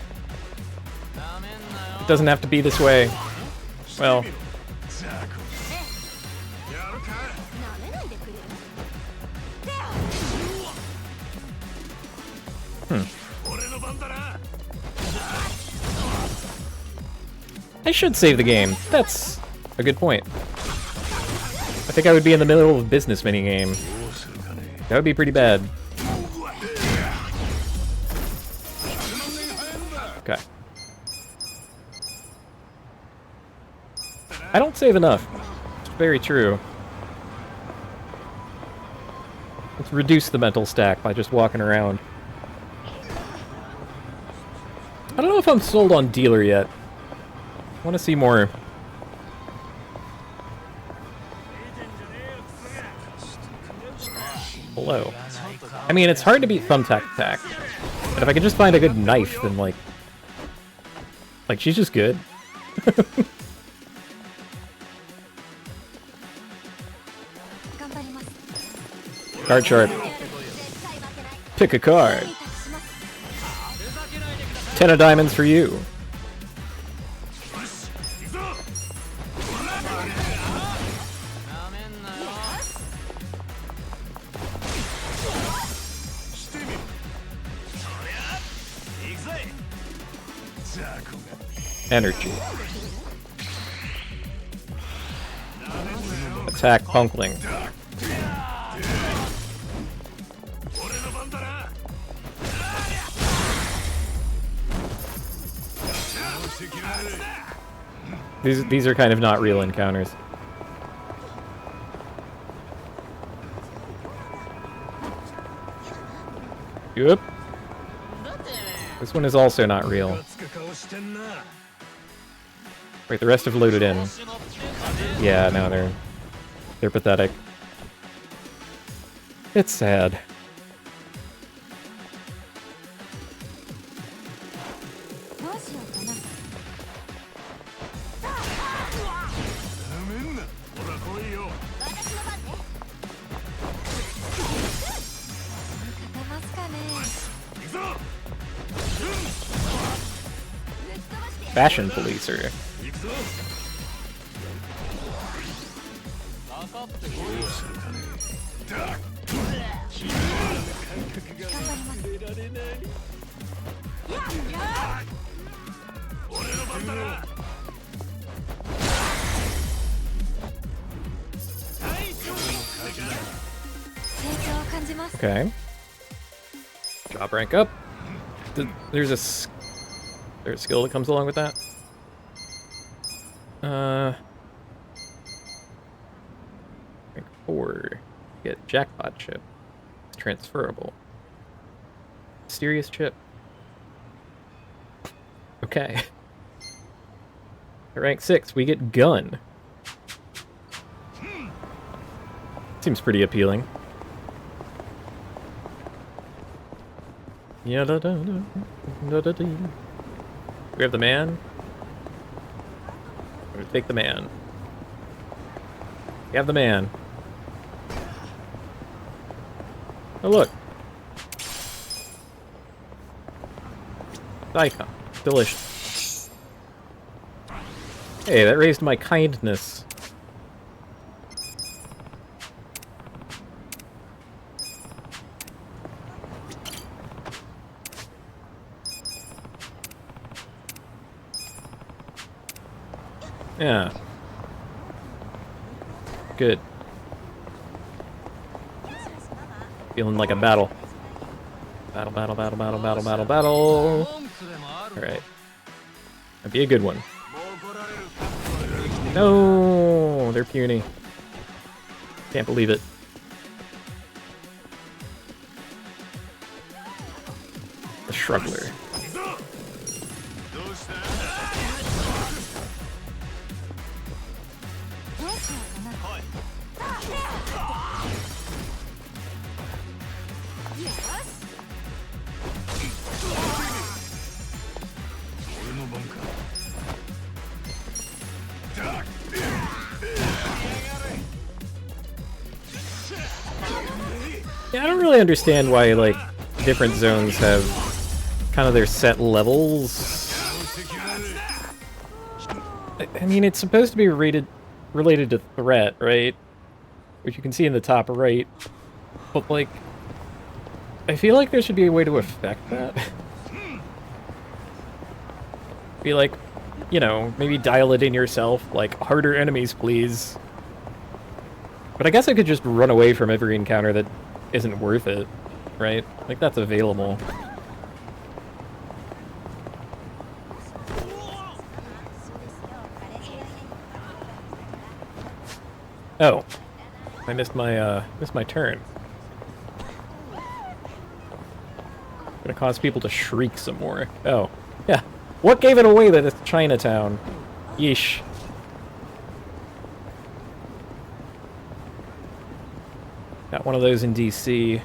doesn't have to be this way. Well. I should save the game. That's a good point. I think I would be in the middle of a business minigame. That would be pretty bad. Okay. I don't save enough. It's very true. Let's reduce the mental stack by just walking around. I don't know if I'm sold on dealer yet. I want to see more. Hello. I mean, it's hard to beat Thumbtack Attack. But if I could just find a good knife, then like she's just good. Card sharp. Pick a card. 10 of diamonds for you. Energy. Attack Punkling. These are kind of not real encounters. Yep. This one is also not real. Wait, the rest have loaded in. Yeah, no, they're pathetic. It's sad. Fashion policer. Okay. Job rank up. There's a skill that comes along with that. Rank 4. Get jackpot chip. It's transferable. Mysterious chip. Okay. At rank 6, we get gun. Seems pretty appealing. Yeah, we have the man. We're gonna take the man. We have the man. Oh look. Icon. Delicious. Hey, that raised my kindness. Yeah. Good. Feeling like a battle. Battle, battle, battle, battle, battle, battle, battle. Alright. That'd be a good one. No, they're puny. Can't believe it. The Shrugler. Yeah, I don't really understand why, like, different zones have kind of their set levels. I mean, it's supposed to be related to threat, right? Which you can see in the top right. But, like, I feel like there should be a way to affect that. Be like, you know, maybe dial it in yourself, like, harder enemies, please. But I guess I could just run away from every encounter that isn't worth it, right? Like, that's available. Oh. I missed my turn. Gonna cause people to shriek some more. Oh. Yeah. What gave it away that it's Chinatown? Yeesh. Got one of those in DC.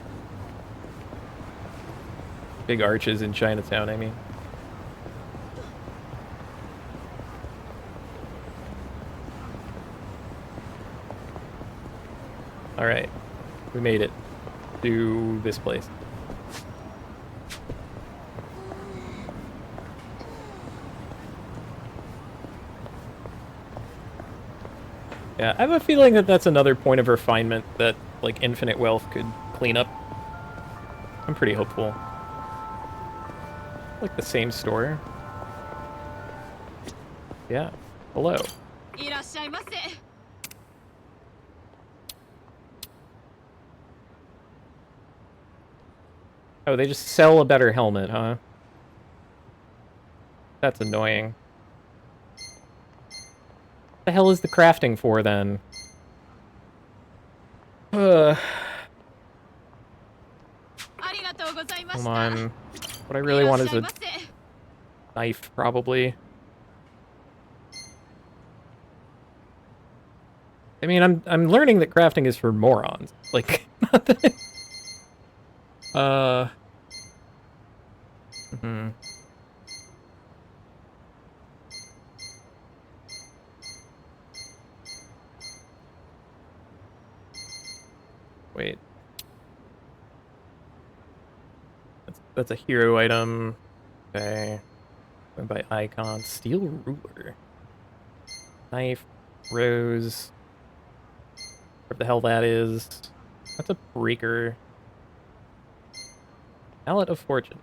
Big arches in Chinatown, I mean. Alright. We made it to this place. Yeah, I have a feeling that that's another point of refinement that, like, Infinite Wealth could clean up. I'm pretty hopeful. Like the same store. Yeah. Hello. Oh, they just sell a better helmet, huh? That's annoying. What the hell is the crafting for, then? Come on. What I really want is a knife, probably. I mean, I'm learning that crafting is for morons. Like, not that... Wait. That's a hero item. Okay. Going by icon. Steel ruler. Knife. Rose. What the hell that is. That's a breaker. Mallet of Fortune.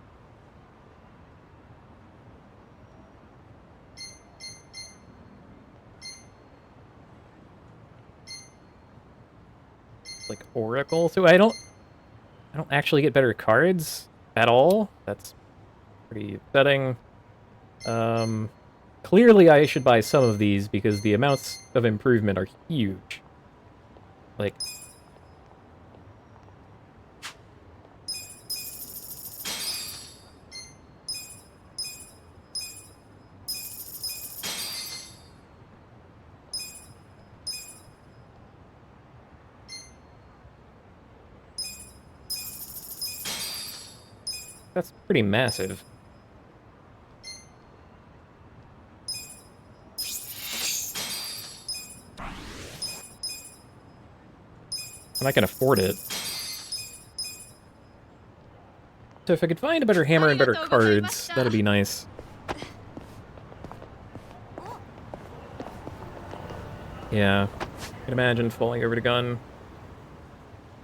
Like Oracle. So I don't actually get better cards at all. That's pretty upsetting. Clearly I should buy some of these because the amounts of improvement are huge. Like, that's pretty massive. And I can afford it. So if I could find a better hammer and better cards, that'd be nice. Yeah. I can imagine falling over to gun.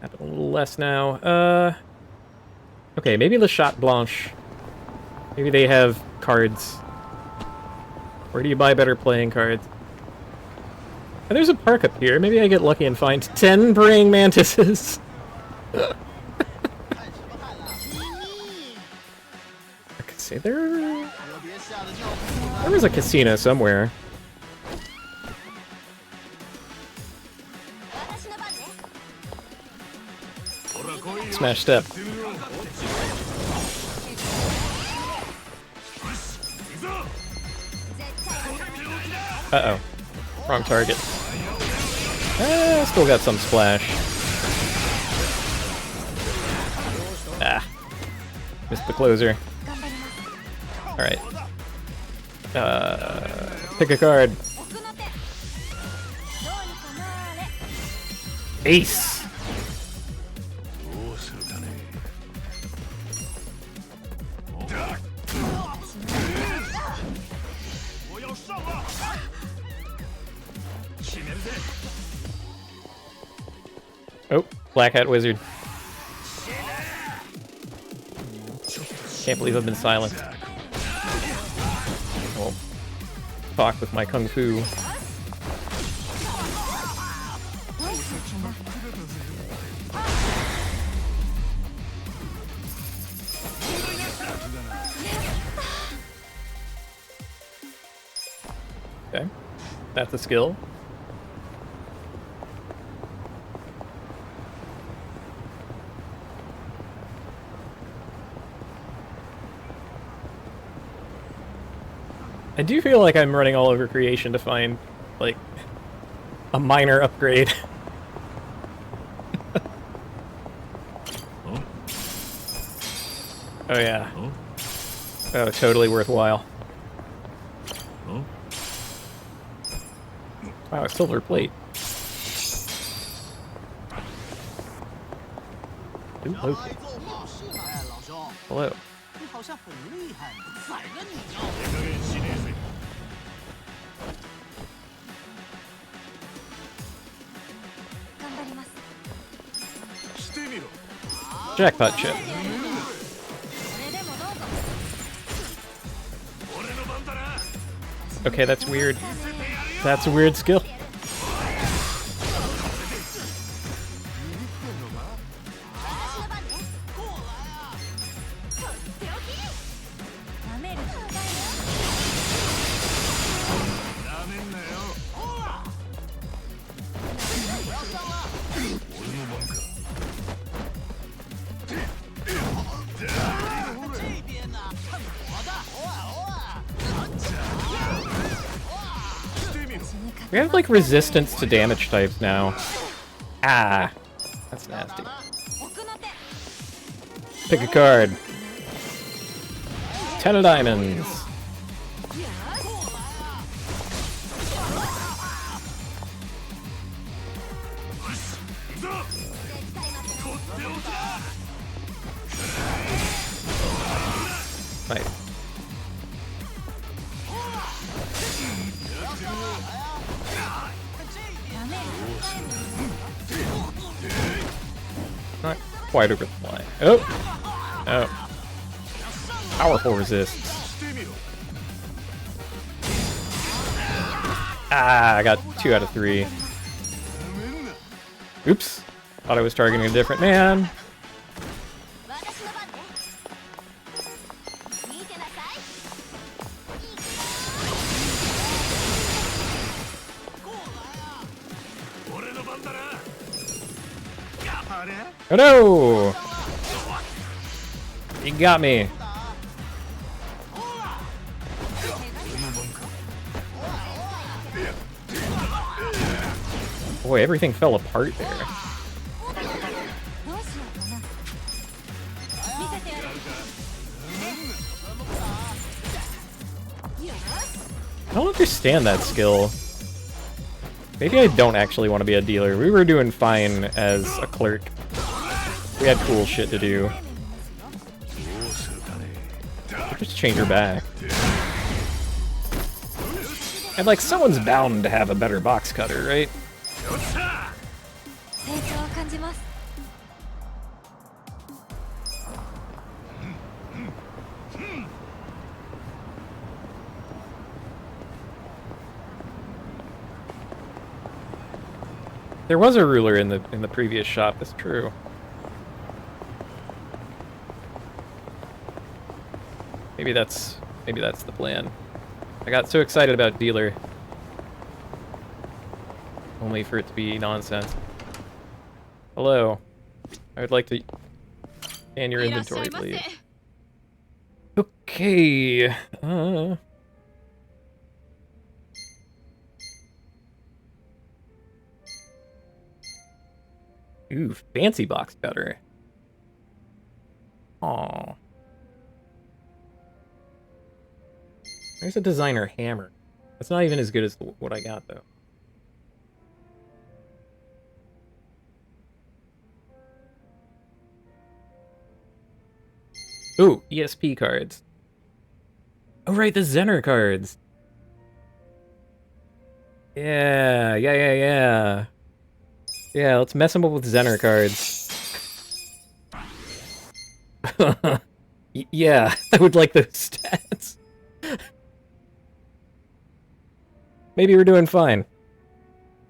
Happen a little less now. Okay, maybe the Shot Blanche. Maybe they have cards. Where do you buy better playing cards? And there's a park up here. Maybe I get lucky and find 10 praying mantises. I could say there was a casino somewhere. Smash step. Uh-oh. Wrong target. Still got some splash. Ah. Missed the closer. Alright. Pick a card. Ace! Oh, Black Hat Wizard. Can't believe I've been silent. Well, talk with my kung fu. Okay, that's a skill. I do feel like I'm running all over creation to find, like, a minor upgrade. Huh? Oh yeah. Huh? Oh, totally worthwhile. Huh? Wow, a silver plate. Ooh, okay. Hello. 你好像很厉害，宰了你呀！ Jackpot chip. Okay, that's weird. That's a weird skill. We have, like, resistance to damage types now. Ah. That's nasty. Pick a card. 10 of diamonds. Nice. Not quite over the line. Oh! Oh. Powerful resists. Ah, I got 2 out of 3. Oops. Thought I was targeting a different man. Oh no! You got me. Boy, everything fell apart there. I don't understand that skill. Maybe I don't actually want to be a dealer. We were doing fine as a clerk. We had cool shit to do. Just change her back. And like, someone's bound to have a better box cutter, right? There was a ruler in the previous shop. That's true. Maybe that's the plan. I got so excited about dealer, only for it to be nonsense. Hello. I would like to scan your inventory, please. Okay. Ooh, fancy box cutter. Aw. There's a designer hammer. That's not even as good as what I got, though. Ooh, ESP cards. Oh, right, the Zener cards. Yeah. Yeah, let's mess them up with Zener cards. Yeah, I would like those stats. Maybe we're doing fine.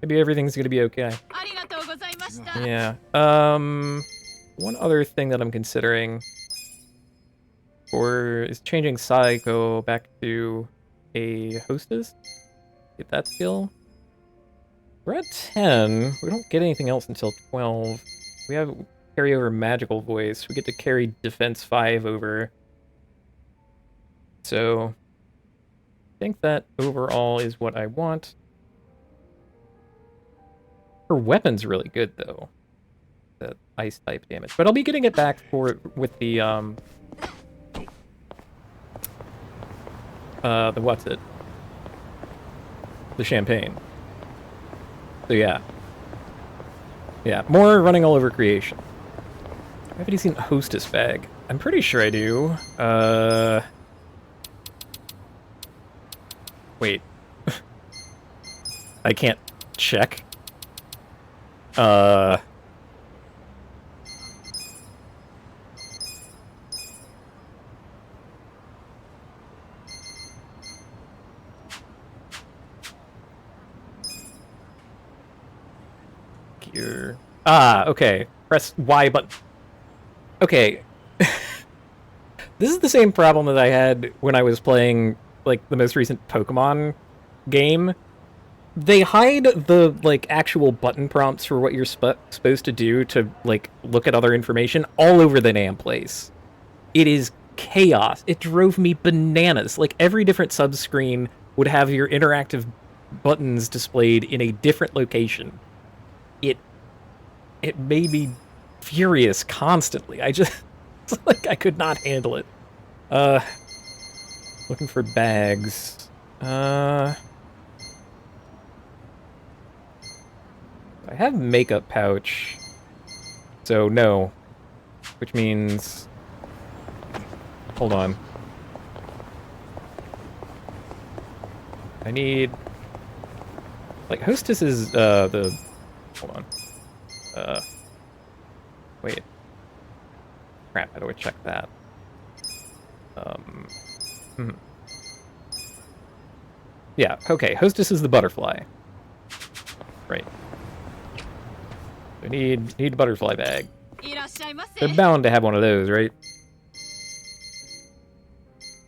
Maybe everything's gonna be okay. Yeah. One other thing that I'm considering is changing Saiko back to a hostess. Get that skill. We're at 10. We don't get anything else until 12. We have carry over magical voice. We get to carry defense 5 over. So I think that overall is what I want. Her weapon's really good though. The ice type damage. But I'll be getting it back with the what's it? The champagne. So yeah. Yeah, more running all over creation. Haven't you seen Hostess Bag? I'm pretty sure I do. Wait. I can't check. Gear. Ah, okay. Press Y button. Okay. This is the same problem that I had when I was playing, like, the most recent Pokemon game. They hide the, like, actual button prompts for what you're supposed to do to, like, look at other information all over the damn place. It is chaos. It drove me bananas. Like, every different subscreen would have your interactive buttons displayed in a different location. It made me furious constantly. I just, like, I could not handle it. Looking for bags. I have makeup pouch. So no. Which means... Hold on. I need... Like, Hostess is, the... Hold on. Wait. Crap, how do I check that? Yeah, okay, Hostess is the butterfly. Right. I need a butterfly bag. They're bound to have one of those, right?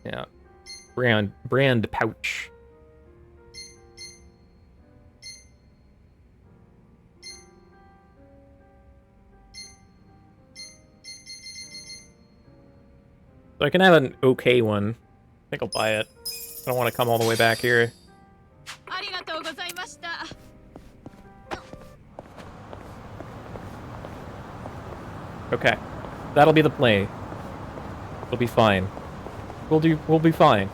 Yeah. Brand pouch. So I can have an okay one. I think I'll buy it. I don't want to come all the way back here. Okay. That'll be the play. It'll be fine. We'll be fine.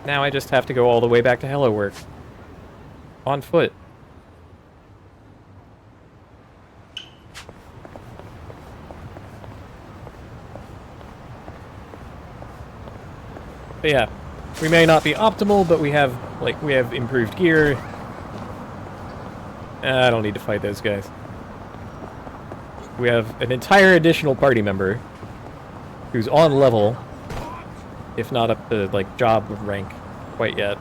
Now I just have to go all the way back to Hello Works. On foot. But yeah, we may not be optimal, but we have improved gear. I don't need to fight those guys. We have an entire additional party member who's on level, if not up to, like, job rank quite yet.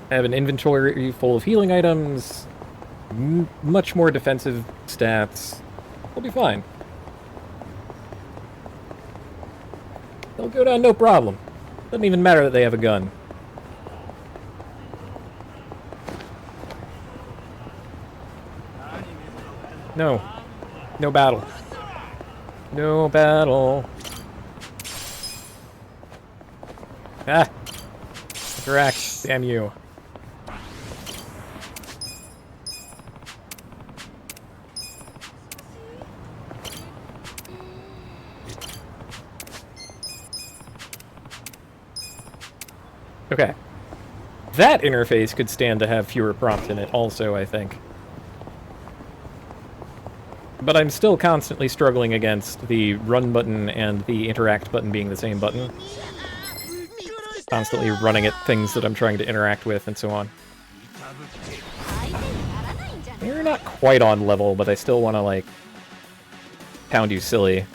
I have an inventory full of healing items, much more defensive stats. We'll be fine. They'll go down no problem. Doesn't even matter that they have a gun. No. No battle. No battle. Ah! Interact, damn you. Okay. That interface could stand to have fewer prompts in it also, I think. But I'm still constantly struggling against the run button and the interact button being the same button. Constantly running at things that I'm trying to interact with and so on. They're not quite on level, but I still want to, like, pound you silly.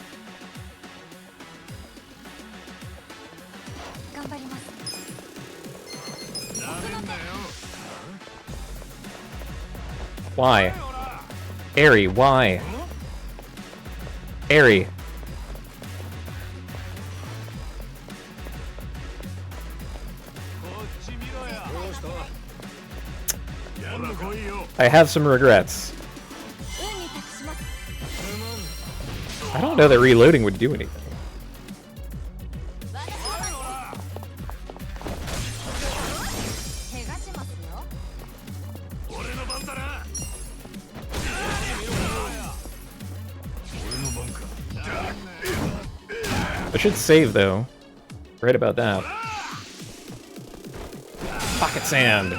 Why? Eri, why? Eri. I have some regrets. I don't know that reloading would do anything. I should save, though. Right about that. Pocket sand.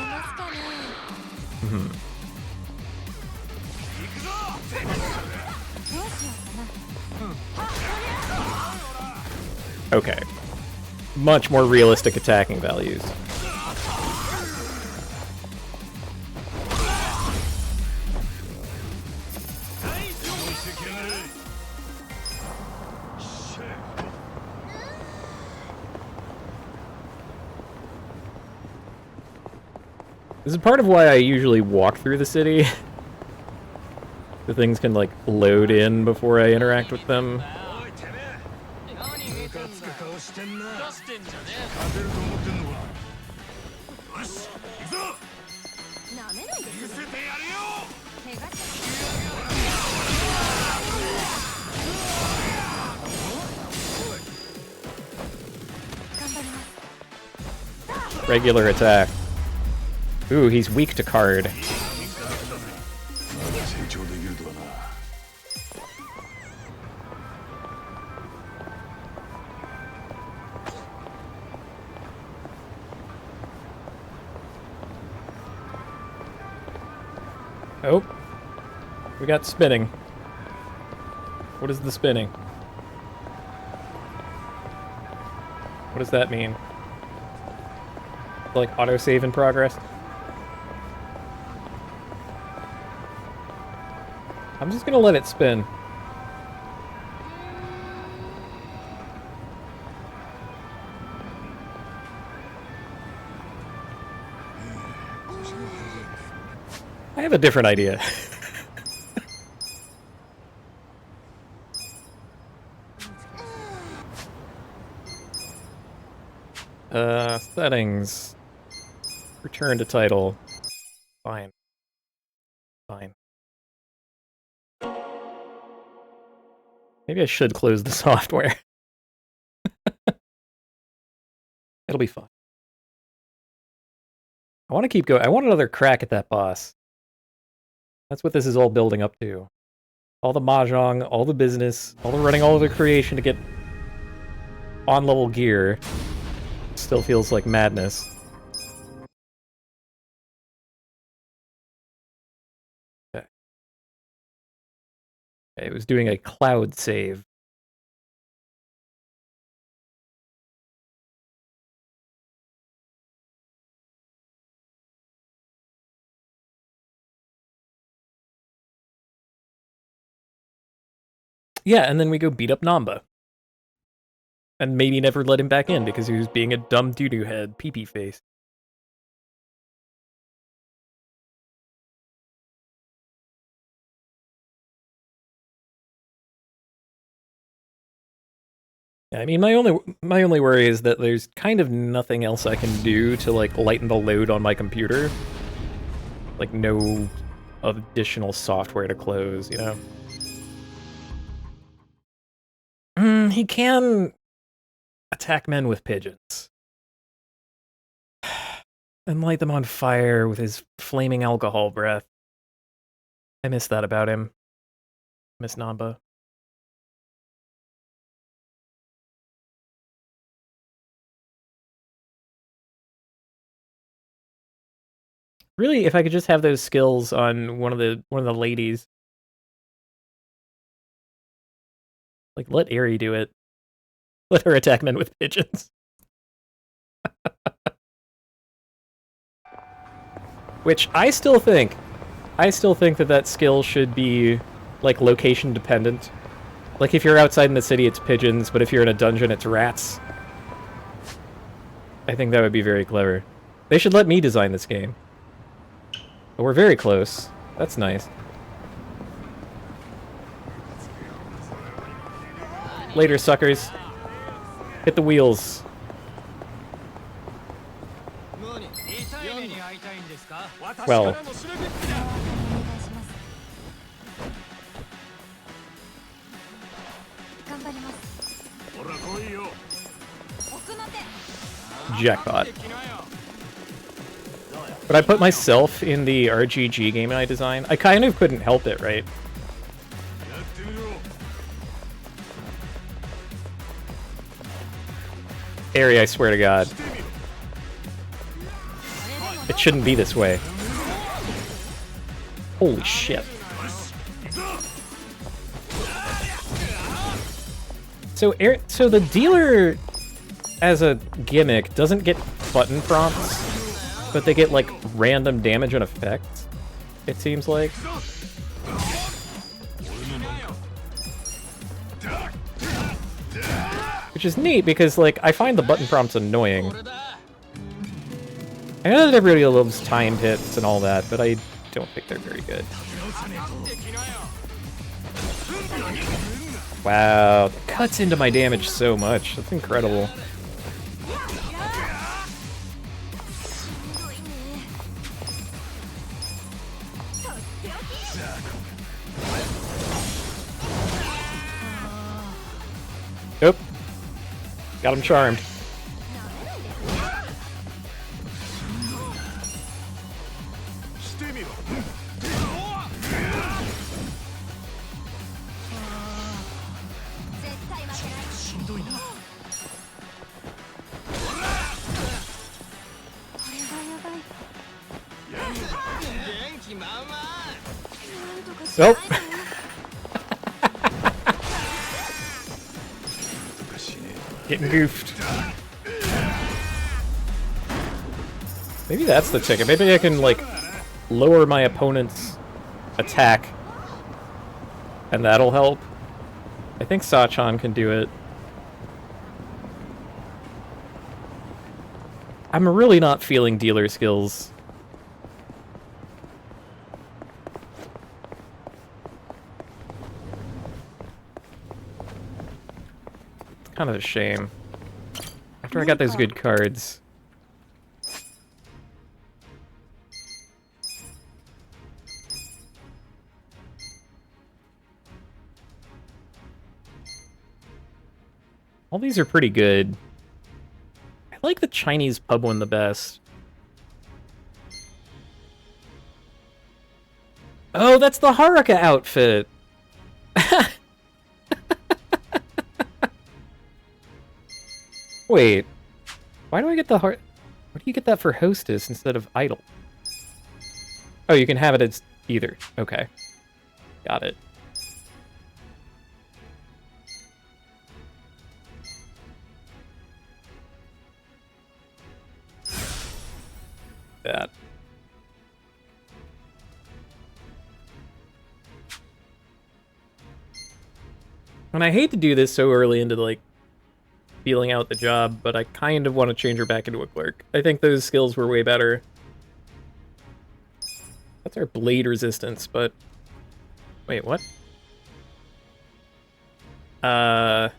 Okay. Much more realistic attacking values. This is part of why I usually walk through the city. The things can, like, load in before I interact with them. Regular attack. Ooh, he's weak to card. Oh. We got spinning. What is the spinning? What does that mean? Like autosave in progress? I'm just gonna let it spin. I have a different idea. Settings. Return to title. Fine. Fine. Maybe I should close the software. It'll be fun. I want to keep going. I want another crack at that boss. That's what this is all building up to. All the mahjong, all the business, all the running, all of the creation to get on-level gear. Still feels like madness. Okay. Okay, it was doing a cloud save. Yeah, and then we go beat up Namba. And maybe never let him back in because he was being a dumb doo-doo head, pee-pee face. I mean, my only worry is that there's kind of nothing else I can do to like lighten the load on my computer. Like no additional software to close, you know. He can attack men with pigeons and light them on fire with his flaming alcohol breath. I miss that about him. Miss Namba. Really, if I could just have those skills on one of the ladies. Like, let Aerie do it. Let her attack men with pigeons. Which I still think that skill should be, like, location dependent. Like, if you're outside in the city, it's pigeons, but if you're in a dungeon, it's rats. I think that would be very clever. They should let me design this game. But we're very close. That's nice. Later, suckers. Hit the wheels. Well. お願いします頑張ります Jackpot. But I put myself in the RGG game I designed. I kind of couldn't help it, right? Aerie, I swear to God. It shouldn't be this way. Holy shit. So the dealer, as a gimmick, doesn't get button prompts, but they get, like, random damage and effects, it seems like. Which is neat, because, like, I find the button prompts annoying. I know that everybody loves timed hits and all that, but I don't think they're very good. Wow, that cuts into my damage so much. That's incredible. Nope. Got him charmed. Nope. Getting goofed. Maybe that's the ticket. Maybe I can, like, lower my opponent's attack, and that'll help. I think Sachan can do it. I'm really not feeling dealer skills. It's kind of a shame. After I got those good cards. All these are pretty good. I like the Chinese pub one the best. Oh, that's the Haruka outfit! Wait. Why do I get the Why do you get that for Hostess instead of Idol? Oh, you can have it as either. Okay. Got it. That. And I hate to do this so early into, like, feeling out the job, but I kind of want to change her back into a clerk. I think those skills were way better. That's our blade resistance, but... Wait, what? I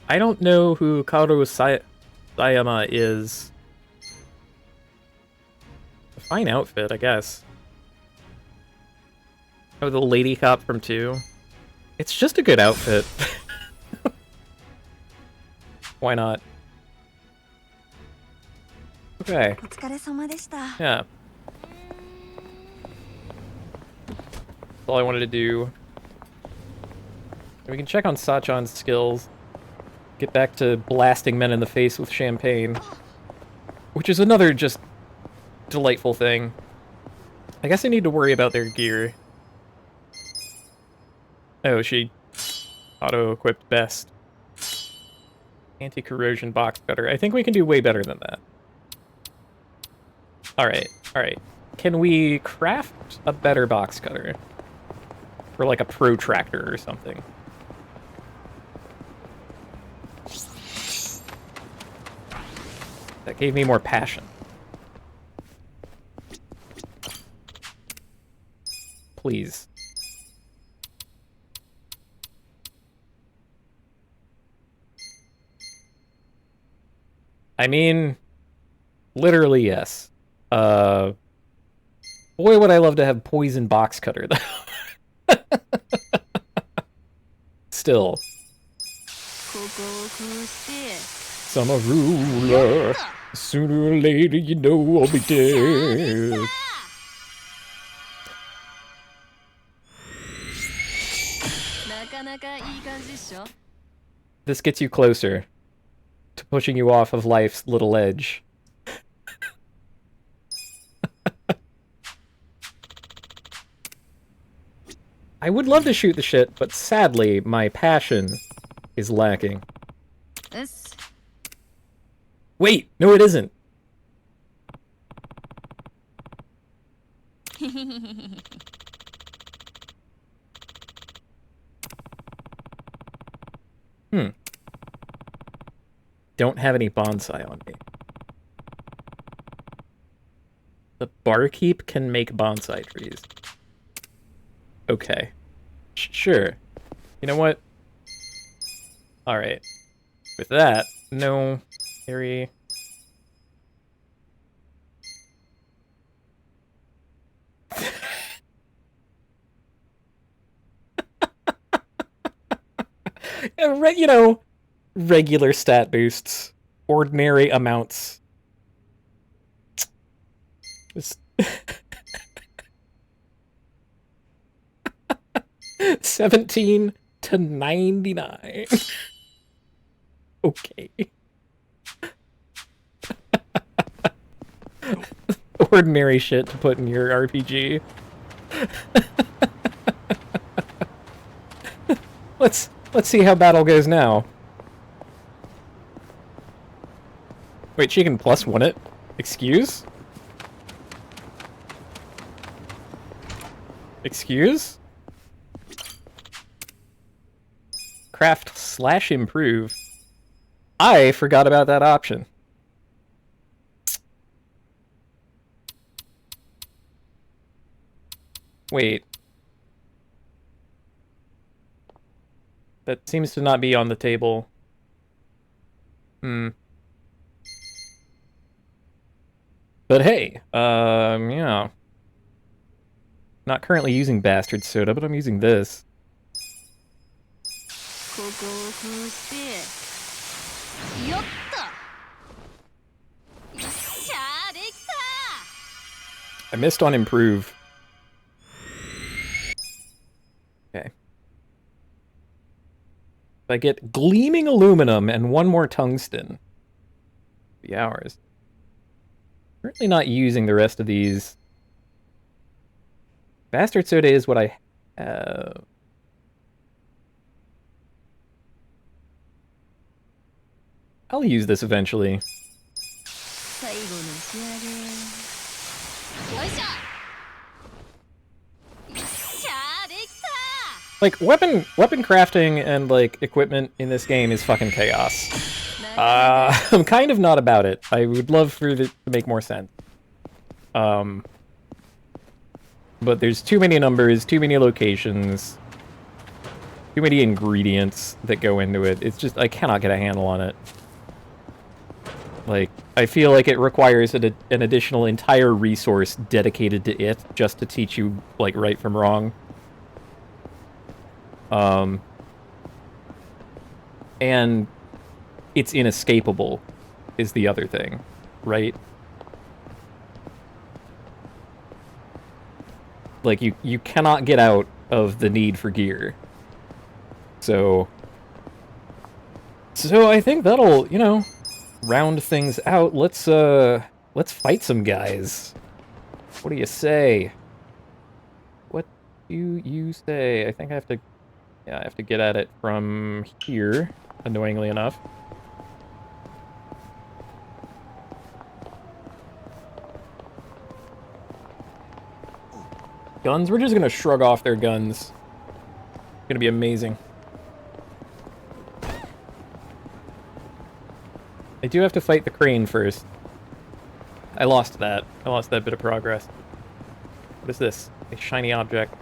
don't know who Kaoru Sayama is. A fine outfit, I guess. Oh, the lady cop from 2. It's just a good outfit. Why not? Okay. お疲れ様でした。 Yeah. That's all I wanted to do. We can check on Sachan's skills. Get back to blasting men in the face with champagne. Which is another just delightful thing. I guess I need to worry about their gear. Oh, she auto-equipped best. Anti-corrosion box cutter. I think we can do way better than that. Alright, alright. Can we craft a better box cutter? Or like a protractor or something? That gave me more passion. Please. I mean, literally yes. Boy, would I love to have poison box cutter though. Still. ここをこうして Summer ruler. Sooner or later, you know I'll be dead. なかなかいい感じっしょ This gets you closer to pushing you off of life's little edge. I would love to shoot the shit, but sadly, my passion is lacking. うっす Wait, no it isn't. Don't have any bonsai on me. The barkeep can make bonsai trees. Okay. Sure. You know what? Alright. With that, no... Harry... You know, regular stat boosts. Ordinary amounts. Just... 17 to 99. Okay. Ordinary shit to put in your RPG. Let's see how battle goes now. Wait, she can +1 it? Excuse? Excuse? Craft/improve. I forgot about that option. Wait. That seems to not be on the table. But hey, yeah. Not currently using Bastard Soda, but I'm using this. ここをこうしてよっとよっしゃーできた I missed on improve. Okay. If I get gleaming aluminum and one more tungsten, it'll be ours. Currently not using the rest of these. Bastard Soda is what I have. I'll use this eventually. 最後の仕上げよいしょよっしゃーできた Like, weapon crafting and, like, equipment in this game is fucking chaos. I'm kind of not about it. I would love for it to make more sense. But there's too many numbers, too many locations, too many ingredients that go into it. It's just, I cannot get a handle on it. Like, I feel like it requires an additional entire resource dedicated to it just to teach you, like, right from wrong. And it's inescapable, is the other thing, right? Like, you cannot get out of the need for gear. So I think that'll, you know, round things out. Let's fight some guys. What do you say? What do you say? I think I have to, yeah, I have to get at it from here, annoyingly enough. Guns? We're just gonna shrug off their guns. It's gonna be amazing. I do have to fight the crane first. I lost that. I lost that bit of progress. What is this? A shiny object.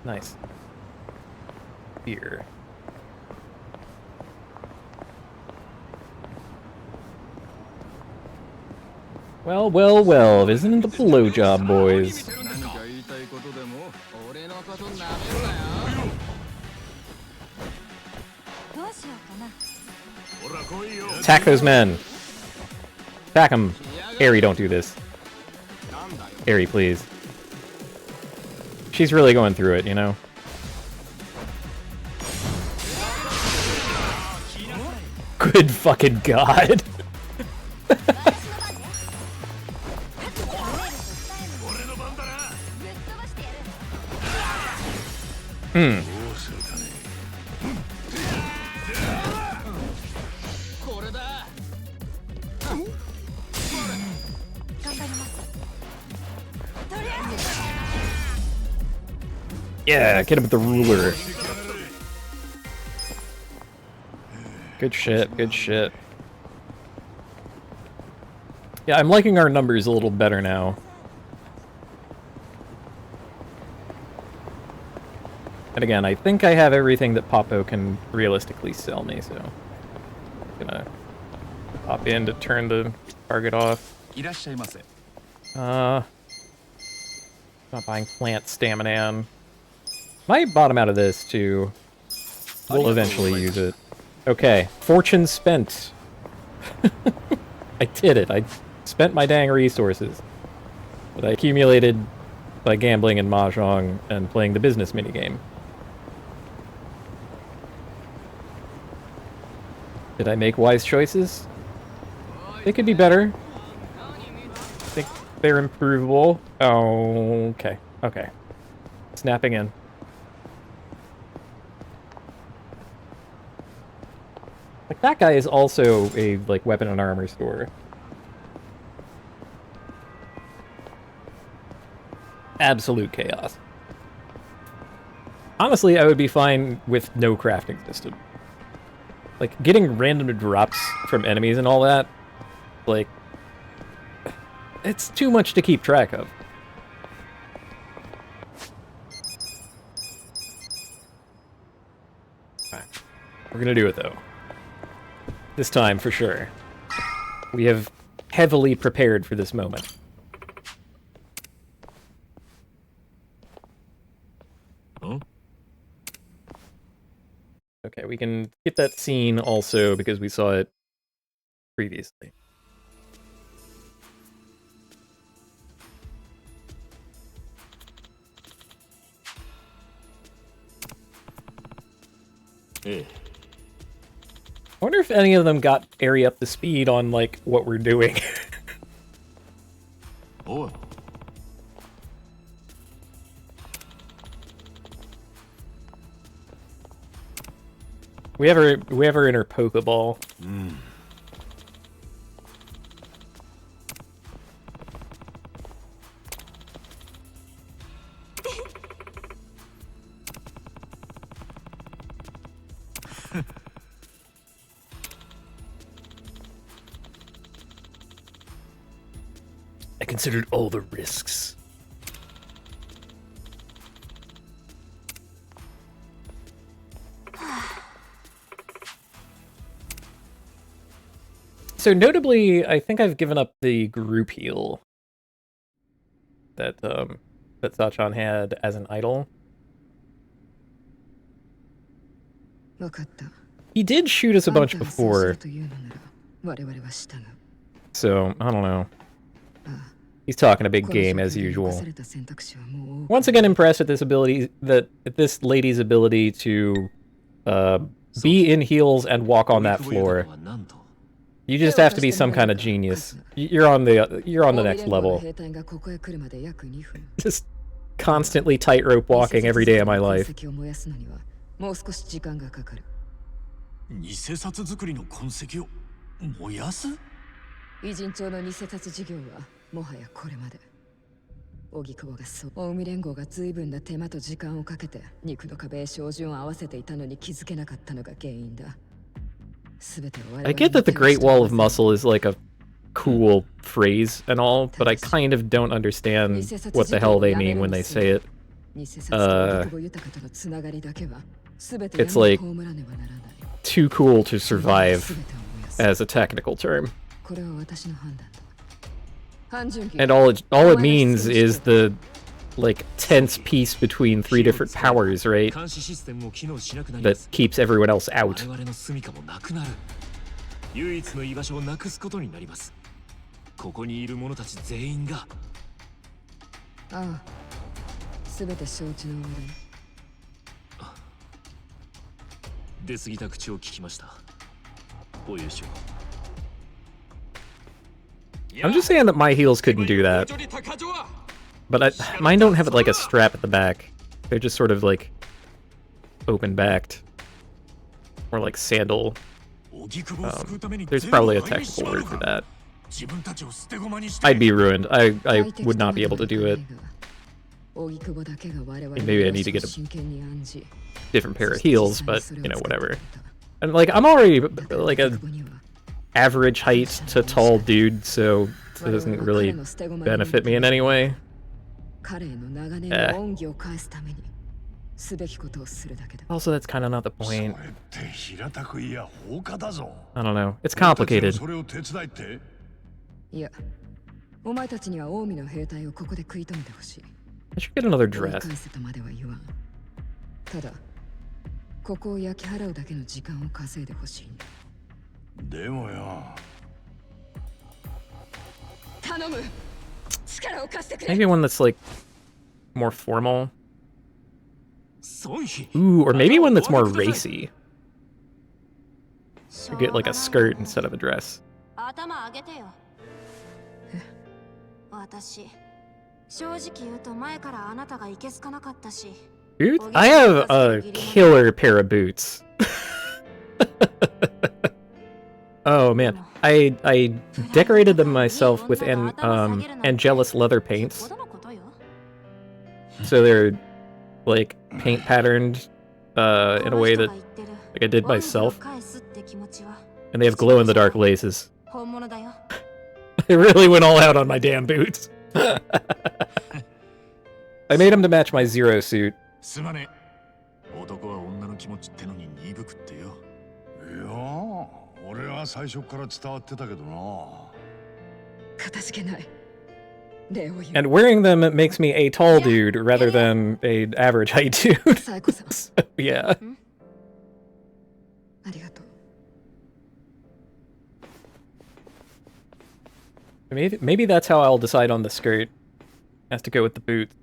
Nice. Here. Well, well, well, isn't it a blowjob, boys? 何か言いたいことでも俺のことなめるなよ。どうしようかな。 Attack those men. Attack them. Harry, don't do this. Harry, please. She's really going through it, you know? Good fucking god. Hmm. これだ。 Yeah, get him with the ruler. Good shit, good shit. Yeah, I'm liking our numbers a little better now. And again, I think I have everything that Poppo can realistically sell me, so I'm gonna pop in to turn the target off. いらっしゃいませ。 Not buying plant stamina. Might bottom out of this too. We'll eventually use it. Okay, fortune spent. I did it. I spent my dang resources that I accumulated by gambling and mahjong and playing the business minigame. Did I make wise choices? They could be better. I think they're improvable. Oh, okay. Okay. Snapping in. Like, that guy is also a, like, weapon and armor store. Absolute chaos. Honestly, I would be fine with no crafting system. Like, getting random drops from enemies and all that, like, it's too much to keep track of. Alright. We're gonna do it, though. This time, for sure. We have heavily prepared for this moment. Huh? Okay, we can get that scene also because we saw it previously. Hey. I wonder if any of them got Ari up to speed on, like, what we're doing. Oh. we have her in her Pokeball. I considered all the risks. So notably, I think I've given up the group heal that that Sachan had as an idol. 分かった。 He did shoot us a あん bunch たがそうす before, るというのなら我々は従う。 so I don't know. ああ He's talking a big この game 状 as 況に侵 usual. された選択肢はもう多く Once again, impressed at this ability, at this lady's ability to be in heels and walk on that floor. You just have to be some kind of genius. You're on the next 欧米連合の level. 兵隊がここへ来るまで約2分。 Just constantly tightrope walking every day of my 偽 life. 札作りの痕跡を燃やすのにはもう少し時間がかかる。偽札作りの痕跡を燃やす？偉人帳の偽札事業はもはやこれまで。荻窪がそう、大海連合が随分な手間と時間をかけて肉の壁へ照準を合わせていたのに気づけなかったのが原因だ。全てを我々 I get that the Great Wall of Muscle is like a cool phrase and all, but I kind of don't understand what the hell they mean when they say it. 偽札と荻窪豊とのつながりだけは全て It's like 葬らねばならない。 too cool to survive 全てを燃やす。 as a technical term. これは私の判断だ。半純期 And all it means is the like tense peace between three different powers, right? 監視システムも機能しなくなり That ます。 keeps everyone else 我 out. 々の住処もなくなる。唯一の居場所をなくすことになります。ここにいる者たち全員が。ああ、全て承知の上だね。出過ぎた口を聞きました。お許しを。 I'm just saying that my heels couldn't do that. But mine don't have it like a strap at the back. They're just sort of like open-backed. Or like sandal. There's probably a technical word for that. I'd be ruined. I would not be able to do it. Maybe I need to get a different pair of heels, but you know, whatever. And like I'm already like a average height to tall dude, so it doesn't really benefit me in any way. 彼への長年の恩義を返すためにすべきことをするだけだ。 Also, that's kind of not the そ point. れって平たくいや放火だぞ。 I don't know. It's complicated. それを手伝いって？いや、お前たちには近江の兵隊をここで食い止めてほしい。 I should get another 追い dress. 返せとまでは言わん。ただ、ここを焼き払うだけの時間を稼いでほしいんだ。でもよ。頼む。力を貸してくれ。 Maybe one that's like more formal. 損費。 Ooh, or maybe one that's more racy. Or get like a skirt instead of a dress. 頭上げてよ。私、正直言うと前からあなたがいけすかなかったし。 Boots? I have a killer pair of boots. Oh man, I decorated them myself with Angelus leather paints. So they're like paint patterned in a way that like I did myself. And they have glow in the dark laces. I really went all out on my damn boots. I made them to match my Zero suit. すまねえ。男は女の気持ちってのに鈍くってよ。いや、俺は最初から伝わってたけどな。かたじけない。礼を言う。 And wearing them makes me a tall dude rather than a average height dude. サイコさん、 So, yeah. ありがとう。 Maybe that's how I'll decide on the skirt. Has to go with the boots.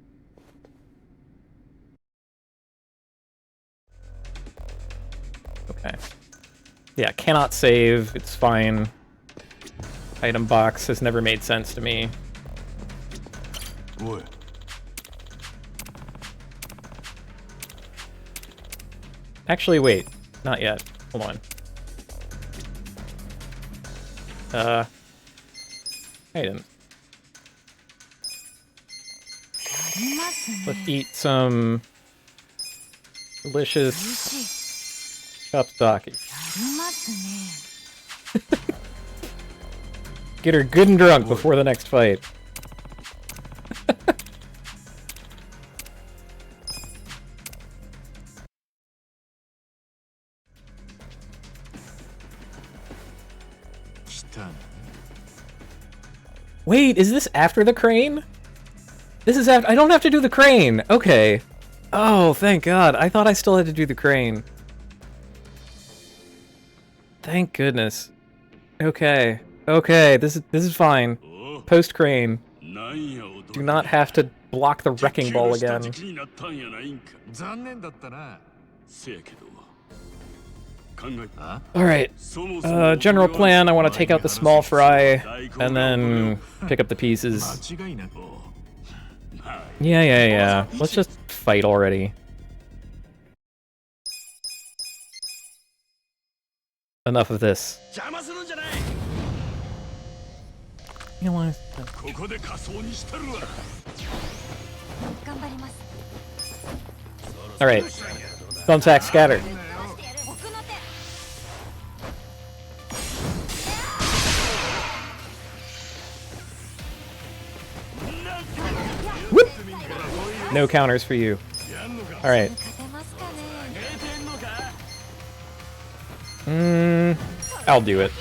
Okay. Yeah, cannot save. It's fine. Item box has never made sense to me. おい、 Actually, wait. Not yet. Hold on. Items. Let's eat some delicious chopsaki. Get her good and drunk before the next fight. Wait, is this after the crane? This is after. I don't have to do the crane. Okay. Oh, thank God. I thought I still had to do the crane. Thank goodness. Okay. Okay, this is fine. Post crane. Do not have to block the wrecking ball again. 残念だったな。 Alright. General plan, I want to take out the small fry and then pick up the pieces. 間違いなく。 Yeah. Let's just fight already. Enough of this. 邪魔するんじゃない。 You know what? ここで仮装にしてるわ。頑張ります。 Alright. Thumbtack scatter. 奥の手 Whoop! No counters for you. Alright. 勝てますかね。I'll do it.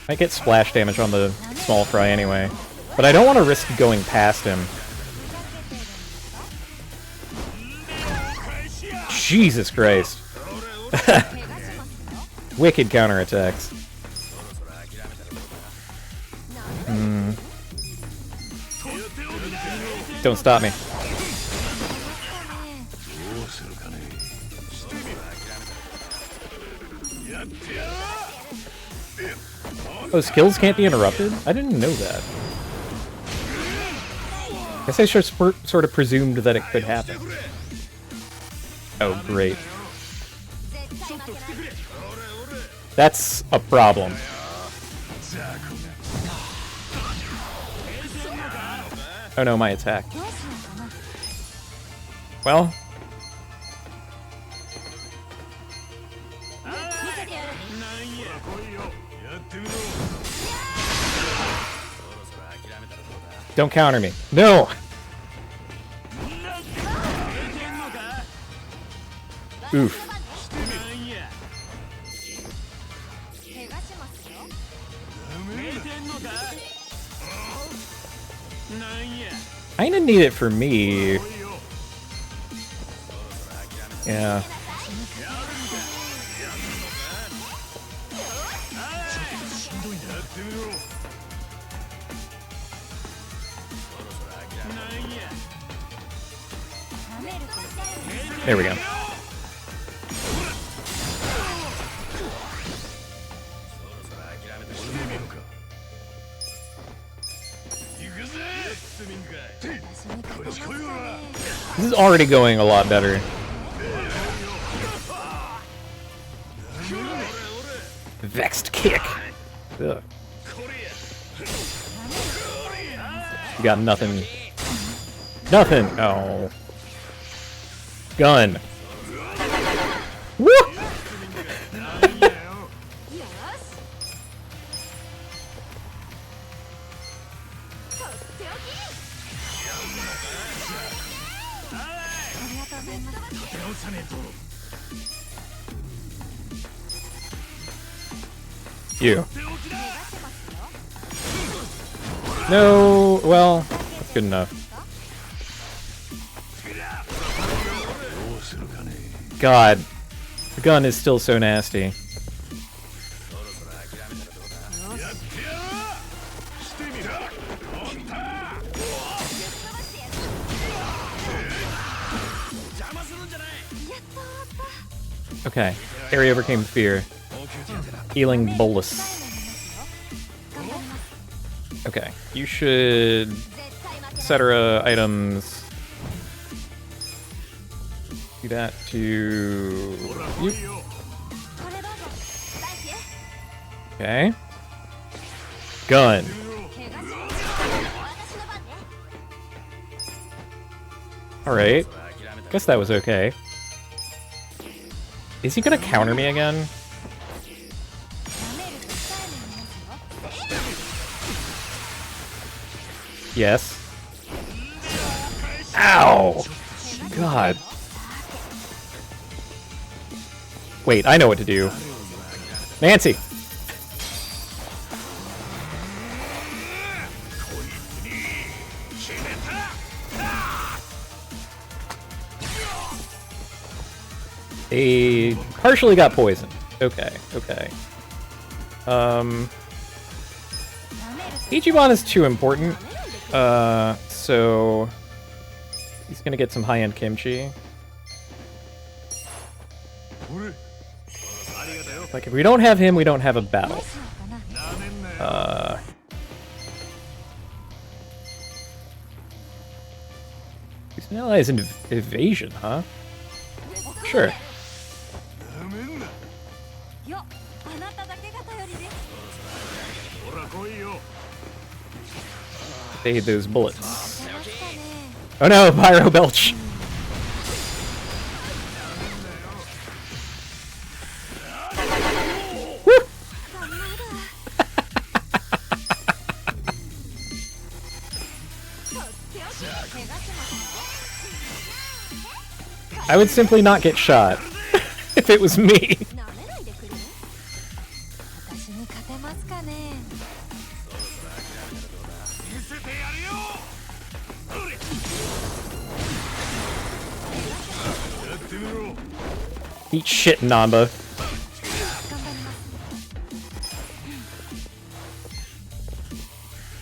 I get splash damage on the small fry anyway. But I don't want to risk going past him. Jesus Christ. Wicked counterattacks. Don't stop me. Oh, skills can't be interrupted? I didn't know that. Guess I should sort of presumed that it could happen. Oh, great. That's a problem. Oh no, my attack. Well. Don't counter me. No! Oof. Kinda need it for me. Yeah. There we go. This is already going a lot better. Vexed kick. Ugh. You got nothing. Nothing. Oh. Gun. Woo! You. No, well, that's good enough. God, the gun is still so nasty. Okay, Harry overcame fear. Healing bolus. Okay, you should, etc. items. Do that to you. Okay. Gun. Alright. Guess that was okay. Is he gonna counter me again? Yes. Ow! God. Wait, I know what to do. They partially got poisoned. Okay, okay. Ichiban is too important. So he's gonna get some high-end kimchi. Like, if we don't have him, we don't have a battle. He's an ally's evasion, huh? Sure. よあなただけが頼りです Fade those bullets. 出ますかね Oh no, Pyro Belch! Woo! I would simply not get shot if it was me. なめないでくれる私に勝てますかね Eat shit, Namba.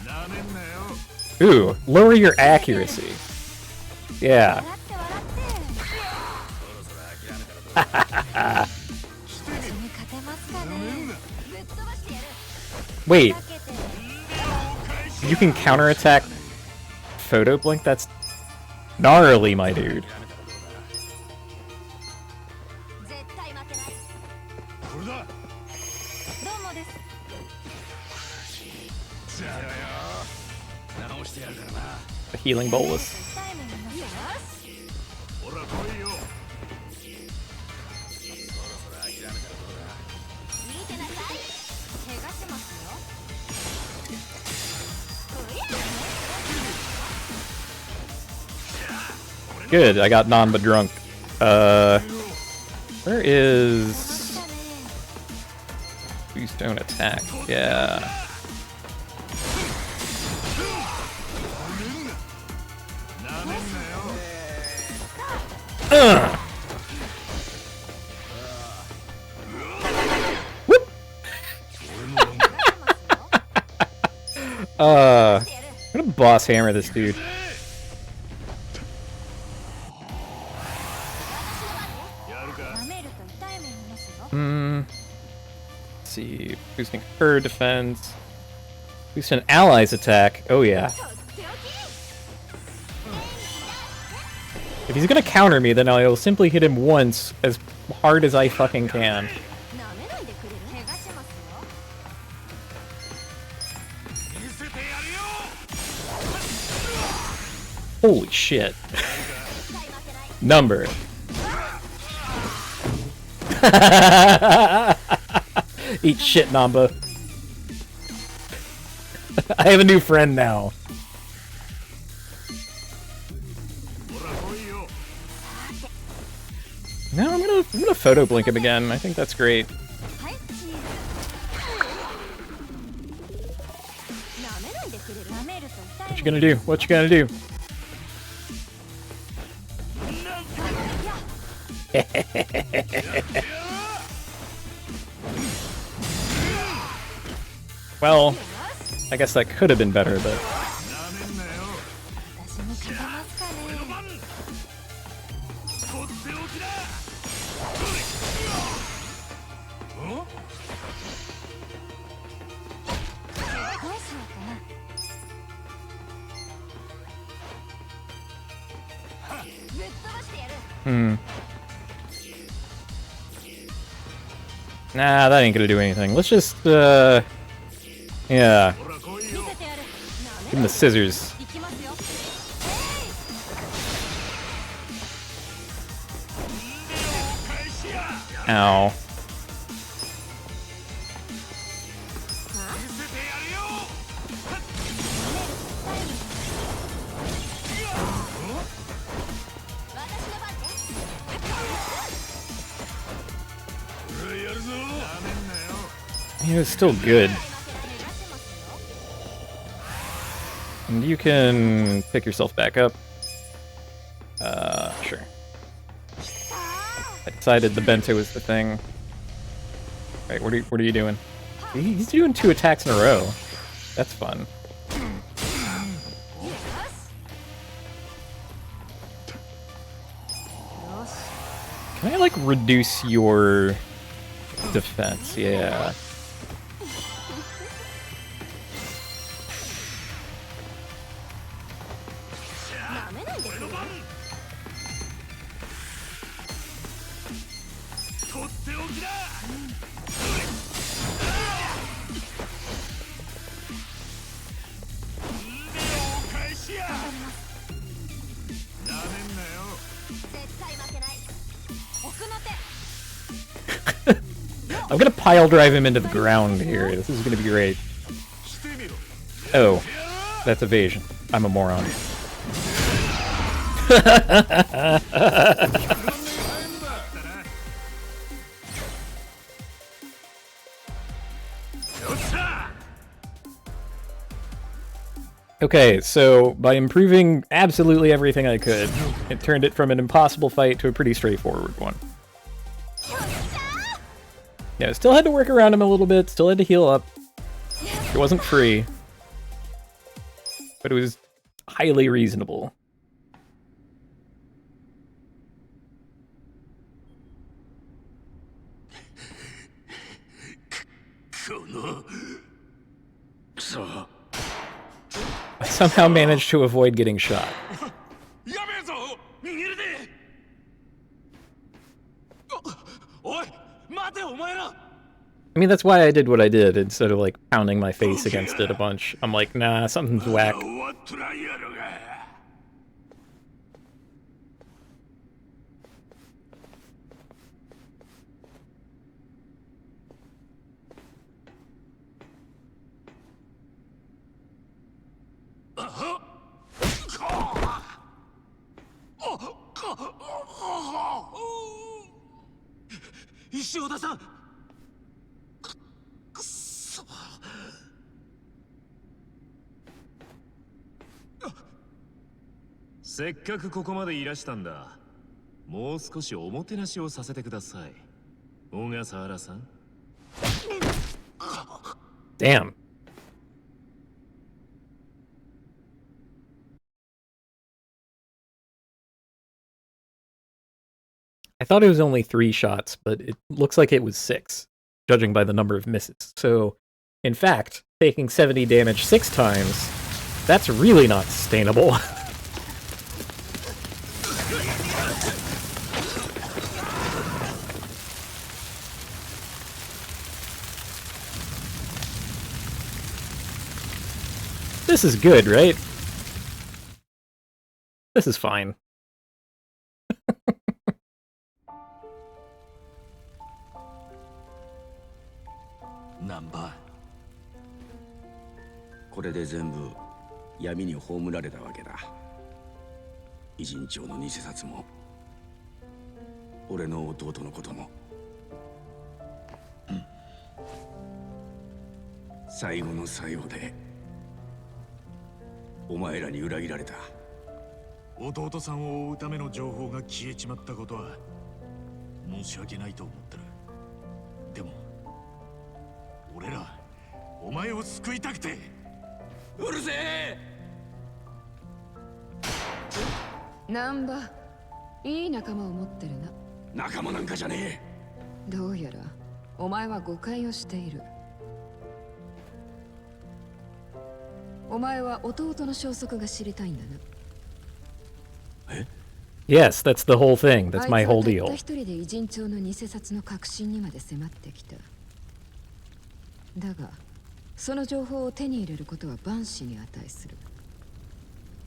頑張ります Ooh, lower your accuracy. Yeah. 笑って笑って私に勝てますかねぶっ飛ばしてやる Wait, 避けて you can counterattack Photo Blink? That's gnarly, my dude. 絶対負けないどうもです A healing bolus. 痛い目見ますよ見てなさい怪我しますよ Good, I got Namba drunk. Where is... Please don't attack. Yeah. Ugh. Whoop. I'm gonna boss hammer this dude. 舐めると痛い目見ますよ Let's see. Boosting her defense. Boost an ally's attack. Oh yeah. If he's gonna counter me, then I'll simply hit him once as hard as I fucking can. 舐めないでくれる怪我しますよ Holy shit. Number. Eat shit, Namba. I have a new friend now. No, I'm gonna photo blink him again. I think that's great. はいチーズ舐めないでくれる舐めると痛い What you gonna do? What you gonna do? Well, I guess that could have been better, but 私に勝てますかね どうしようかなぶっ飛ばしてやる nah, that ain't gonna do anything. Let's just yeah, 見せてやる give him the scissors. 行きますよ Ow. He was still good. And you can pick yourself back up. Sure. I decided the bento was the thing. Right, what are you doing? He's doing 2 attacks in a row. That's fun. Can I, like, reduce your defense? Yeah. I'm gonna pile drive him into the ground here. This is gonna be great. Oh, that's evasion. I'm a moron. Okay, so by improving absolutely everything I could, it turned it from an impossible fight to a pretty straightforward one. Yeah, still had to work around him a little bit, still had to heal up. It wasn't free, but it was highly reasonable. I somehow managed to avoid getting shot. I mean, that's why I did what I did, instead of, like, pounding my face against it a bunch. I'm like, nah, something's whack.せっかくここまでいらしたんだ。もう少しおもてなしをさせてください。小笠原さん。Damn. I thought it was only 3 shots, but it looks like it was 6, judging by the number of misses. So, in fact, taking 70 damage 6 times, that's really not sustainable. This is good, right? This is fine. ナンバこれで全部闇に葬られたわけだ。偉人帳の偽札も俺の弟のことも、最後の最後でお前らに裏切られた。弟さんを追うための情報が消えちまったことは申し訳ないと思ってる。でも俺らお前を救いたくて。うるせえ。難波、いい仲間を持ってるな。仲間なんかじゃねえ。どうやらお前は誤解をしている。お前は弟の消息が知りたいんだな。え Yes, that's the whole thing. That's my whole あいつ deal. はたった一人で偉人帳の偽札の核心にまで迫ってきた。だがその情報を手に入れることは万死に値する。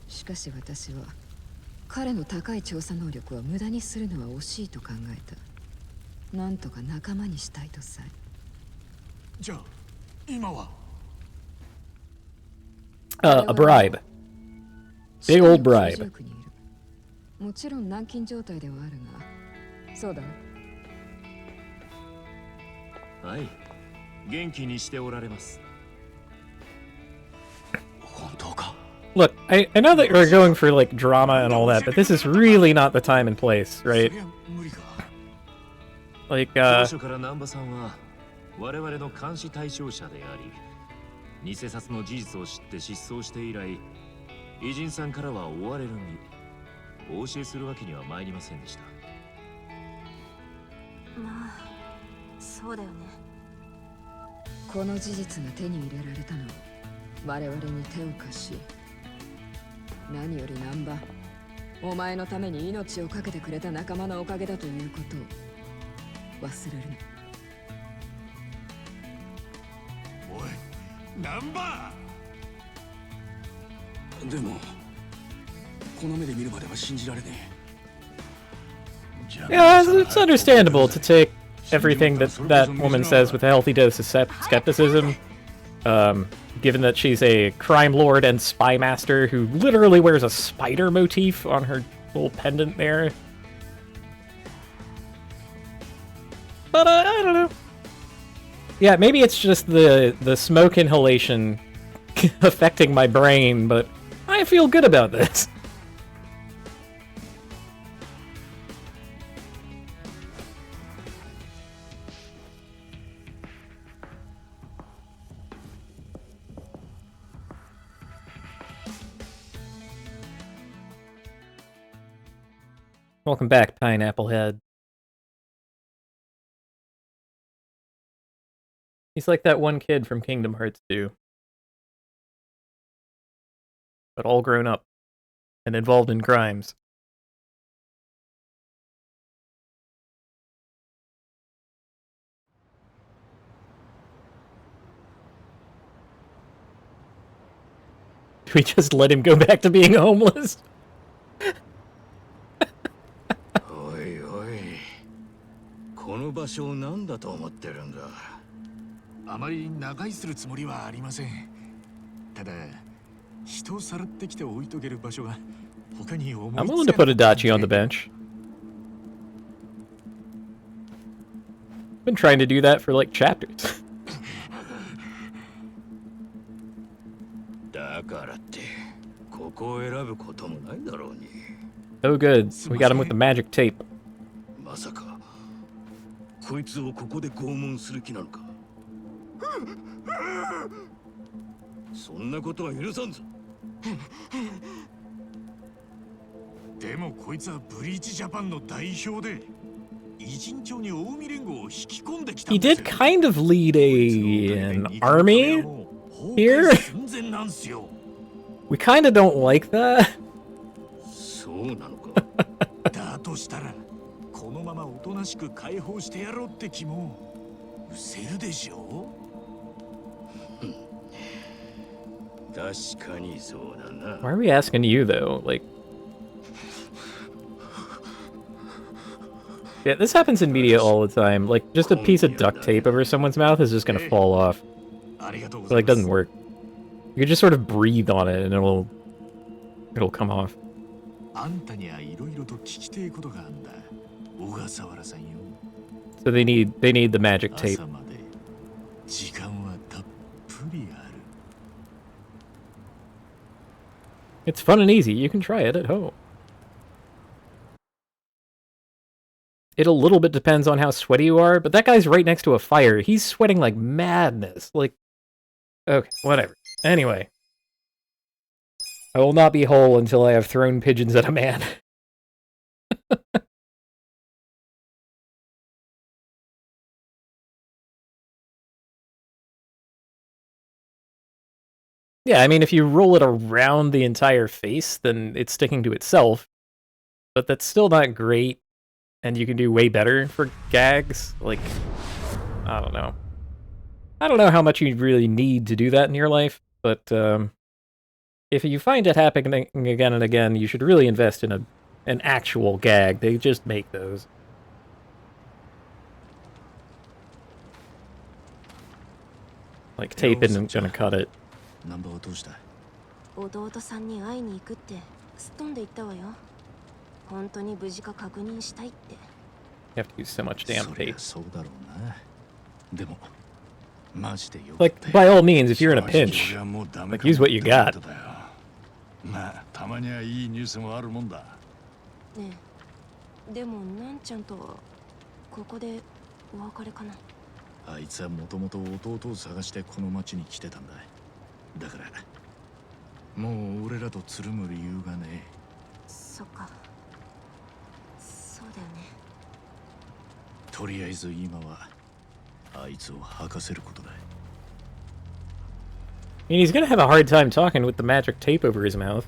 しかし私は彼の高い調査能力を無駄にするのは惜しいと考えた。なんとか仲間にしたいとさえ。じゃあ今はA bribe. Big old bribe. もちろん軟禁状態ではあるが、そうだな。はい、元気にしておられます。本当か。Look, I know that you're going for, like, drama and all that, but this is really not the time and place, right? そりゃ無理か。 Like, 当初から南波さんは我々の監視対象者であり、偽札の事実を知って失踪して以来、偉人さんからは追われる身、お教えするわけには参りませんでした。まあそうだよね。この事実が手に入れられたのは我々に手を貸し、何より難波、お前のために命を懸けてくれた仲間のおかげだということを忘れるな。おい、南波！でもこの目で見るまでは信じられねえ。 yeah, it's understandable to take everything that woman says with a healthy dose of skepticism. Given that she's a crime lord and spy master who literally wears a spider motif on her little pendant there. But I don't know. Yeah, maybe it's just the smoke inhalation affecting my brain, but I feel good about this. Welcome back, Pineapple Head. He's like that one kid from Kingdom Hearts 2. But all grown up. And involved in crimes. Do we just let him go back to being homeless? おいおい、この場所を何だと思ってるんだ。あまり長居するつもりはありません。ただ、人をさらってきて置いとける場所が他に思いつかな I'm willing to put Adachi on the bench. Been trying to do that for like chapters. だからってここを選ぶこともないだろうに。 Oh good, we got him with the magic tape. まさかこいつをここで拷問する気なのか。そんなことは許さんぞ。でもこいつはブリーチジャパンの代表で偉人町に大海連合を引き込んできたん He です did よ。 kind of lead an army here. We kind of don't like that. そうなのか。だとしたらこのままおとなしく解放してやろうって気も失せるでしょ。確かにそうだな。 Why are we asking you though? Like, yeah, this happens in media all the time. Like, just a piece of duct tape over someone's mouth is just gonna fall off. It, like, doesn't work. You can just sort of breathe on it and it'll come off. あんたにはいろいろと聞きてえことがあんだ。小笠原さんよ。 So they need the magic tape. 朝まで時間はたっぷりある。 It's fun and easy. You can try it at home. It a little bit depends on how sweaty you are, but that guy's right next to a fire. He's sweating like madness. Like, okay, whatever. Anyway. I will not be whole until I have thrown pigeons at a man. Yeah, I mean, if you roll it around the entire face, then it's sticking to itself. But that's still not great, and you can do way better for gags. Like, I don't know. I don't know how much you really need to do that in your life, but if you find it happening again and again, you should really invest in an actual gag. They just make those. Like, tape isn't gonna cut it. ナンバーはどうした？弟さんに会いに行くってすっ飛んで言ったわよ。本当に無事か確認したいって。 You have to use so much damn そり tape. ゃそうだろうな。でもマジでよかった Like, by all means, if you're in a pinch, 正直俺はもうダメ like, かも use what you ってこ got. とだよまあたまにはいいニュースもあるもんだ。ねえ、でもなんちゃんとはここでお別れかな。あいつはもともと弟を探してこの町に来てたんだ。だからもう俺らとつるむ理由がねえ。そっか、そうだよね。とりあえず今はあいつを吐かせることだ。I mean, he's gonna have a hard time talking with the magic tape over his mouth.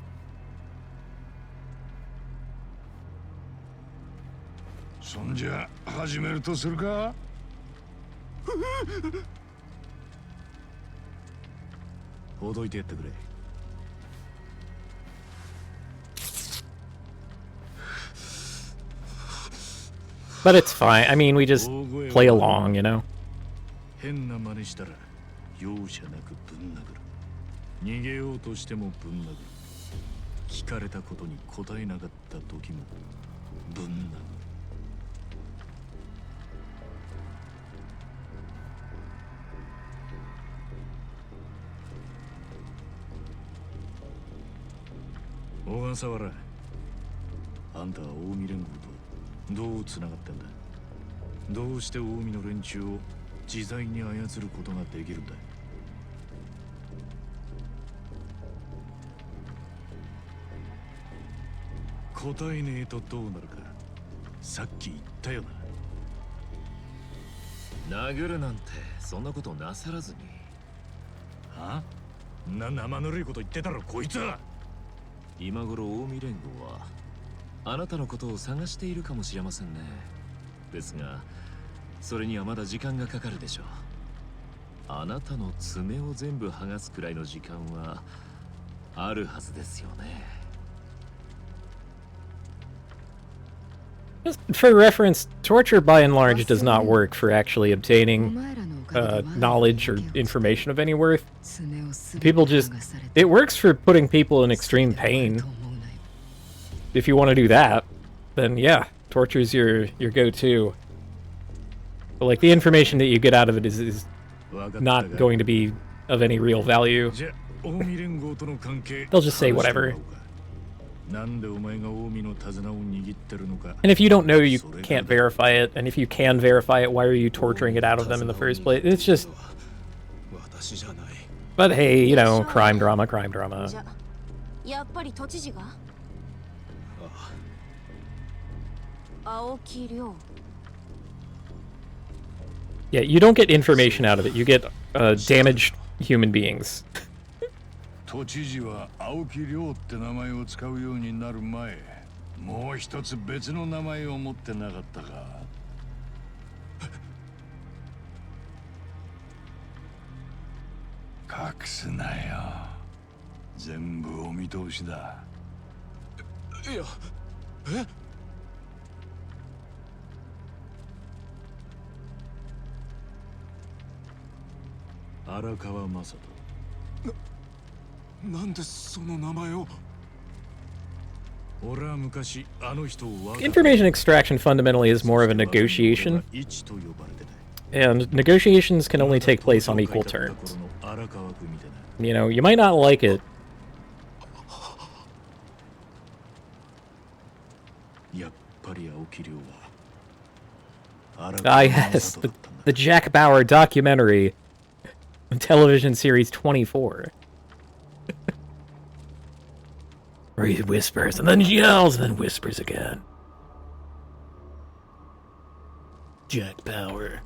そんじゃ始めるとするか。ほどいてやってくれ。But it's fine. I mean, we just play along, you know? 変な真似したら容赦なくぶん殴る。逃げようとしてもぶん殴る。聞かれたことに答えなかった時もぶん殴る。小笠原、あんたは近江連合とどうつながってんだ。どうして近江の連中を自在に操ることができるんだ。答えねえとどうなるかさっき言ったよな。殴るなんてそんなことなさらずに。は？生ぬるいこと言ってたろこいつは。今頃近江連合はあなたのことを探しているかもしれませんね。ですがそれにはまだ時間がかかるでしょう。あなたの爪を全部剥がすくらいの時間はあるはずですよね。Just for reference, torture by and large does not work for actually obtaining knowledge or information of any worth. People just... It works for putting people in extreme pain. If you want to do that, then yeah, torture's your go-to. But like, the information that you get out of it is not going to be of any real value. They'll just say whatever. And if you don't know, you can't verify it. And if you can verify it, why are you torturing it out of them in the first place? It's just... But hey, you know, crime drama, crime drama. やっぱり都知事が青木亮。 Yeah, you don't get information out of it. You get damaged human beings. 都知事は青木亮って名前を使うようになる前、もう一つ別の名前を持ってなかったか。隠すなよ。全部お見通しだ。いや、荒川雅人。なんでその名前を。俺は昔あの人を Information extraction fundamentally is more of a negotiation, and negotiations can only take place on equal terms. You know, you might not like it. Ah yes, the Jack Bauer documentary, television series 24. Where he whispers, and then yells, and then whispers again. Jack Bauer.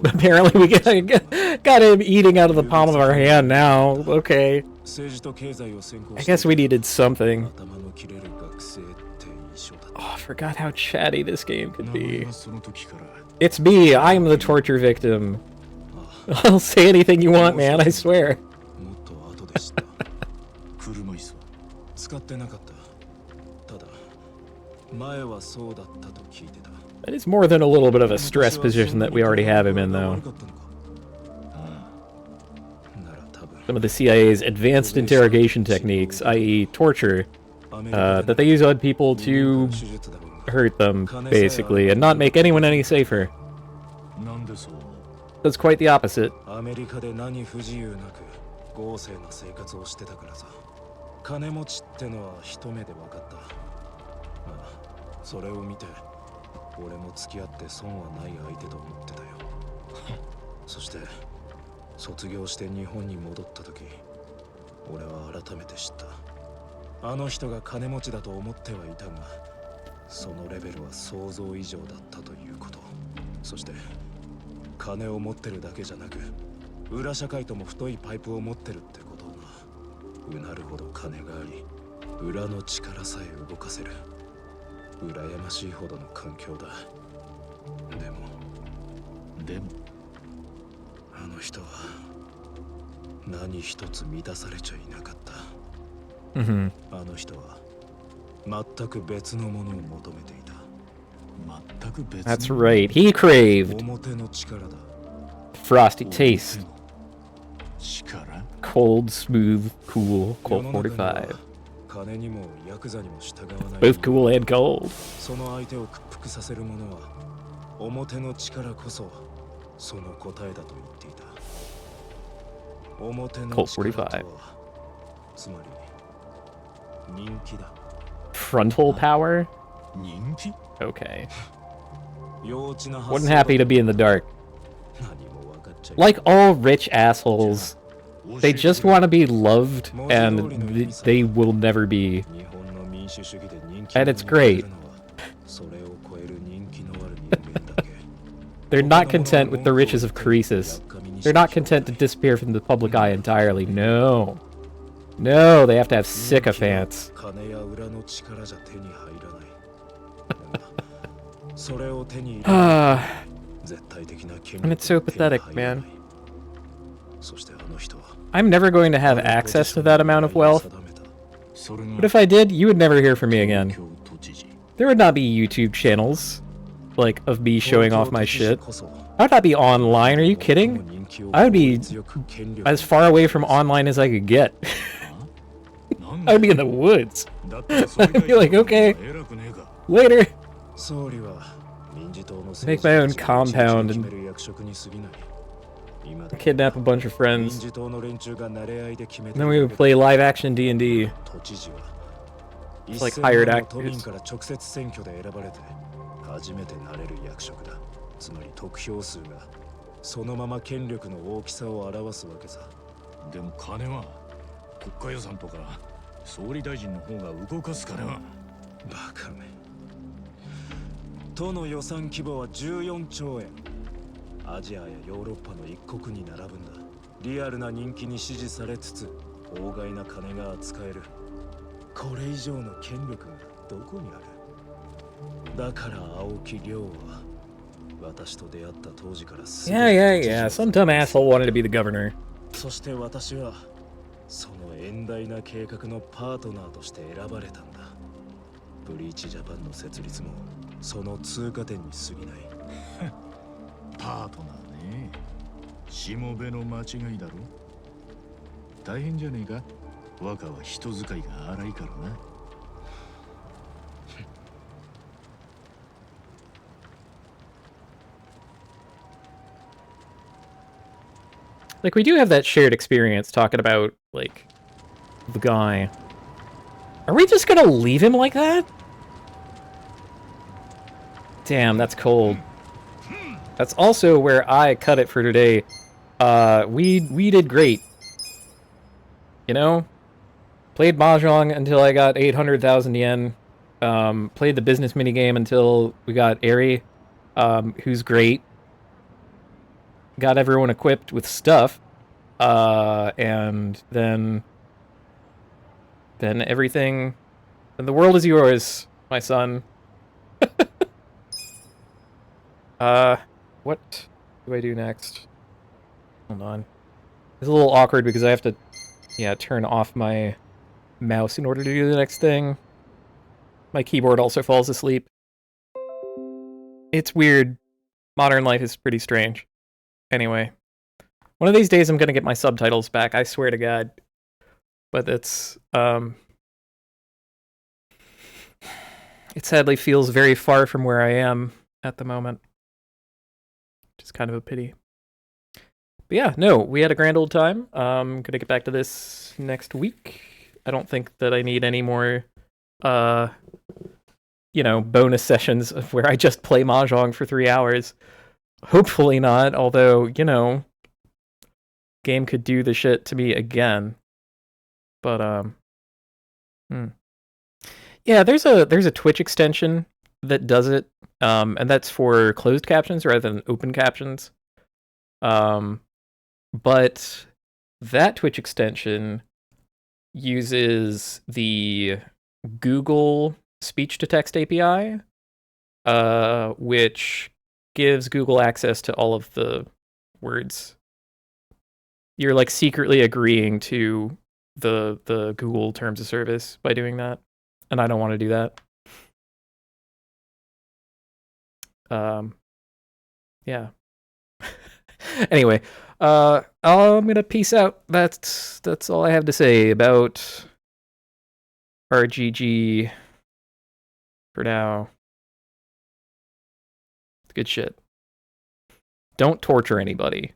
Apparently we got him eating out of the palm of our hand now. Okay. I guess we needed something. Oh, I forgot how chatty this game could be. It's me, I'm the torture victim. I'll say anything you want, man, I swear. It is more than a little bit of a stress position that we already have him in, though. Some of the CIA's advanced interrogation techniques, i.e. torture, that they use on people to hurt them, basically, and not make anyone any safer. does quite the opposite. アメリカで何不自由なく豪勢な生活をしてたからさ。金持ちってのは一目で分かった。まあ、それを見て俺も付き合って損はない相手と思ってたよ。そして卒業して日本に戻った時、俺は改めて知った。あの人が金持ちだと思ってはいたが、そのレベルは想像以上だったということ。そして金を持ってるだけじゃなく、裏社会とも太いパイプを持ってるってことが、うなるほど金があり、裏の力さえ動かせる。羨ましいほどの環境だ。でもあの人は何一つ満たされちゃいなかった。Mm-hmm. あの人は全く別のものを求めていた。全く別 That's right. He craved 表の力だ。 frosty taste. 力 Cold, smooth, cool, 世 Colt の中には45. 金にもヤクザにも従わない。 Both cool and cold. その相手を屈服させる者は表の力こそその答えだと言っていた。表の Colt 力とは45. つまり人気だ。 Frontal power? 人気 Okay. 幼稚な Wasn't happy to be in the dark. 何も分かっちゃい Like all rich assholes, they just want to be loved, and they will never be. 日本の民主主義で人気 And it's great. それを超える人気のある人間だけ。 They're not content with the riches of Croesus. They're not content to disappear from the public eye entirely. No. No, they have to have sycophants. 金や裏の力じゃ手に入らない。それを手に入れ Ah, 絶対的な権 and 力 it's so が手に pathetic, 入らない man. そしてあの人は I'm never going to have access to that amount of wealth. それが But if I did, you would never hear from me again. 東京都知事 There would not be YouTube channels, like, of me showing off my shit. I would not be online, are you kidding? I would be as far away from online as I could get. I would be in the woods. だってそれ I'd be like, okay, 偉くねえか later. 総理は民自党の Make my own compound and 決める役職に過ぎない。今だ kidnap a bunch of 民 friends. 自党の連中が慣れ合いで決めて And then we would play live action D&D. 都知事は It's like hired 1000万の都民 actors. から直接選挙で選ばれて初めてなれる役職だ。つまり得票数がそのまま権力の大きさを表すわけさ。でも金は国家予算とか総理大臣の方が動かす金はバカめ。都の予算規模は14兆円。アジアやヨーロッパの一国に並ぶんだ。リアルな人気に支持されつつ法外な金が扱える。これ以上の権力がどこにある。だから青木亮は私と出会った当時から Yeah, yeah, yeah. Some dumb asshole wanted to be the governor. そして私はその遠大な計画のパートナーとして選ばれたんだ。ブリーチジャパンの設立もその通過点に過ぎない。パートナーね。しもべの間違いだろ。大変じゃねえか。若は人使いが荒いからな。Like, we do have that shared experience talking about, like, the guy. Are we just gonna leave him like that? Damn, that's cold. That's also where I cut it for today. We did great. You know? Played Mahjong until I got 800,000 yen. Played the business minigame until we got Eri, who's great. Got everyone equipped with stuff. And then everything... Then the world is yours, my son. What do I do next? Hold on. It's a little awkward because I have to, yeah, turn off my mouse in order to do the next thing. My keyboard also falls asleep. It's weird. Modern life is pretty strange. Anyway. One of these days I'm gonna get my subtitles back, I swear to God. But it's, it sadly feels very far from where I am at the moment. Which is kind of a pity. But yeah, no, we had a grand old time. Gonna get back to this next week. I don't think that I need any more, bonus sessions of where I just play Mahjong for 3 hours. Hopefully not, although, game could do the shit to me again. But, yeah, there's a Twitch extension that does it, and that's for closed captions rather than open captions. But that Twitch extension uses the Google speech-to-text API, which gives Google access to all of the words. You're like secretly agreeing to the Google terms of service by doing that, and I don't want to do that. Yeah. Anyway, I'm gonna peace out. That's all I have to say about RGG for now. It's good shit. Don't torture anybody.